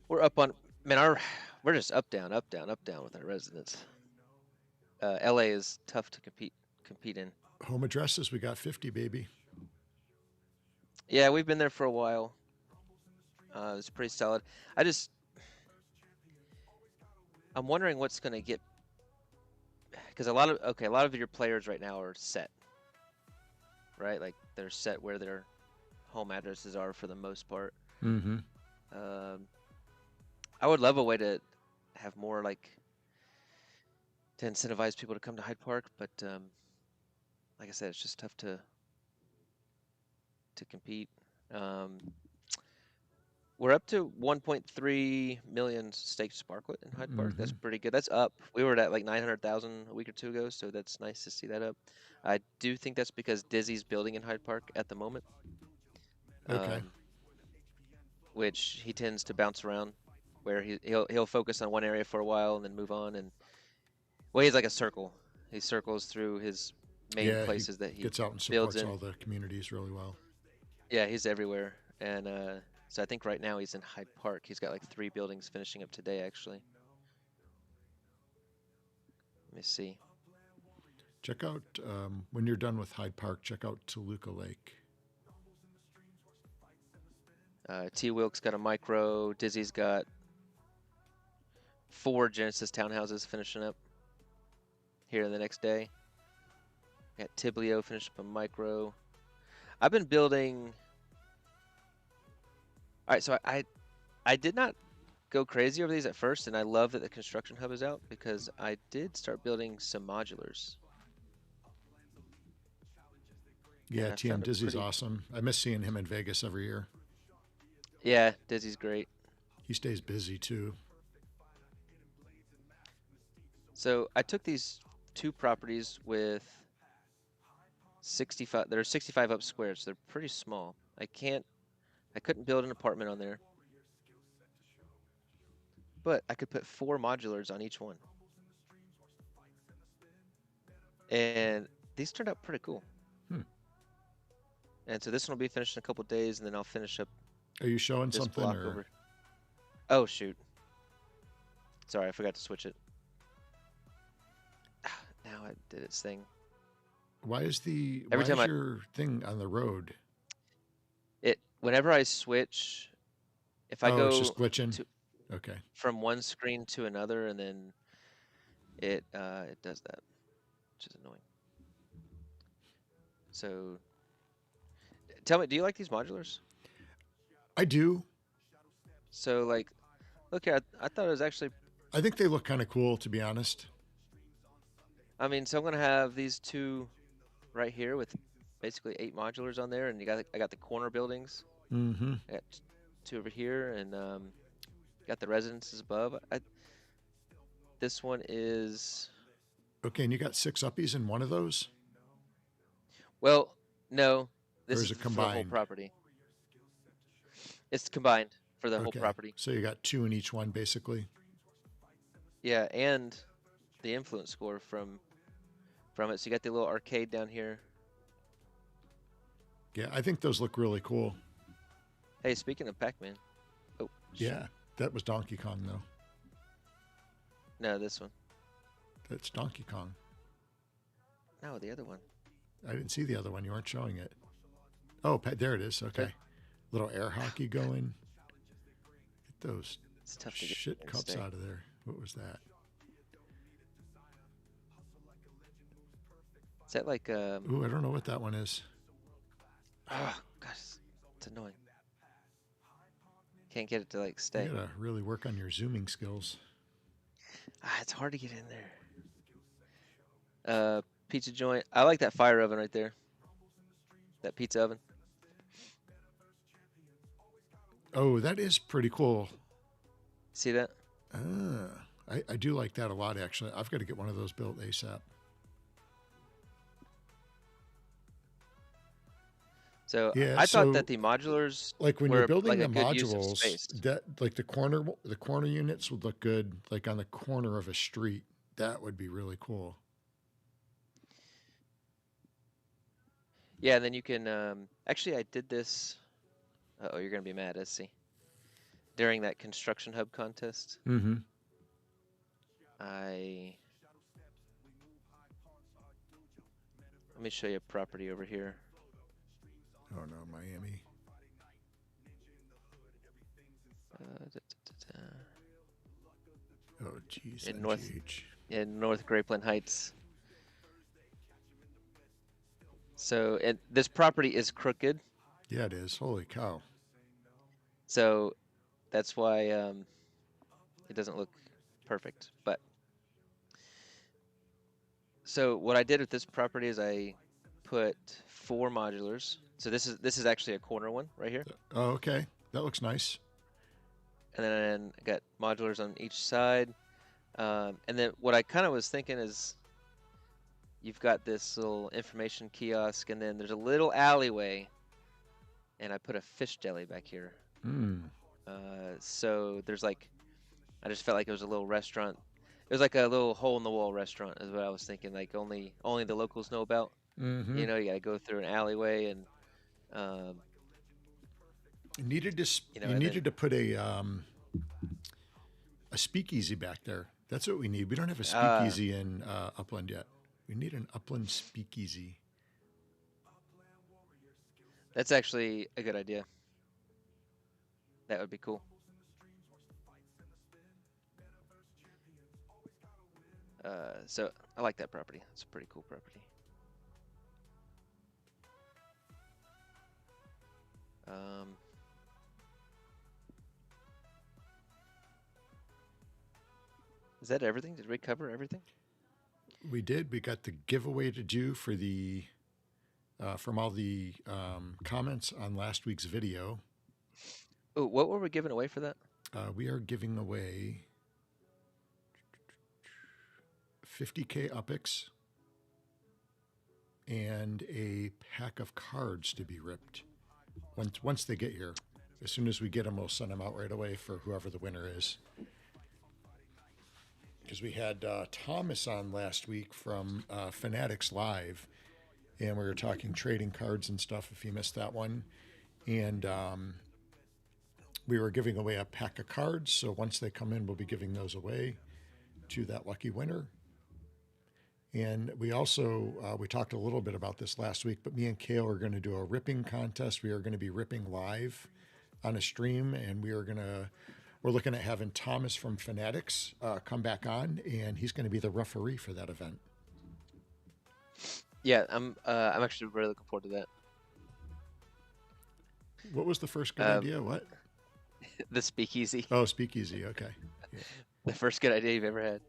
We're up on, man, we're just up, down, up, down, up, down with our residents. LA is tough to compete in. Home addresses, we got 50, baby. Yeah, we've been there for a while. It's pretty solid. I'm wondering what's going to get, because a lot of your players right now are set, right? Like they're set where their home addresses are for the most part. Mm-hmm. I would love a way to have more to incentivize people to come to Hyde Park, but like I said, it's just tough to compete. We're up to 1.3 million staked sparklet in Hyde Park. Mm-hmm. That's pretty good. That's up. We were at like 900,000 a week or two ago, so that's nice to see that up. I do think that's because Dizzy's building in Hyde Park at the moment. Okay. Which he tends to bounce around, where he'll focus on one area for a while and then move on. And well, he's like a circle. He circles through his main places that he gets out and supports all the communities really well. Yeah, he's everywhere. And so I think right now he's in Hyde Park. He's got like 3 buildings finishing up today, actually. Let me see. Check out, when you're done with Hyde Park, check out Toluca Lake. T. Wilkes got a micro. Dizzy's got 4 Genesis townhouses finishing up here the next day. Got Tiblio finished up a micro. I've been building. All right, so I did not go crazy over these at first, and I love that the construction hub is out because I did start building some modulars. Yeah, and I TM found a Dizzy's pretty. awesome. I miss seeing him in Vegas every year. Yeah, Dizzy's great. He stays busy too. So I took these two properties with 65. They're 65 up squares. So they're pretty small. I couldn't build an apartment on there, but I could put 4 modulars on each one. And these turned out pretty cool. Hmm. And so this one will be finished in a couple days, and then I'll finish up Are you showing this something block or? over. Oh, shoot. Sorry, I forgot to switch it. Now it did its thing. Why is Every time your thing on the road? Whenever I switch, if I Oh, it's just go glitching. to Okay. from one screen to another, and then it does that, which is annoying. So tell me, do you like these modulars? I do. So like, look here, I thought it was actually. I think they look kind of cool, to be honest. I mean, so I'm gonna have these two right here with basically 8 modulars on there, and I got the corner buildings. Mm-hmm. I got 2 over here, and got the residences above. This one is. Okay, and you got 6 uppies in one of those? Well, no, Or this is is it for the whole combined? property. It's combined for the whole Okay. property. So you got 2 in each one, basically. Yeah, and the influence score from it. So you got the little arcade down here. Yeah, I think those look really cool. Hey, speaking of Pac-Man. Oh, shoot. Yeah, that was Donkey Kong, though. No, this one. That's Donkey Kong. No, the other one. I didn't see the other one. You weren't showing it. Oh, there it is. Okay. Little air hockey going. Get those It's tough to get shit and cups stay. out of there. What was that? Is that like Ooh, I don't know what that one is. oh gosh, it's annoying. Can't get it to like You stay. gotta really work on your zooming skills. It's hard to get in there. Pizza joint. I like that fire oven right there. That pizza oven. Oh, that is pretty cool. See that? I do like that a lot, actually. I've got to get one of those built ASAP. So Yeah, I thought so that the modulars like when you're were building like the a good use of modules, space. that like the corner units would look good, like on the corner of a street. That would be really cool. Yeah, and then you can actually I did this. Oh, you're gonna be mad. Let's see. During that construction hub contest, Mm-hmm. let me show you a property over here. Oh no, Miami. Oh geez, In North Grapeland Heights. So, and this property is crooked, Yeah, it is. Holy cow. so that's why it doesn't look perfect. But so what I did with this property is I put 4 modulars. So this is actually a corner one right here, Oh, okay. That looks nice. and then I got modulars on each side. And then what I kind of was thinking is you've got this little information kiosk, and then there's a little alleyway, and I put a fish deli back here. Mm. So there's like, I just felt like it was a little restaurant. It was like a little hole in the wall restaurant, is what I was thinking. Like only the locals know about. Mm-hmm. You know, you got to go through an alleyway, and um, You needed to and then, to put a speakeasy back there. That's what we need. We don't have a speakeasy in Upland yet. We need an Upland speakeasy. that's actually a good idea. That would be cool. So I like that property. It's a pretty cool property. Is that everything? Did we cover everything? We did. We got the giveaway to do for the from all the comments on last week's video, Oh, what were we giving away for that? we are giving away 50K Upix and a pack of cards to be ripped once they get here. As soon as we get them, we'll send them out right away for whoever the winner is. Because we had Thomas on last week from Fanatics Live, and we were talking trading cards and stuff, if you missed that one. And we were giving away a pack of cards, so once they come in, we'll be giving those away to that lucky winner. And we also, we talked a little bit about this last week, but me and Kale are going to do a ripping contest. We are going to be ripping live on a stream, and we're looking at having Thomas from Fanatics come back on, and he's going to be the referee for that event. Yeah, I'm actually really looking forward to that. What was the first good idea? What? The speakeasy. Oh, speakeasy. Okay. Yeah. The first good idea you've ever had.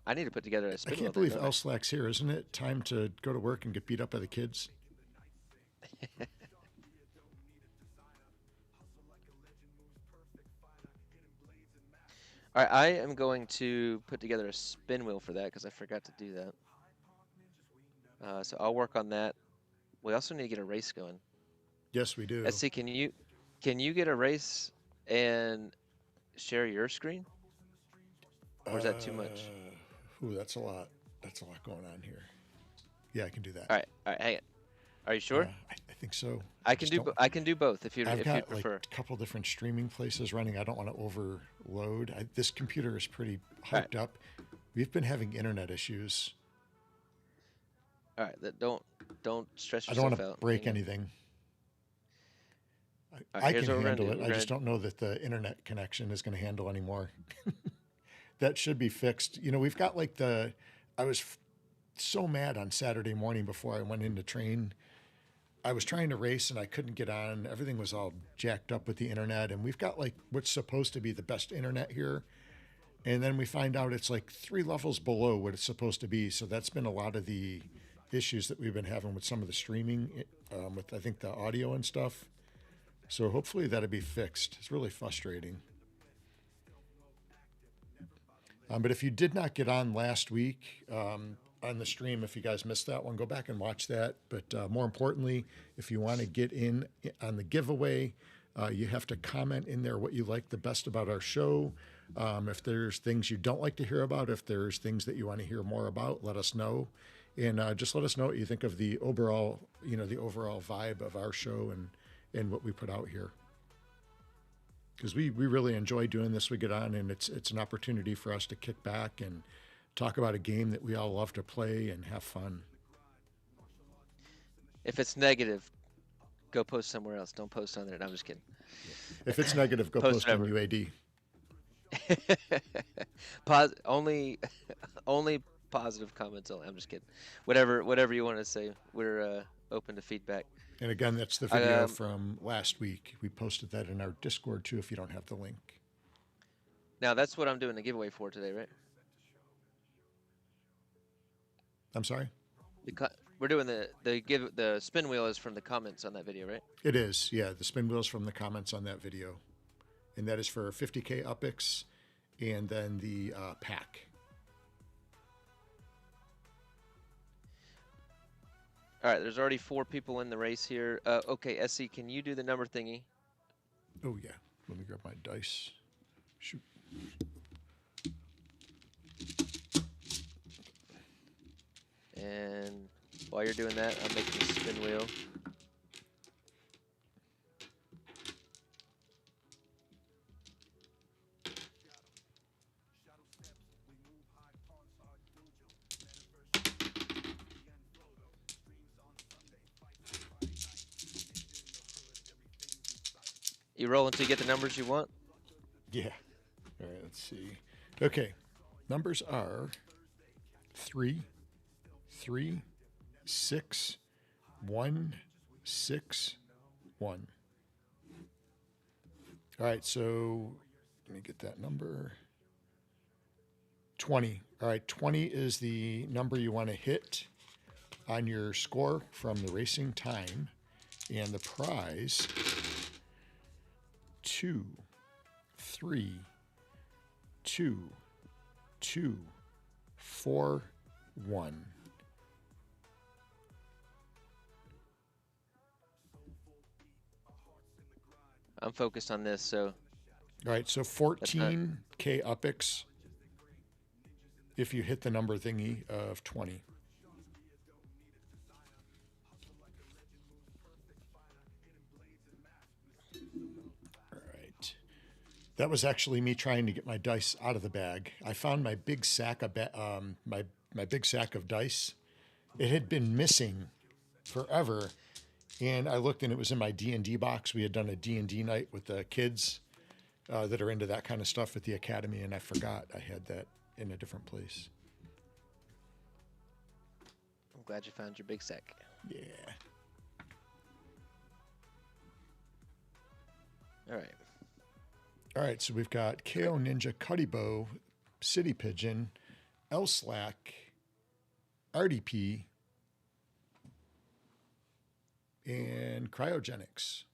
I need to put together a spin I can't wheel believe Elslack's here. Isn't it time to go to work and get beat up by the kids? All right, I am going to put together a spin wheel for that because I forgot to do that. So I'll work on that. We also need to get a race going. Yes, we do. SC, can you get a race and share your screen? Or is that too much? Ooh, that's a lot. That's a lot going on here. Yeah, I can do that. All right, hang it. Are you sure? I think so. I can do both if you prefer. Like a couple different streaming places running. I don't want to overload. This computer is pretty hyped up. We've been having internet issues. All right, don't stress yourself out. I don't want to break anything. I can handle it. I just don't know that the internet connection is going to handle anymore. That should be fixed. You know, we've got like I was so mad on Saturday morning before I went in to train. I was trying to race and I couldn't get on. Everything was all jacked up with the internet. And we've got like what's supposed to be the best internet here. And then we find out it's like 3 levels below what it's supposed to be. So that's been a lot of the issues that we've been having with some of the streaming, with I think the audio and stuff. So hopefully that'll be fixed. It's really frustrating. But if you did not get on last week on the stream, if you guys missed that one, go back and watch that. But more importantly, if you want to get in on the giveaway, you have to comment in there what you like the best about our show. If there's things you don't like to hear about, if there's things that you want to hear more about, let us know. And just let us know what you think of the overall vibe of our show and what we put out here. Because we really enjoy doing this. We get on, and it's an opportunity for us to kick back and talk about a game that we all love to play and have fun. If it's negative, go post somewhere else. Don't post on there. No, I'm just kidding. If it's negative, go post on UAD. Only positive comments only. I'm just kidding. Whatever you want to say, we're open to feedback. And again, that's the video from last week. We posted that in our Discord too if you don't have the link. Now that's what I'm doing the giveaway for today, right? I'm sorry? We're doing the spin wheel is from the comments on that video, right? It is, yeah. The spin wheel's from the comments on that video. And that is for 50K Upix and then the pack. All right, there's already 4 people in the race here. Okay, SC, can you do the number thingy? Oh, yeah. Let me grab my dice. Shoot. And while you're doing that, I'm making a spin wheel. You roll until you get the numbers you want? Yeah. All right, let's see. Okay. Numbers are 3, 3, 6, 1, 6, 1. All right, so let me get that number. 20. All right, 20 is the number you want to hit on your score from the racing time. And the prize, 2, 3, 2, 2, 4, 1. I'm focused on this, so. All right, so 14K UPX if you hit the number thingy of 20. All right. That was actually me trying to get my dice out of the bag. I found my big sack of my big sack of dice. It had been missing forever, and I looked and it was in my D&D box. We had done a D&D night with the kids that are into that kind of stuff at the academy, and I forgot I had that in a different place. I'm glad you found your big sack. Yeah. All right. All right, so we've got KO Ninja, Cuddy Bow, City Pigeon, L-Slack, RDP, and Cryogenics.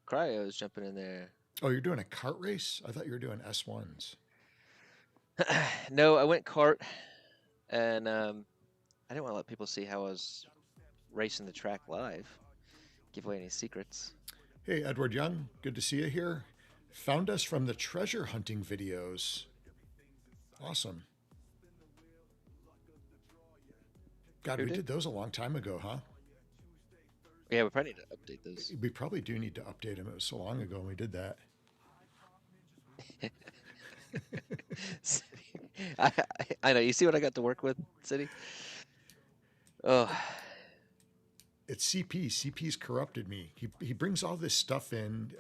Cryo's jumping in there. Oh, you're doing a kart race? I thought you were doing S1s. No, I went kart, and I didn't want to let people see how I was racing the track live. Give away any secrets. Hey, Edward Young, good to see you here. Found us from the treasure hunting videos. Awesome. God, we did those a long time ago, huh? Yeah, we probably need to update those. We probably do need to update them. It was so long ago when we did that. I know. You see what I got to work with, City? Oh. It's CP. CP's corrupted me. He brings all this stuff in.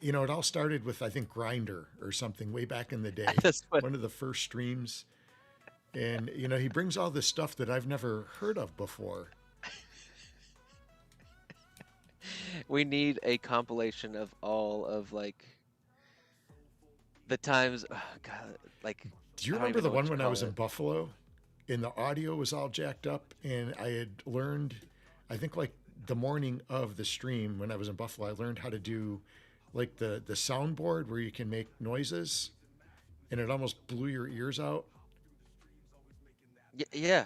You know, it all started with, I think, Grinder or something way back in the day. One of the first streams. And, you know, he brings all this stuff that I've never heard of before. We need a compilation of all of, like, the times. Oh, God, like. Do you remember the one when I was in Buffalo? And the audio was all jacked up, and I had learned, I think, like the morning of the stream when I was in Buffalo, I learned how to do like the soundboard where you can make noises, and it almost blew your ears out. Yeah,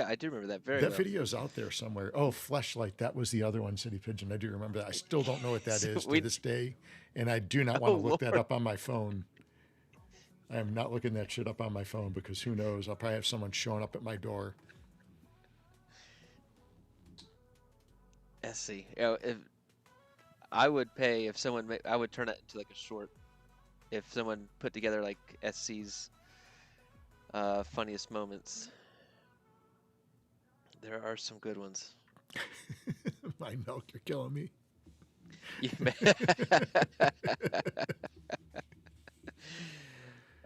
I do remember that very well. That video's out there somewhere. Oh, Fleshlight, that was the other one, City Pigeon. I do remember that. I still don't know what that is to this day, and I do not want to look that up on my phone. I am not looking that shit up on my phone because who knows? I'll probably have someone showing up at my door. Let's see. You know, if I would pay if someone, I would turn it into like a short. If someone put together like SC's funniest moments, there are some good ones. My milk, you're killing me.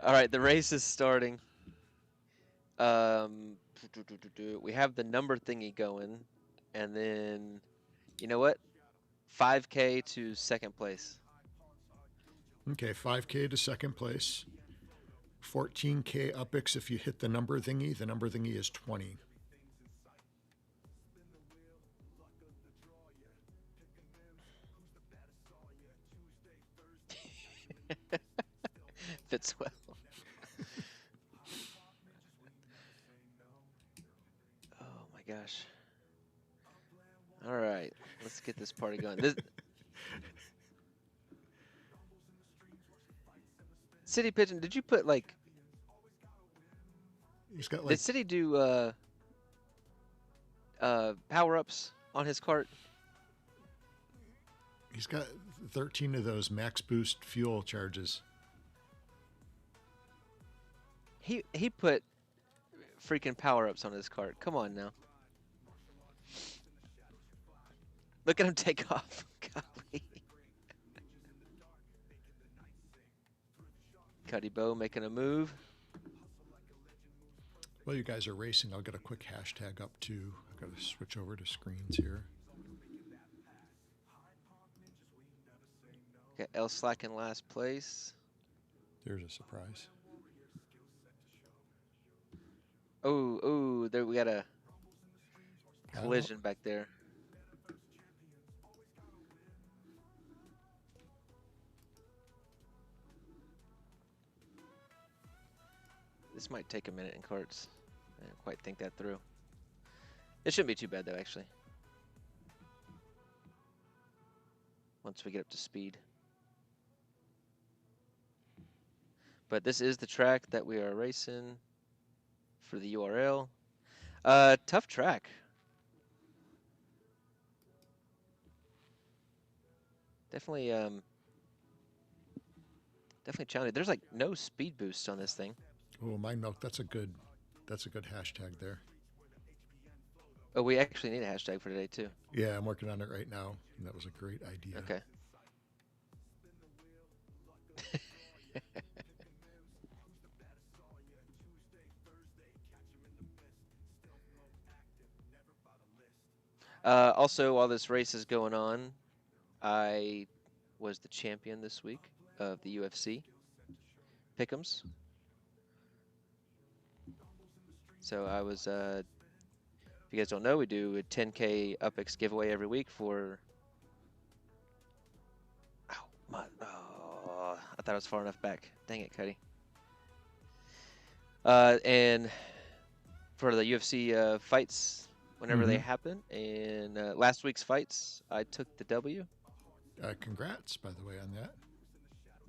All right, the race is starting. We have the number thingy going, and then, you know what? 5K to second place. Okay, 5K to second place. 14K UPX if you hit the number thingy. The number thingy is 20. Fits well. Oh my gosh. All right, let's get this party going. City Pigeon, did you put like? He's got like. Did City do power-ups on his cart? He's got 13 of those max boost fuel charges. He put freaking power-ups on his cart. Come on now. Look at him take off. Golly. Cuddy Bow making a move. While you guys are racing, I'll get a quick hashtag up too. I've got to switch over to screens here. Got L Slack in last place. There's a surprise. Oh, there we got a Oh, collision back there. This might take a minute in carts. I didn't quite think that through. It shouldn't be too bad though, actually. Once we get up to speed. But this is the track that we are racing for the URL. Tough track. Definitely, definitely challenging. There's like no speed boost on this thing. oh, my milk. That's a good hashtag there. Oh, we actually need a hashtag for today too. Yeah, I'm working on it right now, and that was a great idea. Okay. Also, while this race is going on, I was the champion this week of the UFC Pick'ems. So I was, if you guys don't know, we do a 10K UpX giveaway every week for. Ow, I thought I was far enough back. Dang it, Cuddy. And for the UFC fights, whenever they happen, and last week's fights, I took the W, Congrats, by the way, on that.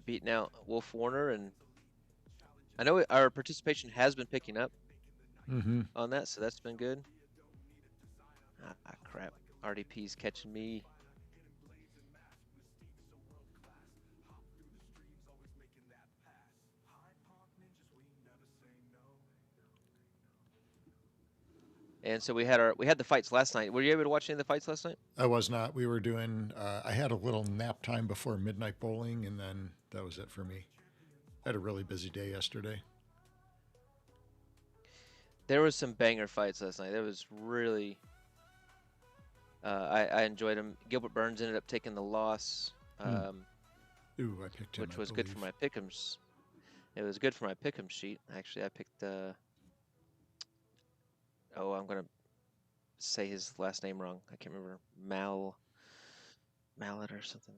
beating out Wolf Warner, and I know our participation has been picking up on that, so that's been good. Ah, crap. RDP's catching me. And so we had the fights last night. Were you able to watch any of the fights last night? I was not. We were doing. I had a little nap time before midnight bowling, and then that was it for me. I had a really busy day yesterday. There was some banger fights last night. There was really. I enjoyed them. Gilbert Burns ended up taking the loss, Ooh, I picked him, which I was good for believe. my pick'ems. It was good for my pick'em sheet. Actually, I picked. Oh, I'm gonna say his last name wrong. I can't remember. Mallet or something.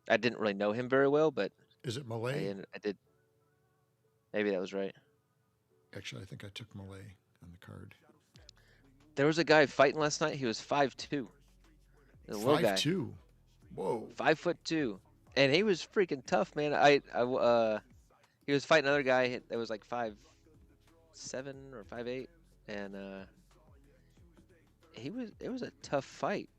I didn't really know him very well, but Is it Malay? I did. Maybe that was right. Actually, I think I took Malay on the card. There was a guy fighting last night. He was 5'2". A little Five guy, two. Whoa. 5'2", and he was freaking tough, man. He was fighting another guy that was like 5'7" or 5'8", and it was a tough fight.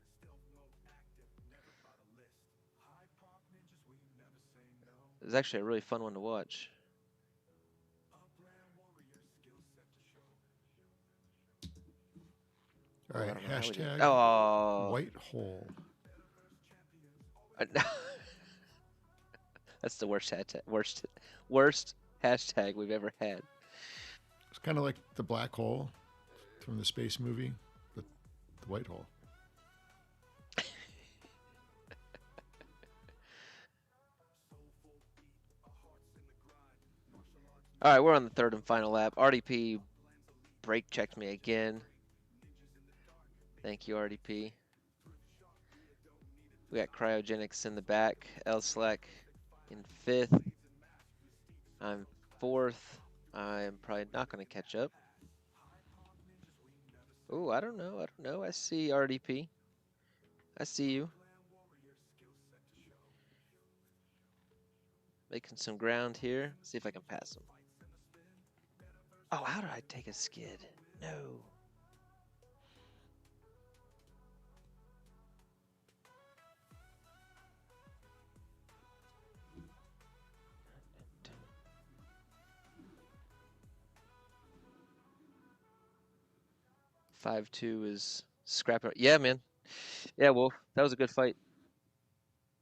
It was actually a really fun one to watch. All Oh, I right. don't know how we did. Hashtag Oh, white hole. that's the worst hashtag we've ever had. It's kind of like the black hole from the space movie, but the white hole. All right, we're on the third and final lap. RDP brake checked me again. Thank you, RDP. We got Cryogenics in the back. L Slack in fifth. I'm fourth. I'm probably not going to catch up. Oh, I don't know. I see RDP. I see you. Making some ground here. See if I can pass him. Oh, how did I take a skid? No. Five two is scrapping. Yeah, man. Yeah, Wolf. That was a good fight.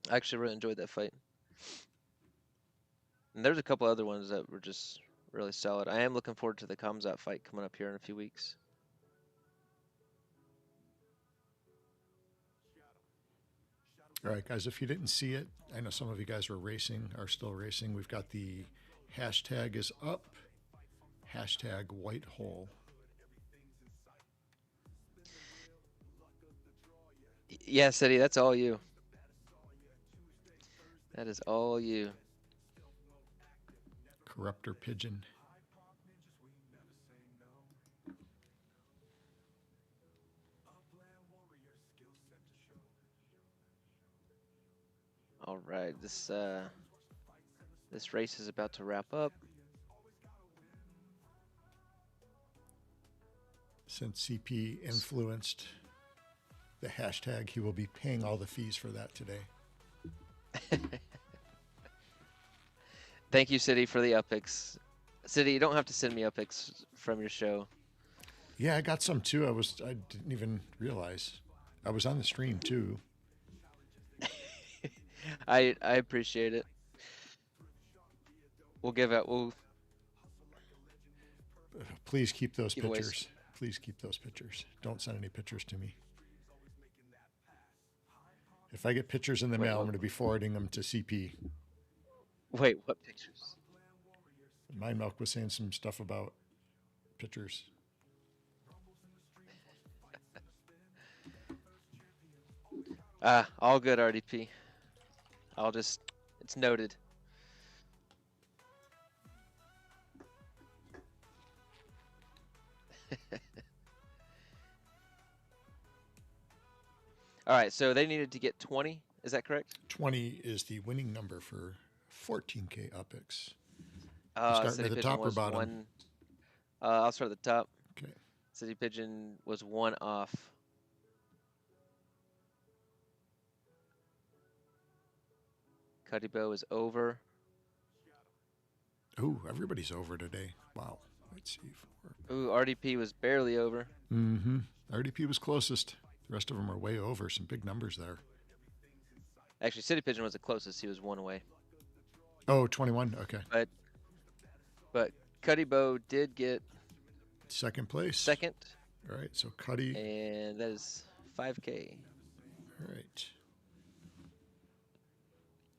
I actually really enjoyed that fight. And there's a couple other ones that were just really solid. I am looking forward to the Kamzat fight coming up here in a few weeks. All right, guys, if you didn't see it, I know some of you guys are still racing. We've got the hashtag is up, Hashtag white hole. Yeah, City, that's all you. That is all you. Corruptor pigeon. All right, this race is about to wrap up. Since CP influenced the hashtag, he will be paying all the fees for that today. Thank you, City, for the upicks. City, you don't have to send me upicks from your show. Yeah, I got some too. I didn't even realize. I was on the stream too. I appreciate it. We'll Please keep those giveaways. pictures. Please keep those pictures. Don't send any pictures to me. If I get pictures in the mail, I'm going to be forwarding them to CP. Wait, what pictures? My milk was saying some stuff about pictures. All good, RDP. It's noted. All right, so they needed to get 20. Is that correct? 20 is the winning number for 14K UPIX. City Starting at the Pigeon top or was bottom? one. I'll start at the top. Okay. City Pigeon was 1 off. Cuddy Bow is over. Ooh, everybody's over today. Wow. Let's see. Ooh, RDP was barely over. Mm-hmm. RDP was closest. The rest of them are way over. Some big numbers there. Actually, City Pigeon was the closest. He was 1 away. Oh, 21. Okay. But Cuddy Bow did get second place. Second. All right. So Cuddy. And that is 5K. All right.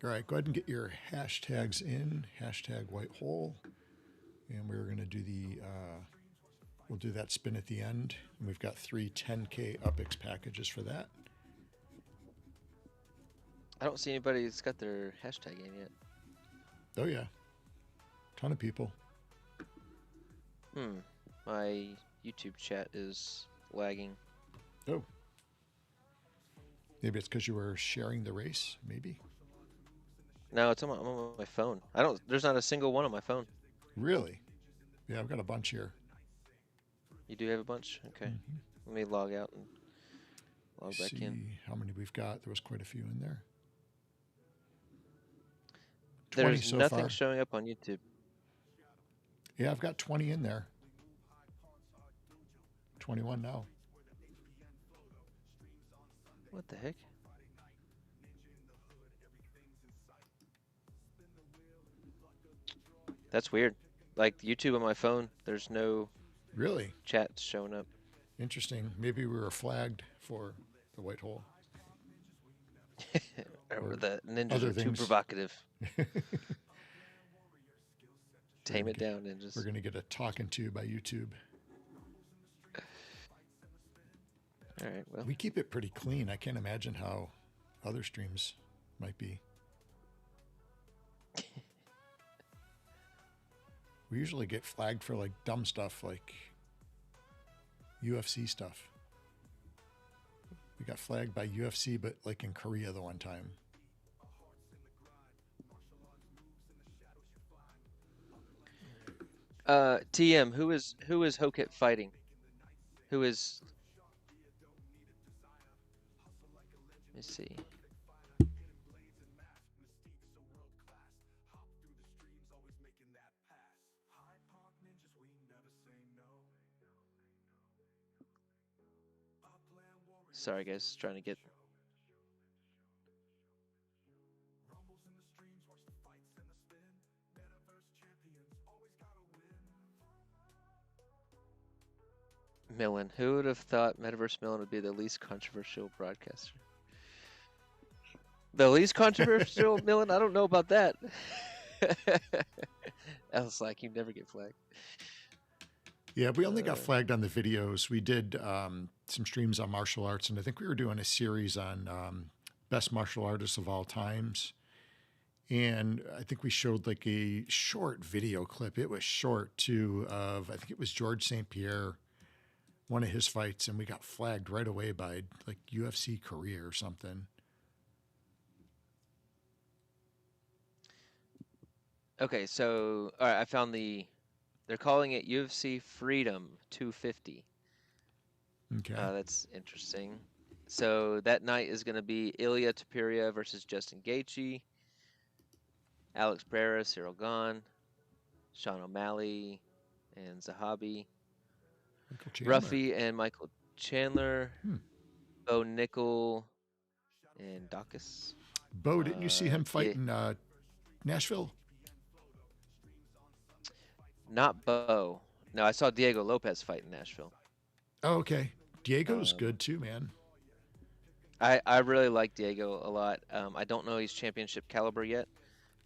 All right. Go ahead and get your hashtags in. Hashtag white hole. And we're going to do we'll do that spin at the end. And we've got 3 10K UPIX packages for that. I don't see anybody that's got their hashtag in yet. Oh, yeah. Ton of people. My YouTube chat is lagging. Oh. Maybe it's because you were sharing the race, maybe? No, I'm on my phone. There's not a single one on my phone. Really? Yeah, I've got a bunch here. You do have a bunch? Okay. Mm-hmm. Let me log out and log back in. How many we've got. There was quite a few in there. There's so nothing far. showing up on YouTube. Yeah, I've got 20 in there. 21 now. What the heck? That's weird. Like YouTube on my phone, there's no Really chats showing up. Interesting. Maybe we were flagged for the white hole. Or the ninjas are too provocative. Tame it down, ninjas. We're going to get a talking to by YouTube. All right, well. We keep it pretty clean. I can't imagine how other streams might be. We usually get flagged for like dumb stuff like UFC stuff. We got flagged by UFC, but like in Korea the one time. TM, who is Hokit fighting? Who is? Let me see. Sorry, guys, trying to get. Millen. Who would have thought Metaverse Millen would be the least controversial broadcaster? The least controversial Millen? I don't know about that. I was like, you never get flagged. Yeah, we only got Uh, flagged on the videos. We did some streams on martial arts, and I think we were doing a series on best martial artists of all times. And I think we showed like a short video clip. It was short too, of I think it was George St. Pierre, one of his fights, and we got flagged right away by like UFC Korea or something. okay, so all right, I found the. They're calling it UFC Freedom 250. Okay. That's interesting. So that night is going to be Ilya Tapiria versus Justin Gaethje, Alex Pereira, Cyril Gahn, Sean O'Malley, and Zahabi, Michael Chandler. Ruffy and Michael Chandler, Hmm. Bo Nickel, and Dawkins. Bo, didn't you see him fight Yeah, in Nashville? not Bo. No, I saw Diego Lopez fight in Nashville. Oh, okay. Diego's Um, good too, man. I really like Diego a lot. I don't know he's championship caliber yet,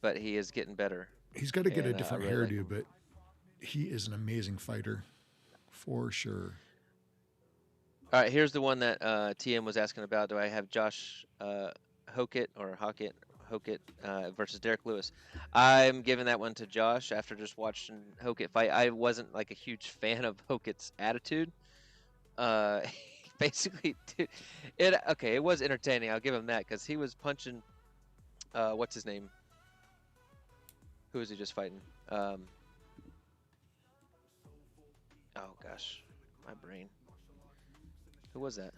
but he is getting better, He's got to get a and I different really like hairdo, him. but he is an amazing fighter for sure. All right, here's the one that TM was asking about. Do I have Josh Hokett versus Derek Lewis? I'm giving that one to Josh after just watching Hokett fight. I wasn't like a huge fan of Hokett's attitude. Uh, basically, dude, it was entertaining. I'll give him that because he was punching. What's his name? Who was he just fighting? Oh gosh, my brain. Who was that?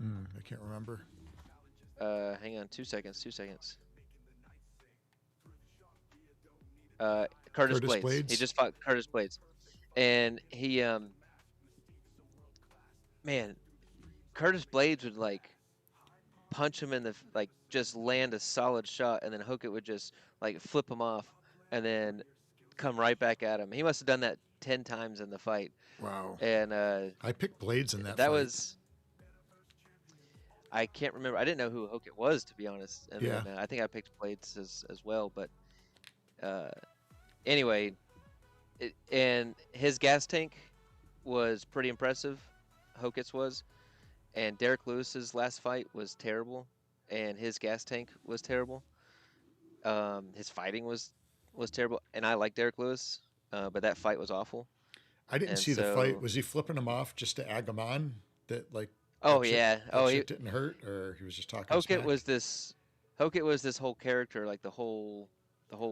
I can't remember. Hang on, 2 seconds. 2 seconds. Curtis Curtis Blades. He Blades. just fought Curtis Blades, and he man, Curtis Blades would like punch him in the like just land a solid shot, and then Hookit would just like flip him off, and then come right back at him. He must have done that 10 times in the fight, Wow. and I picked Blades in that that fight. was. I can't remember. I didn't know who Hookit was, to be honest. And Yeah. then I think I picked Blades as well. But uh, anyway, and his gas tank was pretty impressive. Hokit's was, and Derek Lewis's last fight was terrible, and his gas tank was terrible. His fighting was terrible, and I like Derek Lewis, but that fight was awful. I didn't And see the fight. so, Was he flipping him off just to egg him on? That like oh yeah, that shit didn't hurt, or he was just talking Hokit smack? was this Hokit was this whole character like the whole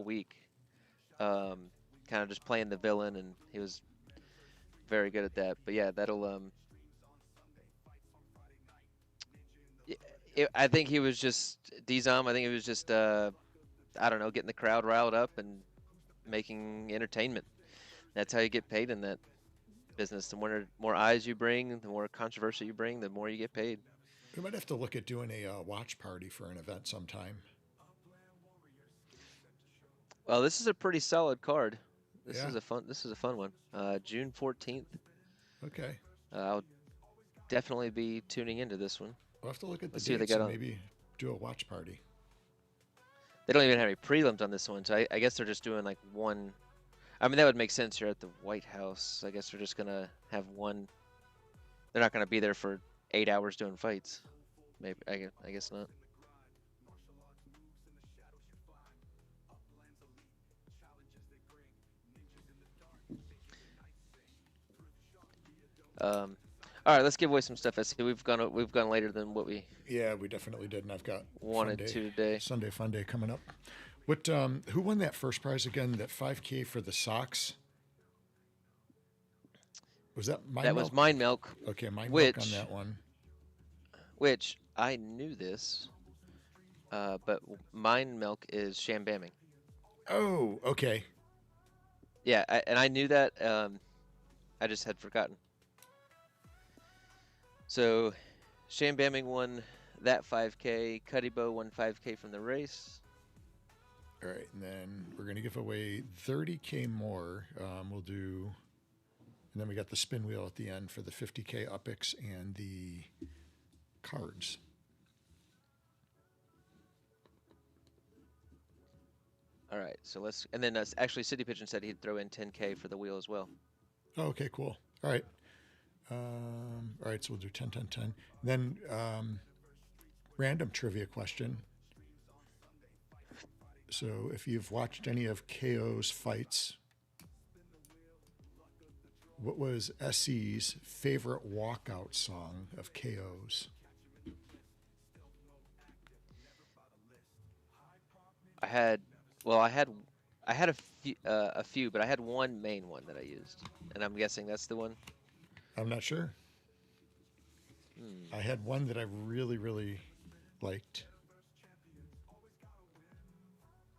week, um, kind of just playing the villain, and he was very good at that. But yeah, that'll I think he was just Dizom. I think he was just I don't know, getting the crowd riled up and making entertainment. That's how you get paid in that business. The more eyes you bring, the more controversy you bring, the more you get paid. We might have to look at doing a watch party for an event sometime. Well, this is a pretty solid card. This Yeah. is a fun one. June 14th. Okay. I'll definitely be tuning into this one. We'll have to look at the Let's see what they dates got and on. maybe do a watch party. They don't even have any prelims on this one, so I guess they're just doing like one. I mean, that would make sense here at the White House. I guess they're just gonna have one. They're not gonna be there for 8 hours doing fights. Maybe I guess not. All right, let's give away some stuff. I see we've gone later than what we Yeah, we definitely did, and I've got wanted to today. Sunday fun day coming up. What? Who won that first prize again? That 5K for the socks? Was that Mind That was Milk? Mind Milk, Okay, Mind Milk on which that one. I knew this, but Mind Milk is Shambamming. Oh, okay. Yeah, and I knew that. I just had forgotten. So, Shambamming won that 5K. Cuddybo won 5K from the race. All right, and then we're gonna give away 30K more. We'll do, and then we got the spin wheel at the end for the 50K upics and the cards. All right, so let's. And then actually, City Pigeon said he'd throw in 10K for the wheel as well. Oh, okay, cool. All right. All right, so we'll do 10, 10, 10. Then random trivia question. So if you've watched any of KO's fights, what was SC's favorite walkout song of KO's? I had, well, I had a few, but I had one main one that I used, and I'm guessing that's the one. I'm not sure. Hmm. I had one that I really, really liked.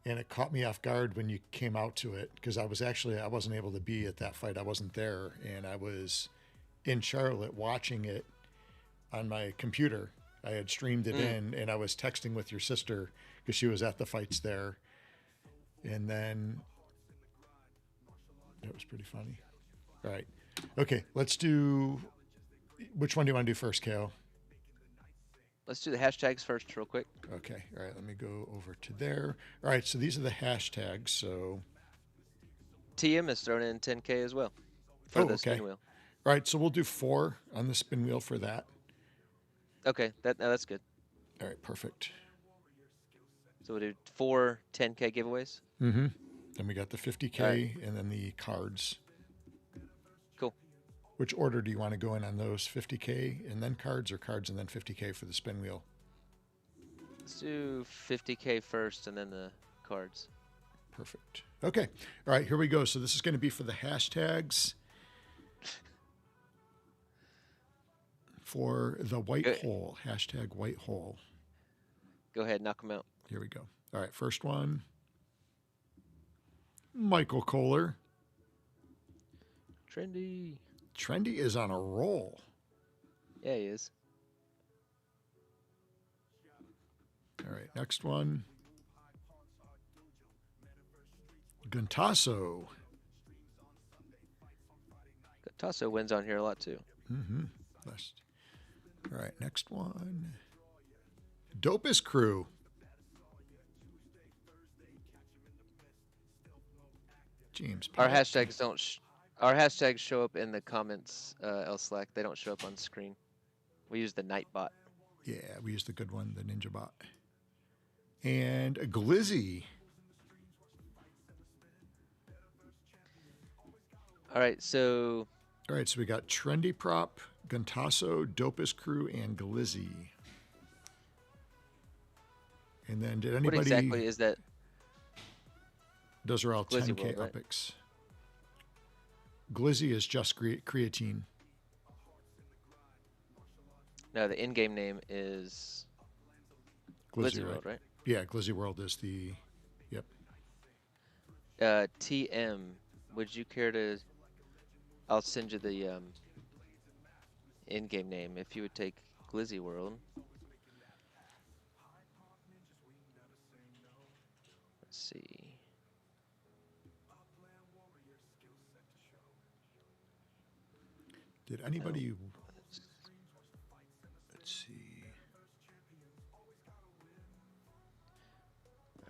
And it caught me off guard when you came out to it because I wasn't able to be at that fight. I wasn't there, and I was in Charlotte watching it on my computer. I had streamed it Mm. in, and I was texting with your sister because she was at the fights there. And then it was pretty funny. All right. Okay, let's do. Which one do you want to do first, Kale? Let's do the hashtags first, real quick. Okay. All right. Let me go over to there. All right. So these are the hashtags. So. TM is thrown in 10K as well for Oh, the okay. spin wheel. All right. So we'll do 4 on the spin wheel for that. Okay, that's good. All right. Perfect. So we'll do 4 10K giveaways. Mm-hmm. Then we got the 50K right. and then the cards. Cool. Which order do you want to go in on those? 50K and then cards, or cards and then 50K for the spin wheel? Let's do 50K first and then the cards. Perfect. Okay. All right, here we go. So this is going to be for the hashtags for the white hole. Hashtag white hole. Go ahead, knock them out. Here we go. All right, first one. Michael Kohler. Trendy. Trendy is on a roll. Yeah, he is. All right, next one. Guntasso. Tasso wins on here a lot too. Mm-hmm. Last. All right, next one. Dopest Crew. James. Our hashtags our hashtags show up in the comments, Slack. They don't show up on screen. We use the Nightbot. Yeah, we use the good one, the Ninja Bot. And a Glizzy. All right, so we got Trendy Prop, Guntasso, Dopest Crew, and Glizzy. And then did anybody... What exactly is that? Those are all Glizzy 10K World, right? epics. Glizzy is just creatine. No, the in-game name is Glizzy World, right? Yeah, Glizzy World is the... Yep. TM, would you care to... I'll send you the in-game name if you would take Glizzy World. Let's see. Did anybody... Let's see.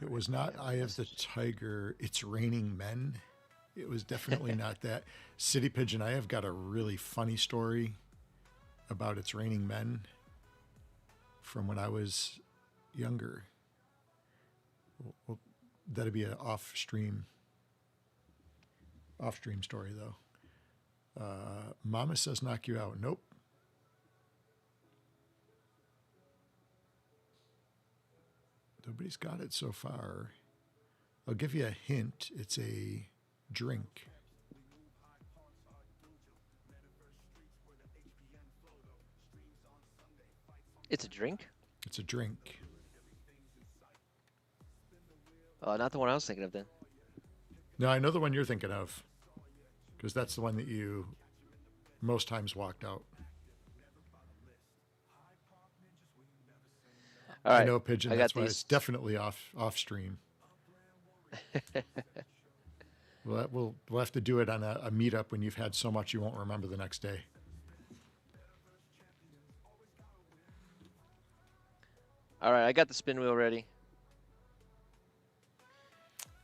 It was not Eye of the Tiger. It's Raining Men. It was definitely not that. City Pigeon, I have got a really funny story about It's Raining Men from when I was younger. Well, that'd be an off-stream story, though. Mama says knock you out. Nope. Nobody's got it so far. I'll give you a hint. It's a drink. It's a drink? It's a drink. Not the one I was thinking of then. No, I know the one you're thinking of, because that's the one that you most times walked out. All right. I know, Pigeon. That's why these. It's definitely off stream. We'll have to do it on a meetup when you've had so much you won't remember the next day. All right, I got the spin wheel ready.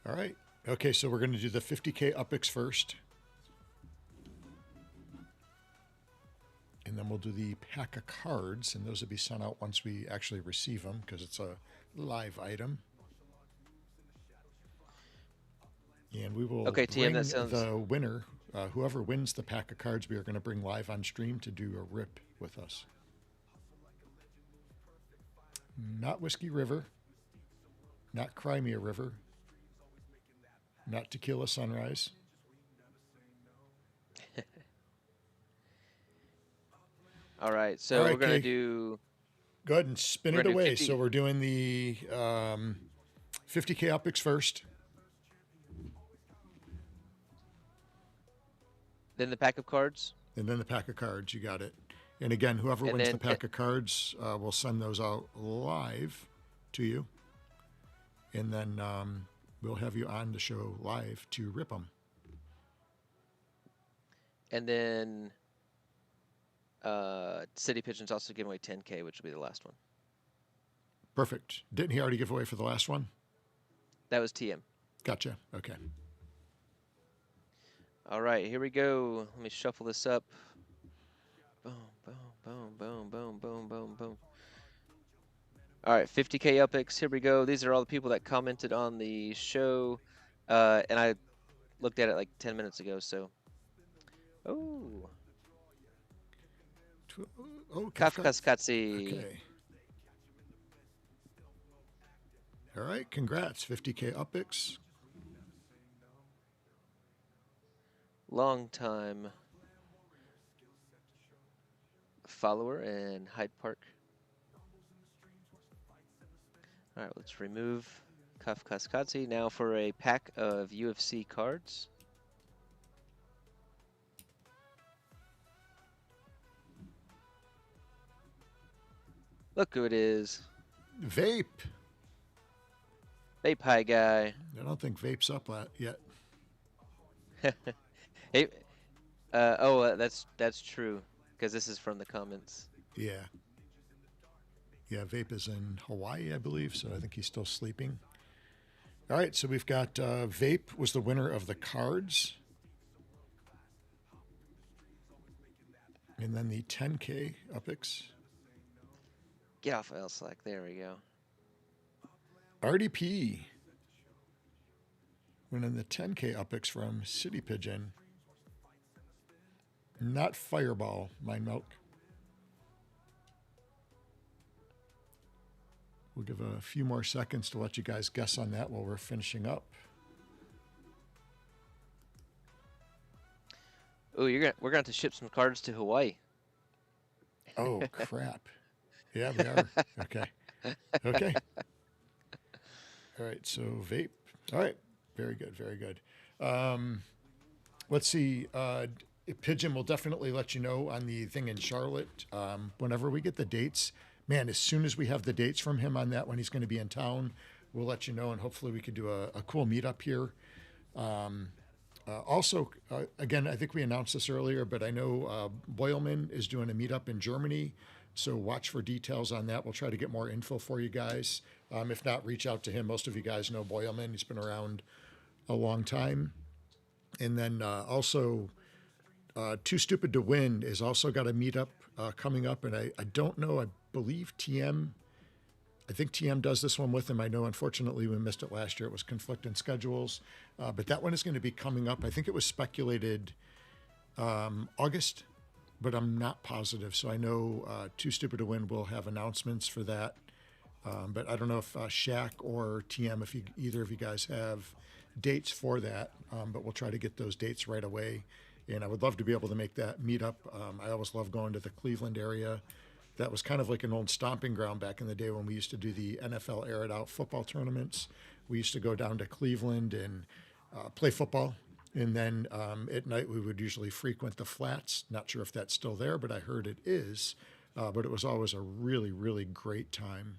All right. Okay, so we're going to do the 50K upics first. then we'll do the pack of cards, and those will be sent out once we actually receive them because it's a live item. And we will Okay, TM, bring that sounds. the winner, whoever wins the pack of cards, we are going to bring live on stream to do a rip with us. Not Whiskey River, not Crimea River, not Tequila Sunrise. All right, so All right, we're gonna Kay. do. Go ahead and spin We're it gonna do away. 50. So we're doing the 50K Upix first. Then the pack of cards. And then the pack of cards. You got it. And again, whoever And wins then the pack of cards, will send those out live to you. And then we'll have you on the show live to rip them. And then City Pigeon's also giving away 10K, which will be the last one. Perfect. Didn't he already give away for the last one? That was TM. Gotcha. Okay. All right, here we go. Let me shuffle this up. Boom, boom, boom, boom, boom, boom, boom, boom. All right, 50K Upix. Here we go. These are all the people that commented on the show, and I looked at it like 10 minutes ago. So, oh, Kafkaskatsi. Okay. All right. Congrats. 50K Upix. Long time follower and Hyde Park. All right, let's remove Kafkaskatsi now for a pack of UFC cards. Look who it is. Vape. Vape High guy. I don't think Vape's up yet. Hey, that's true because this is from the comments. Yeah. Yeah, Vape is in Hawaii, I believe, so I think he's still sleeping. All right, so we've got Vape was the winner of the cards. And then the 10K Upix. Get off L Slack. There we go. RDP winning the 10K Upix from City Pigeon. Not Fireball, Mind Milk. We'll give a few more seconds to let you guys guess on that while we're finishing up. Oh, we're gonna have to ship some cards to Hawaii. Oh, crap. Yeah, we are. Okay. Okay. All right, so Vape. All right. Very good, very good. Let's see. Pigeon will definitely let you know on the thing in Charlotte whenever we get the dates. Man, as soon as we have the dates from him on that when he's going to be in town, we'll let you know, and hopefully we could do a cool meetup here. Also, again, I think we announced this earlier, but I know Boyleman is doing a meetup in Germany, so watch for details on that. We'll try to get more info for you guys. If not, reach out to him. Most of you guys know Boyleman. He's been around a long time. And then also, Too Stupid to Win is also got a meetup coming up, and I don't know. I believe I think TM does this one with him. I know, unfortunately, we missed it last year. It was conflicting schedules. But that one is going to be coming up. I think it was speculated August, but I'm not positive. So I know Too Stupid to Win will have announcements for that. But I don't know if Shaq or TM, if either of you guys have dates for that. But we'll try to get those dates right away. And I would love to be able to make that meetup. I always love going to the Cleveland area. That was kind of like an old stomping ground back in the day when we used to do the NFL Air It Out football tournaments. We used to go down to Cleveland and play football. And then at night we would usually frequent the flats. Not sure if that's still there, but I heard it is. But it was always a really, really great time.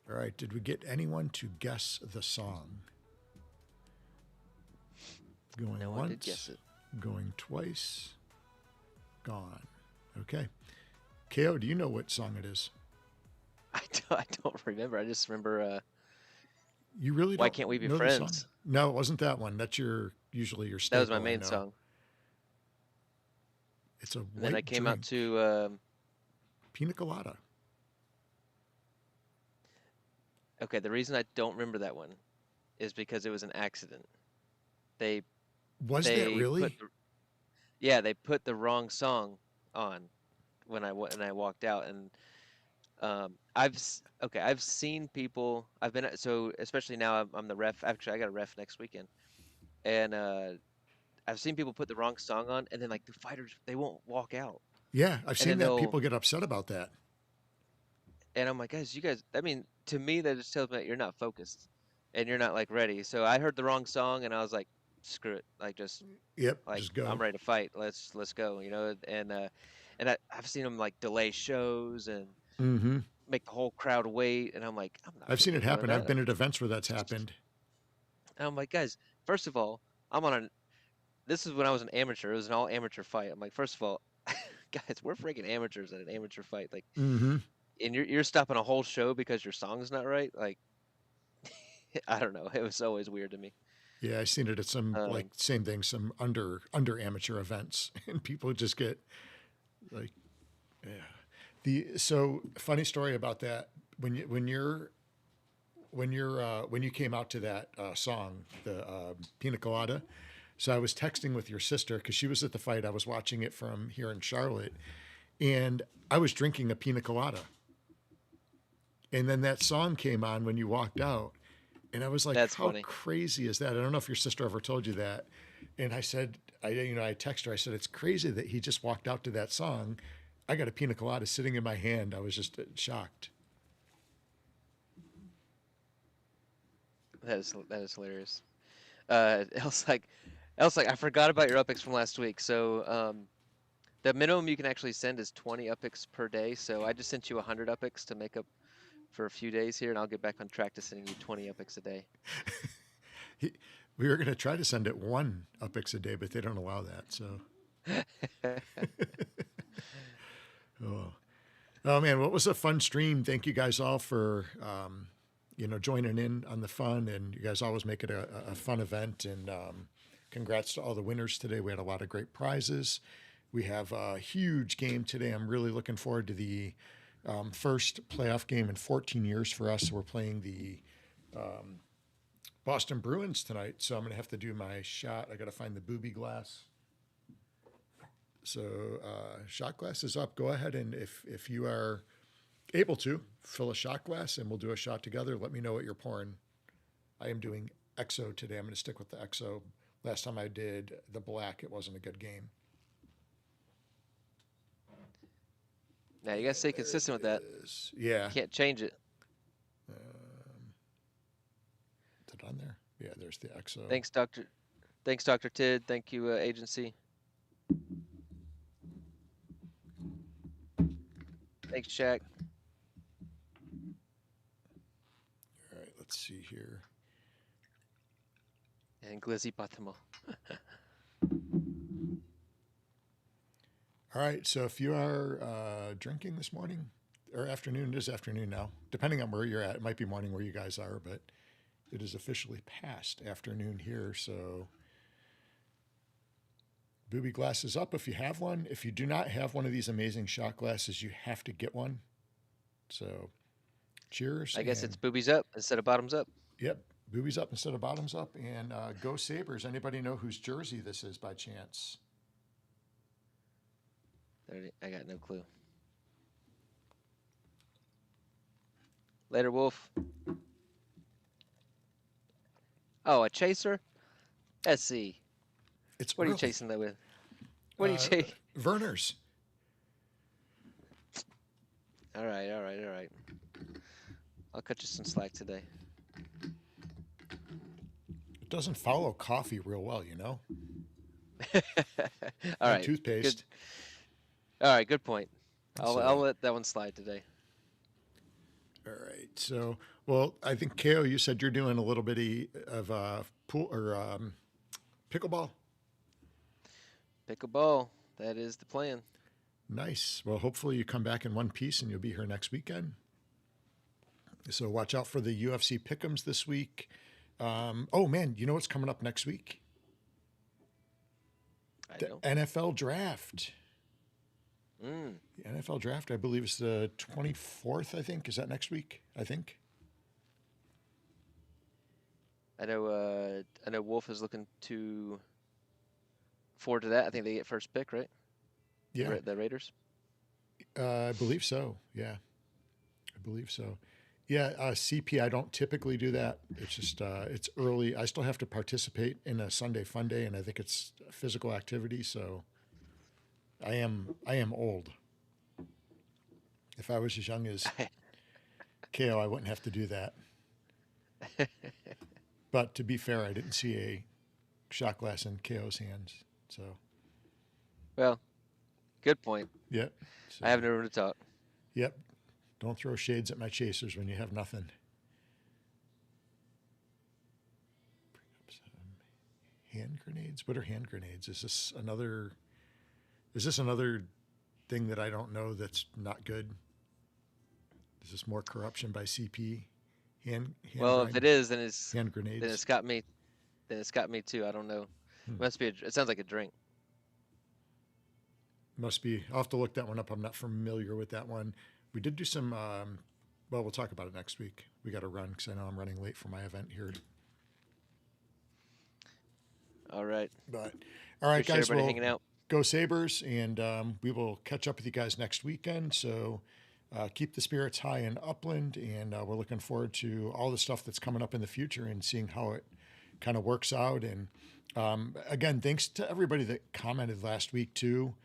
All right, did we get anyone to guess the song? Going No once, one did guess it. going twice, gone. Okay. KO, do you know what song it is? I don't remember. I just remember. You really Why don't Can't We Be know the song? Friends? No, it wasn't that one. That's your usually your That was my staple, I main know. song. It's a And then I white came out drink. to Pina colada. okay, the reason I don't remember that one is because it was an accident. They Was that they put really? the, yeah, they put the wrong song on when I walked out, and okay, I've seen people. I've been so especially now I'm the ref. Actually, I got a ref next weekend, and I've seen people put the wrong song on, and then like the fighters they won't walk out, Yeah, I've and seen then that. they'll People get upset about that. and I'm like, guys, you guys. I mean, to me that just tells me that you're not focused, and you're not like ready. So I heard the wrong song, and I was like, screw it, like just Yep, like just go. I'm ready to fight. Let's go, you know. And I've seen them like delay shows and Mm-hmm. make the whole crowd wait, and I'm like, I'm not I've seen it freaking doing happen. I've that. been at events where that's happened. And I'm like, guys, first of all, I'm on a. This is when I was an amateur. It was an all amateur fight. I'm like, first of all, guys, we're freaking amateurs at an amateur fight. Like, Mm-hmm. and you're stopping a whole show because your song's not right. Like, I don't know. It was always weird to me. Yeah, I've seen it at some like Um, same thing, some under amateur events, and people just get like, yeah. So funny story about that. When you came out to that song, the Pina Colada. So I was texting with your sister because she was at the fight. I was watching it from here in Charlotte, and I was drinking a Pina Colada. And then that song came on when you walked out, and I was like, that's "How funny. crazy is that?" I don't know if your sister ever told you that. And I said, I texted her. I said, "It's crazy that he just walked out to that song. I got a Pina Colada sitting in my hand. I was just shocked." That is hilarious. Else like I forgot about your upics from last week. So the minimum you can actually send is 20 upics per day. So I just sent you 100 upics to make up for a few days here, and I'll get back on track to sending you 20 upics a day. He, we were going to try to send it one upix a day, but they don't allow that. So, oh, oh man, what was a fun stream? Thank you guys all for joining in on the fun, and you guys always make it a fun event. And congrats to all the winners today. We had a lot of great prizes. We have a huge game today. I'm really looking forward to the first playoff game in 14 years for us. So we're playing the Boston Bruins tonight. So I'm going to have to do my shot. I got to find the booby glass. So shot glass is up. Go ahead, and if you are able to, fill a shot glass, and we'll do a shot together. Let me know what you're pouring. I am doing XO today. I'm going to stick with the XO. Last time I did the black, it wasn't a good game. Now you gotta stay There it consistent with that. is. Yeah. Can't change it. Is it on there? Yeah, there's the XO. Thanks, Doctor. Thanks, Dr. Tid. Thank you, agency. Thanks, Shaq. All right, let's see here. And Glizzy Patamo. All right, so if you are drinking this morning or afternoon, it is afternoon now, depending on where you're at. It might be morning where you guys are, but it is officially past afternoon here. So booby glass is up if you have one. If you do not have one of these amazing shot glasses, you have to get one. So cheers. I guess and, it's boobies up instead of bottoms up. Yep, boobies up instead of bottoms up. And go Sabres. Anybody know whose jersey this is by chance? I got no clue. Later, Wolf. Oh, a chaser? Let's see. It's What are you early. chasing that with? What are you chasing? Werner's. All right, all right, all right. I'll cut you some slack today. It doesn't follow coffee real well, you know? All And right. toothpaste. Good. All right, good point. So- I'll let that one slide today. All right. So, well, I think KO, you said you're doing a little bit of pool or pickleball. Pickleball. That is the plan. Nice. Well, hopefully you come back in one piece and you'll be here next weekend. So watch out for the UFC pick'ems this week. Oh man, you know what's coming up next week? The know. NFL draft. Mm. The NFL draft, I believe, is the 24th, I think. Is that next week? I think. I know Wolf is looking to forward to that. I think they get first pick, right? Yeah, The Raiders. I believe so. Yeah, I believe so. Yeah, CP, I don't typically do that. It's just, it's early. I still have to participate in a Sunday fun day, and I think it's a physical activity. So I am old. If I was as young as KO, I wouldn't have to do that. But to be fair, I didn't see a shot glass in KO's hands. So, Well, good point. yep. I So, have no room to talk. yep. Don't throw shades at my chasers when you have nothing. Hand grenades? What are hand grenades? Is this another? Is this another thing that I don't know that's not good? Is this more corruption by CP? Well, if it is, then hand it's grenades. got me. Then it's got me too. I don't know. Hmm. Must be. It sounds like a drink. Must be. I'll have to look that one up. I'm not familiar with that one. We did do some. Well, we'll talk about it next week. We got to run because I know I'm running late for my event here. All right. But all right, Appreciate guys. everybody Well, hanging out. go Sabres, and we will catch up with you guys next weekend. So keep the spirits high in Upland, and we're looking forward to all the stuff that's coming up in the future and seeing how it kind of works out. And again, thanks to everybody that commented last week too.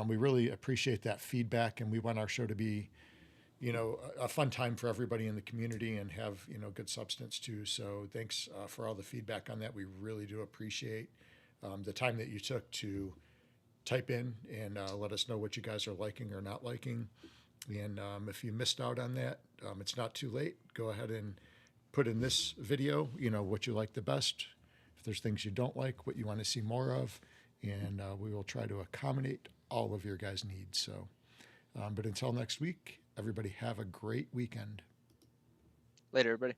We really appreciate that feedback, and we want our show to be, a fun time for everybody in the community and have, good substance too. So thanks for all the feedback on that. We really do appreciate the time that you took to type in and let us know what you guys are liking or not liking. And if you missed out on that, it's not too late. Go ahead and put in this video, what you like the best. If there's things you don't like, what you want to see more of, and we will try to accommodate all of your guys' needs. So, but until next week, everybody have a great weekend. Later, everybody.